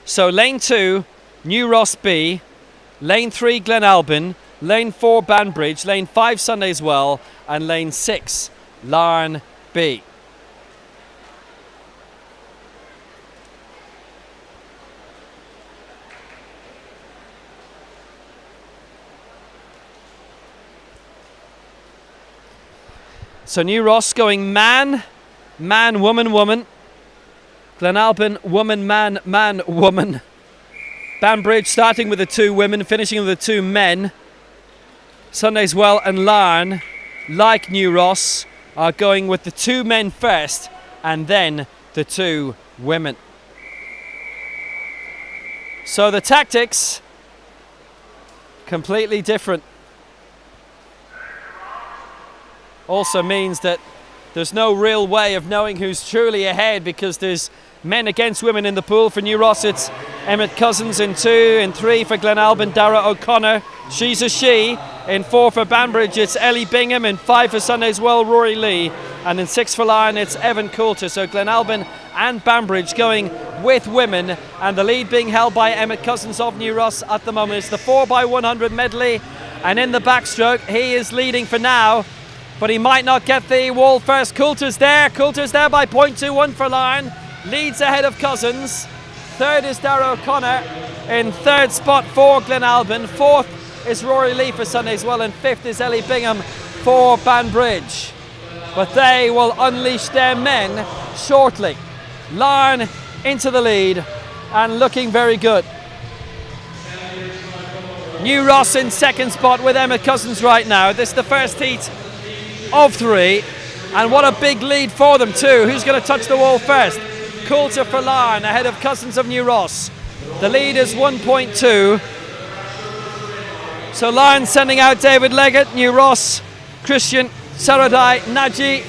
So lane 2, New Ross B, lane 3, Glenalbin, lane 4, Banbridge, lane 5, Sunday's Well, and lane 6, Larne B. So New Ross going man, man, woman, woman. Glenalbin, woman, man, man, woman. Banbridge starting with the 2 women, finishing with the 2 men. Sunday's Well and Larne, like New Ross, are going with the 2 men first and then the 2 women. So the tactics, completely different. Also means that there's no real way of knowing who's truly ahead, because there's men against women in the pool. For New Ross, it's Emmett Cousins in 2, in 3 for Glenalbin, Dara O'Connor, she's a she. In 4 for Banbridge, it's Ellie Bingham. In 5 for Sunday's Well, Rory Lee. And in 6 for Larne, it's Evan Coulter. So Glenalbin and Banbridge going with women, and the lead being held by Emmett Cousins of New Ross at the moment. It's the 4x100 medley, and in the backstroke, he is leading for now, but he might not get the wall first. Coulter's there by 0.21 for Larne, leads ahead of Cousins. Third is Dara O'Connor in third spot for Glenalbin. Fourth is Rory Lee for Sunday's Well, and fifth is Ellie Bingham for Banbridge. But they will unleash their men shortly. Larne into the lead and looking very good. New Ross in second spot with Emmett Cousins right now. This is the first heat of 3, and what a big lead for them too. Who's going to touch the wall first? Coulter for Larne ahead of Cousins of New Ross. The lead is 1.2. So Larne sending out David Leggett, New Ross, Christian Saradai, Naji.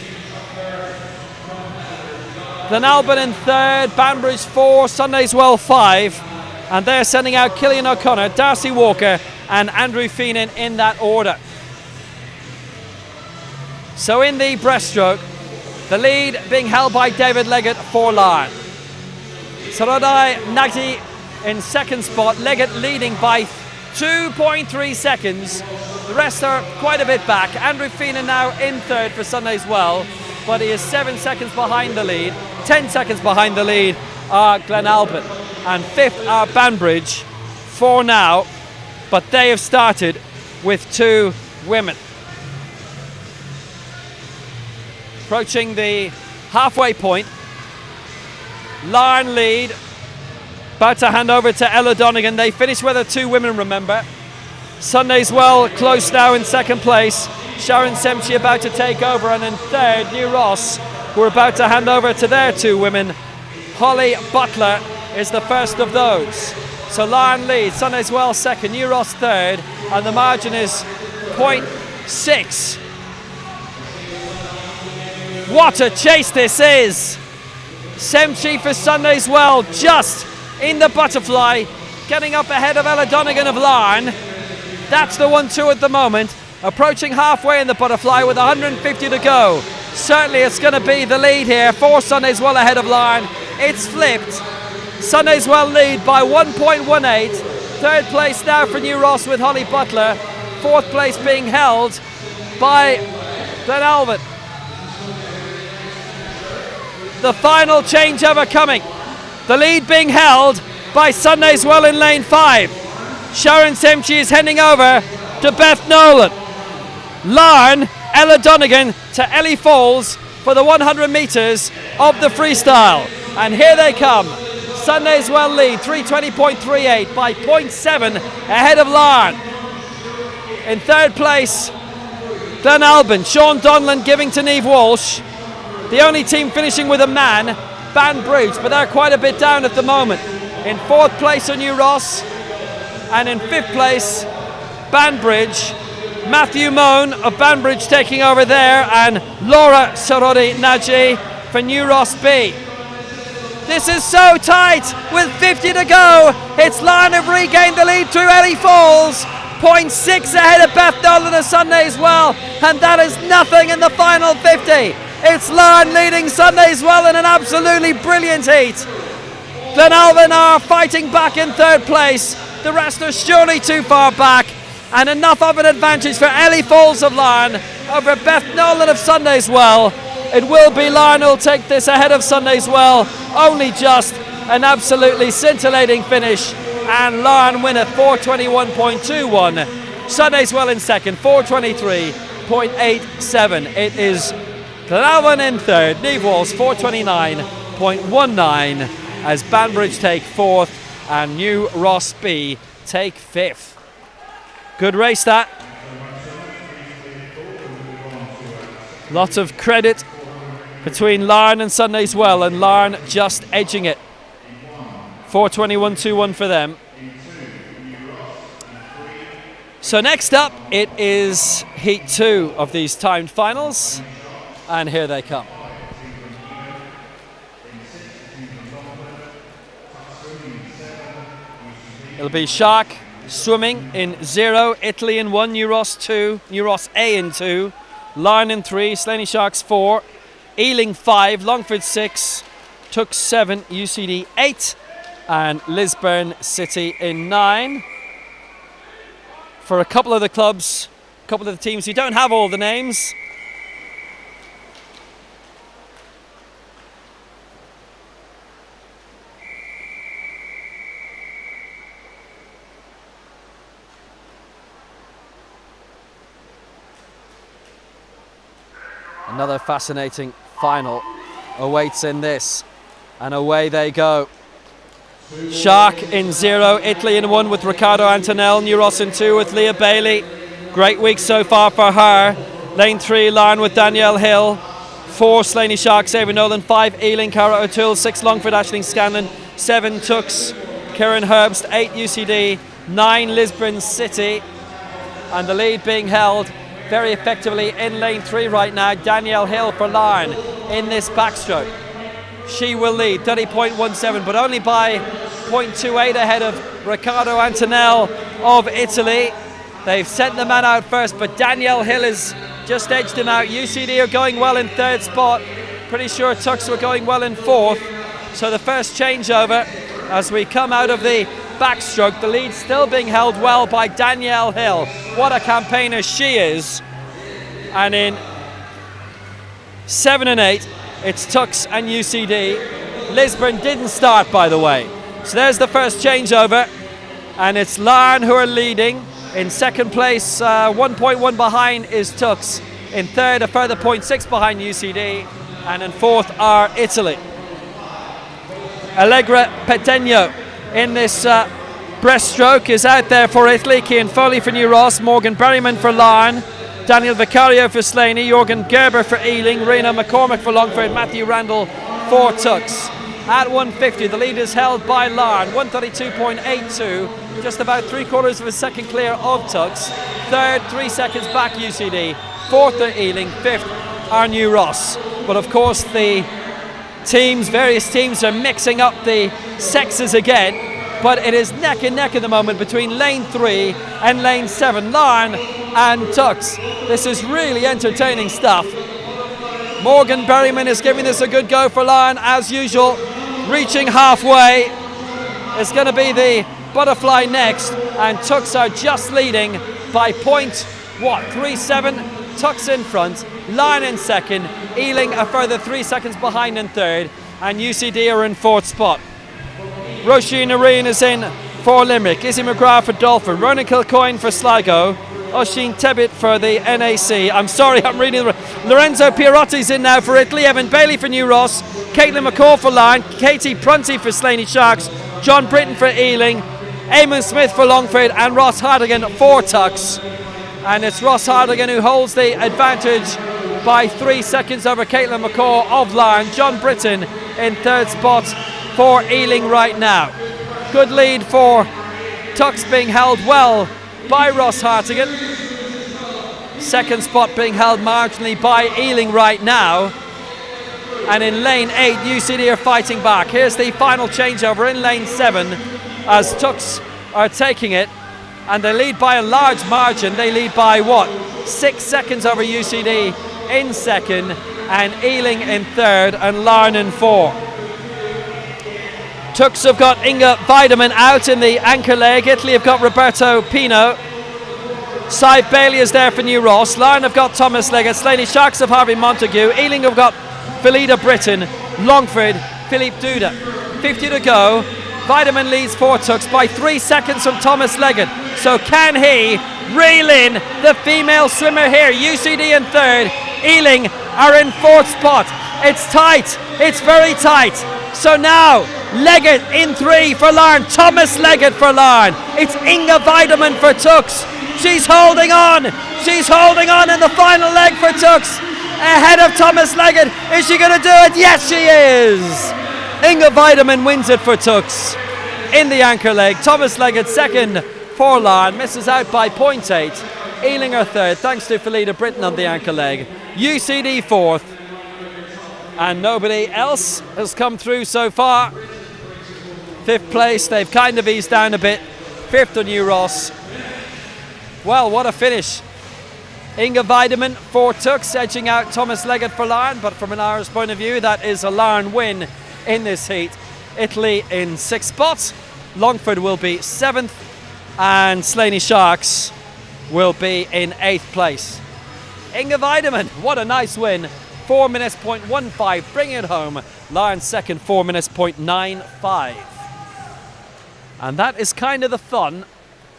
Glenalbyn in third, Banbridge 4, Sundayswell 5. And they're sending out Killian O'Connor, Darcy Walker and Andrew Feenan in that order. So in the breaststroke, the lead being held by David Leggett for Larne. Saradai Nagdi in second spot, Leggett leading by 2.3 seconds. The rest are quite a bit back. Andrew Feenan now in third for Sundayswell, but he is 7 seconds behind the lead. 10 seconds behind the lead are Glenalbyn, and fifth are Banbridge for now, but they have started with 2 women. Approaching the halfway point, Larne lead, about to hand over to Ella Donegan. They finished with the 2 women, remember. Sundayswell close now in second place. Sharon Semchi about to take over, and in third, New Ross, who are about to hand over to their 2 women. Holly Butler is the first of those. So Larne leads, Sundayswell second, New Ross third, and the margin is 0.6. What a chase this is! Semchi for Sundayswell just in the butterfly, getting up ahead of Ella Donegan of Larne. That's the 1-2 at the moment. Approaching halfway in the butterfly with 150 to go. Certainly it's going to be the lead here for Sundayswell ahead of Larne. It's flipped. Sundayswell lead by 1.18. Third place now for New Ross with Holly Butler. Fourth place being held by Glenalbyn. The final changeover coming. The lead being held by Sundayswell in lane 5. Sharon Semchi is heading over to Beth Nolan. Larne, Ella Donegan to Ellie Falls for the 100 metres of the freestyle. And here they come. Sundayswell lead, 3:20.38 by 0.7 ahead of Larne. In third place, Glenalbyn, Sean Donlan giving to Niamh Walsh. The only team finishing with a man, Banbridge, but they're quite a bit down at the moment. In fourth place are New Ross, and in fifth place, Banbridge. Matthew Moan of Banbridge taking over there, and Laura Sarodi Naji for New Ross B. This is so tight with 50 to go. It's Larne have regained the lead through Ellie Falls. 0.6 ahead of Beth Nolan of Sundayswell, and that is nothing in the final 50. It's Larne leading Sundayswell in an absolutely brilliant heat. Glenalbyn are fighting back in third place. The rest are surely too far back, and enough of an advantage for Ellie Falls of Larne over Beth Nolan of Sundayswell. It will be Larne who'll take this ahead of Sundayswell. Only just an absolutely scintillating finish, and Larne win at 4:21.21. Sundayswell in second, 4:23.87. It is Glenalbyn in third, Niamh Walsh 4:29.19 as Banbridge take fourth and New Ross B take fifth. Good race that. Lots of credit between Larne and Sundayswell, and Larne just edging it. 4:21.21 for them. So next up, it is Heat 2 of these timed finals. And here they come. It'll be Shark swimming in 0, Italy in 1, New Ross 2, New Ross A in 2, Larne in 3, Slaney Sharks 4, Ealing 5, Longford 6, Tooks 7, UCD 8, and Lisburn City in 9. For a couple of the clubs, a couple of the teams who don't have all the names, another fascinating final awaits in this, and away they go. Shark in 0, Italy in 1 with Riccardo Antonell, New Ross in 2 with Leah Bailey. Great week so far for her. Lane 3, Larne with Danielle Hill. 4, Slaney Sharks, Ava Nolan. 5, Ealing, Cara O'Toole. 6, Longford, Aisling Scanlon. 7, Tooks, Kieran Herbst, 8 UCD, 9 Lisbon City. And the lead being held very effectively in lane 3 right now. Danielle Hill for Larne in this backstroke. She will lead 30.17, but only by 0.28 ahead of Riccardo Antonelli of Italy. They've sent the man out first, but Danielle Hill has just edged him out. UCD are going well in 3rd spot. Pretty sure Tux were going well in 4th. So the first changeover as we come out of the backstroke. The lead still being held well by Danielle Hill. What a campaigner she is. And in 7 and 8, it's Tux and UCD. Lisbon didn't start, by the way. So there's the first changeover. And it's Larne who are leading. In 2nd place, 1.1 behind is Tux. In 3rd, a further 0.6 behind UCD. And in 4th are Italy. Allegra Pedegno in this breaststroke is out there for Italy. Cian Foley for New Ross, Morgan Berryman for Larne, Daniel Vicario for Slaney, Jorgen Gerber for Ealing, Rena McCormick for Longford, Matthew Randall for Tux. At 150, the lead is held by Larne, 132.82, just about 3/4 of a second clear of Tux. 3rd, 3 seconds back UCD. 4th are Ealing, 5th are New Ross. But of course the various teams are mixing up the sexes again, but it is neck and neck at the moment between lane 3 and lane 7, Larne and Tux. This is really entertaining stuff. Morgan Berryman is giving this a good go for Larne as usual, reaching halfway. It's going to be the butterfly next, and Tux are just leading by 0.37. Tux in front, Larne in 2nd, Ealing a further 3 seconds behind in 3rd, and UCD are in 4th spot. Roisin Areen is in for Limerick, Izzy McGrath for Dolphin, Ronan Kilcoyne for Sligo, Oisin Tebbit for the NAC. I'm sorry, I'm reading. Lorenzo Pierotti's in now for Italy, Evan Bailey for New Ross, Caitlin McCall for Larne, Katie Prunty for Slaney Sharks, John Britton for Ealing, Eamon Smith for Longford, and Ross Hardigan for Tux. And it's Ross Hardigan who holds the advantage by 3 seconds over Caitlin McCall of Larne. John Britton in 3rd spot for Ealing right now. Good lead for Tux, being held well by Ross Hartigan. 2nd spot being held marginally by Ealing right now. And in lane 8, UCD are fighting back. Here's the final changeover in lane 7 as Tux are taking it. And they lead by a large margin. They lead by 6 seconds over UCD in 2nd, and Ealing in 3rd, and Larne in 4. Tux have got Inga Weideman out in the anchor leg. Italy have got Roberto Pino. Cy Bailey is there for New Ross. Larne have got Thomas Leggett. Slaney Sharks have Harvey Montague. Ealing have got Philida Britton. Longford, Philippe Duda. 50 to go. Weideman leads for Tux by 3 seconds from Thomas Leggett. So can he reel in the female swimmer here? UCD in 3rd, Ealing are in 4th spot. It's tight, it's very tight. So now Leggett in 3 for Larne, Thomas Leggett for Larne. It's Inga Weideman for Tux. She's holding on in the final leg for Tux. Ahead of Thomas Leggett. Is she going to do it? Yes, she is. Inga Weideman wins it for Tux in the anchor leg. Thomas Leggett 2nd for Larne, misses out by 0.8. Ealing are 3rd, thanks to Philida Britton on the anchor leg. UCD 4th, and nobody else has come through so far. 5th place, they've kind of eased down a bit. 5th on New Ross. Well, what a finish. Inga Weideman for Tux, edging out Thomas Leggett for Larne, but from an Irish point of view, that is a Larne win in this heat. Italy in 6th spot, Longford will be 7th, and Slaney Sharks will be in 8th place. Inga Weideman, what a nice win. 4 minutes 0.15, bringing it home. Larne 2nd, 4 minutes 0.95. And that is kind of the fun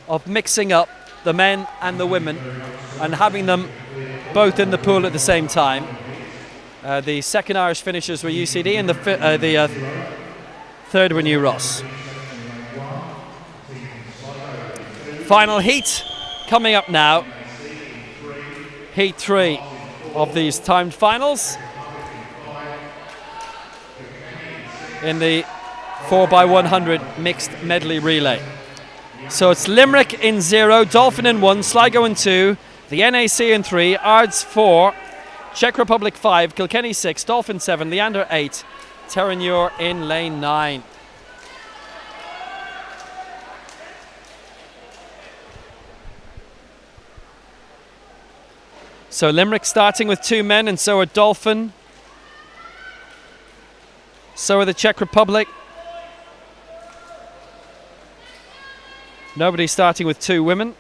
of mixing up the men and the women and having them both in the pool at the same time. The second Irish finishers were UCD, and the third were New Ross. Final heat coming up now. Heat 3 of these timed finals. In the 4x100 mixed medley relay. So it's Limerick in 0, Dolphin in 1, Sligo in 2, the NAC in 3, Ards 4, Czech Republic 5, Kilkenny 6, Dolphin 7, Leander 8, Terenure in lane 9. So Limerick starting with 2 men, and so are Dolphin. So are the Czech Republic. Nobody starting with 2 women.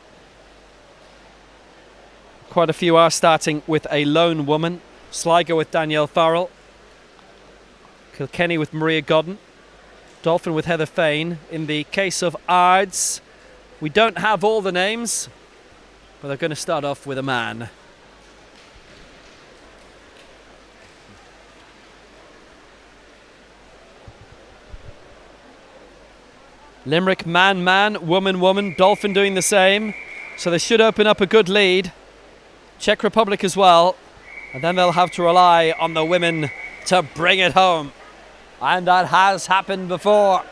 Quite a few are starting with a lone woman. Sligo with Danielle Farrell. Kilkenny with Maria Godden. Dolphin with Heather Fain. In the case of Ards, we don't have all the names, but they're going to start off with a man. Limerick man, man, woman, woman. Dolphin doing the same. So they should open up a good lead. Czech Republic as well. And then they'll have to rely on the women to bring it home. And that has happened before.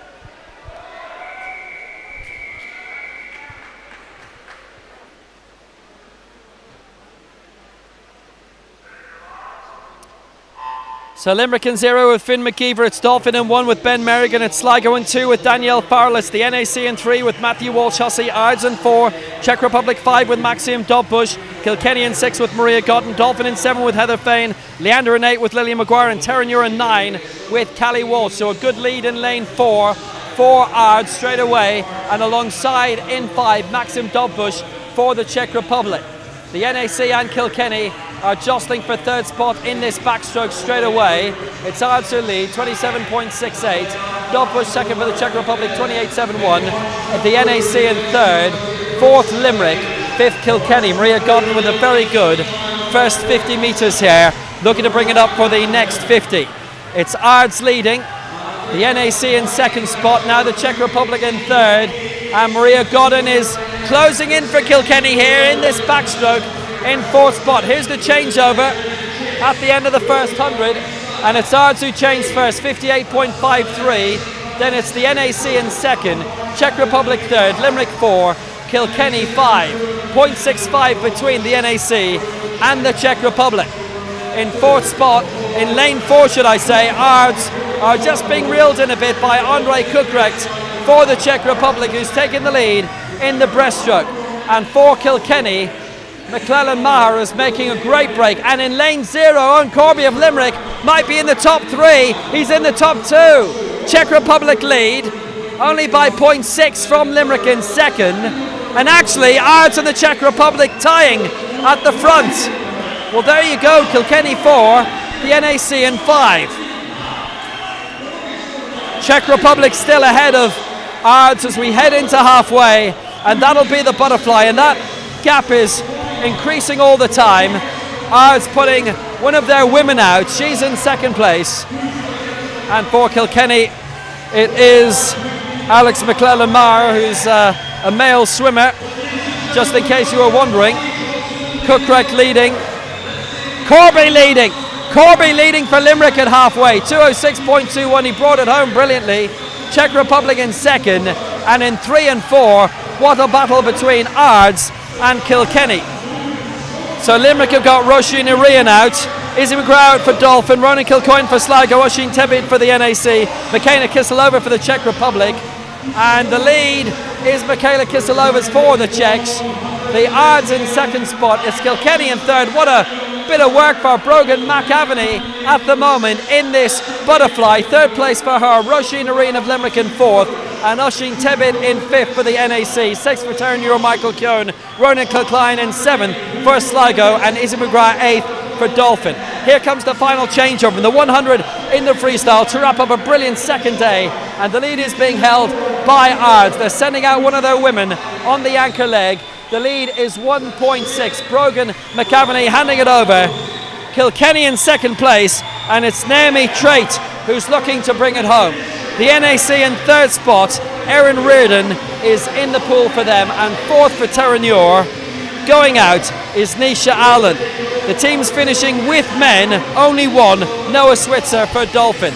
So Limerick in 0 with Finn McKeever. It's Dolphin in 1 with Ben Merrigan. It's Sligo in 2 with Danielle Farrell. It's the NAC in 3 with Matthew Walsh-Hussey. Ards in 4. Czech Republic 5 with Maxime Dobbush. Kilkenny in 6 with Maria Godden. Dolphin in 7 with Heather Fain. Leander in 8 with Lillian Maguire. And Terenure in 9 with Callie Walsh. So a good lead in lane 4 for Ards straight away. And alongside in 5, Maxime Dobbush for the Czech Republic. The NAC and Kilkenny are jostling for 3rd spot in this backstroke straight away. It's Ards who lead, 27.68. Dobbush second for the Czech Republic, 28.71. The NAC in 3rd. 4th Limerick, 5th Kilkenny. Maria Godden with a very good first 50 metres here, looking to bring it up for the next 50. It's Ards leading. The NAC in 2nd spot, now the Czech Republic in 3rd. And Maria Godden is closing in for Kilkenny here in this backstroke in 4th spot. Here's the changeover at the end of the first 100, and it's Ards who changed first, 58.53. Then it's the NAC in 2nd, Czech Republic 3rd, Limerick 4, Kilkenny 5. 0.65 between the NAC and the Czech Republic. In 4th spot, in lane 4 should I say, Ards are just being reeled in a bit by Andrei Kukrecht for the Czech Republic, who's taken the lead in the breaststroke. And for Kilkenny, McClellan Maher is making a great break. And in lane 0, Owen Corby of Limerick might be in the top 3. He's in the top 2. Czech Republic lead, only by 0.6 from Limerick in 2nd. And actually, Ards and the Czech Republic tying at the front. Well, there you go, Kilkenny 4, the NAC in 5. Czech Republic still ahead of Ards as we head into halfway, and that'll be the butterfly, and that gap is increasing all the time. Ards putting one of their women out. She's in 2nd place. And for Kilkenny, it is Alex McClellan-Maher, who's a male swimmer, just in case you were wondering. Kukrecht leading. Corby leading. Corby leading for Limerick at halfway. 2:06.21. He brought it home brilliantly. Czech Republic in 2nd. And in 3 and 4, what a battle between Ards and Kilkenny. So Limerick have got Roisin Irian out, Izzy McGrath out for Dolphin, Ronan Kilcoyne for Sligo, Oisin Tebit for the NAC, Michaela Kiselova for the Czech Republic, and the lead is Michaela Kiselova's for the Czechs. The Ards in 2nd spot, it's Kilkenny in 3rd. What a bit of work for Brogan McAvaney at the moment in this butterfly. 3rd place for her, Roisin Irian of Limerick in 4th, and Oisin Tebit in 5th for the NAC. 6th for Terenure Michael Keown, Ronan Kilcline in 7th for Sligo, and Izzy McGrath 8th for Dolphin. Here comes the final changeover in the 100 in the freestyle to wrap up a brilliant second day, and the lead is being held by Ards. They're sending out one of their women on the anchor leg. The lead is 1.6. Brogan McAvaney handing it over. Kilkenny in 2nd place, and it's Naomi Trait who's looking to bring it home. The NAC in 3rd spot, Erin Reardon is in the pool for them, and 4th for Terenure. Going out is Nisha Allen. The team's finishing with men, only one, Noah Switzer for Dolphin.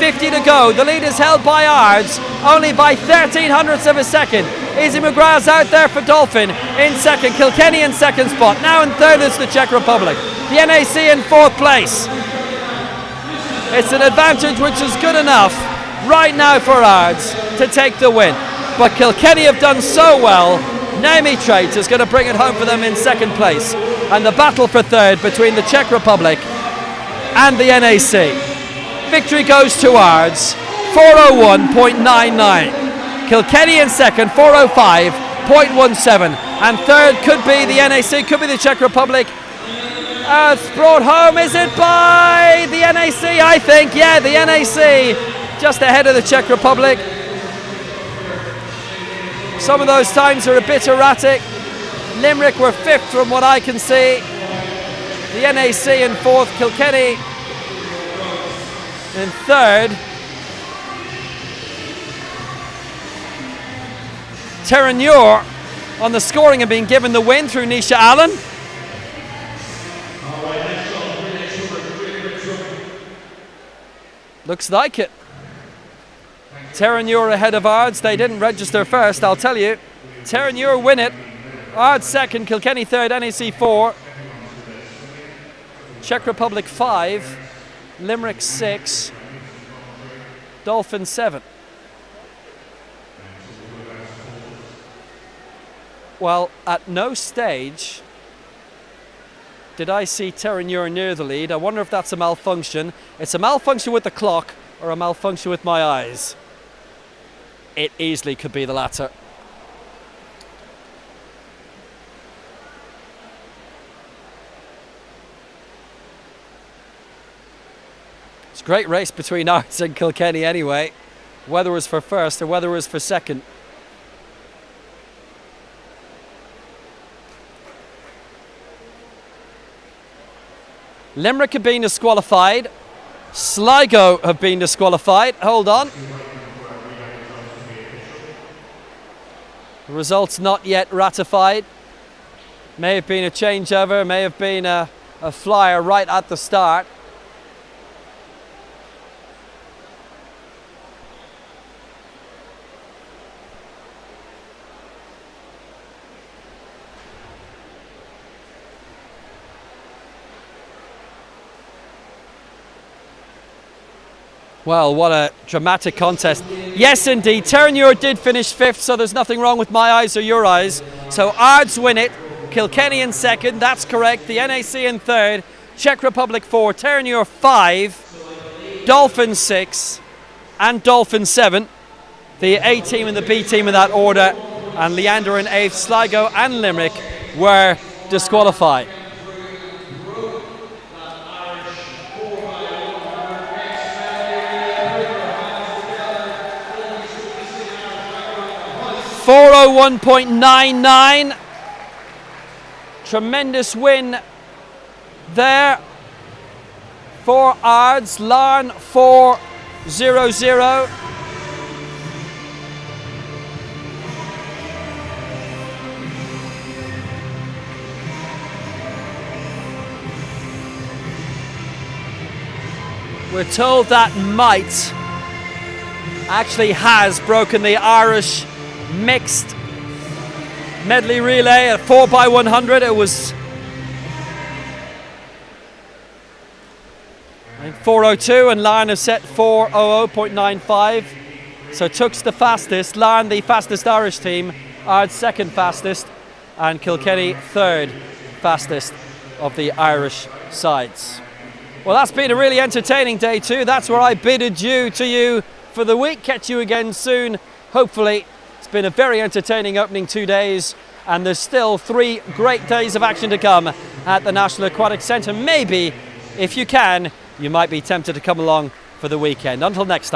50 to go. The lead is held by Ards, only by 1300ths of a second. Easy McGrath's out there for Dolphin in second. Kilkenny in second spot. Now in third is the Czech Republic. The NAC in fourth place. It's an advantage which is good enough right now for Ards to take the win. But Kilkenny have done so well. Naomi Traite is going to bring it home for them in second place. And the battle for third between the Czech Republic and the NAC. Victory goes to Ards, 401.99. Kilkenny in second, 405.17. And third could be the NAC, could be the Czech Republic. It's brought home, is it by the NAC? I think, yeah, the NAC just ahead of the Czech Republic. Some of those times are a bit erratic. Limerick were fifth from what I can see. The NAC in fourth, Kilkenny in third. Terenure on the scoring and being given the win through Nisha Allen. Looks like it. Terenure ahead of Ards. They didn't register first, I'll tell you. Terenure win it. Ards second, Kilkenny third, NAC 4. Czech Republic 5. Limerick 6. Dolphin 7. Well, at no stage did I see Terenure near the lead. I wonder if that's a malfunction. It's a malfunction with the clock or a malfunction with my eyes. It easily could be the latter. It's a great race between Ards and Kilkenny anyway. Whether it was for first or whether it was for second. Limerick have been disqualified. Sligo have been disqualified. Hold on. The results not yet ratified. May have been a changeover, may have been a flyer right at the start. Well, what a dramatic contest. Yes, indeed. Terenure did finish fifth, so there's nothing wrong with my eyes or your eyes. So Ards win it. Kilkenny in second, that's correct. The NAC in third. Czech Republic 4. Terenure 5. Dolphin 6. And Dolphin 7. The A team and the B team in that order. And Leander in 8th. Sligo and Limerick were disqualified. .401.99. Tremendous win there for Ards. Larne 4.00. We're told that might actually has broken the Irish mixed medley relay at 4x100. It was 4:02 and Larne has set 4:00.95. So Tuck's the fastest, Larne the fastest Irish team, Ards second fastest, and Kilkenny third fastest of the Irish sides. Well, that's been a really entertaining day too. That's where I bid adieu to you for the week. Catch you again soon, hopefully. It's been a very entertaining opening 2 days, and there's still 3 great days of action to come at the National Aquatic Centre. Maybe, if you can, you might be tempted to come along for the weekend. Until next time.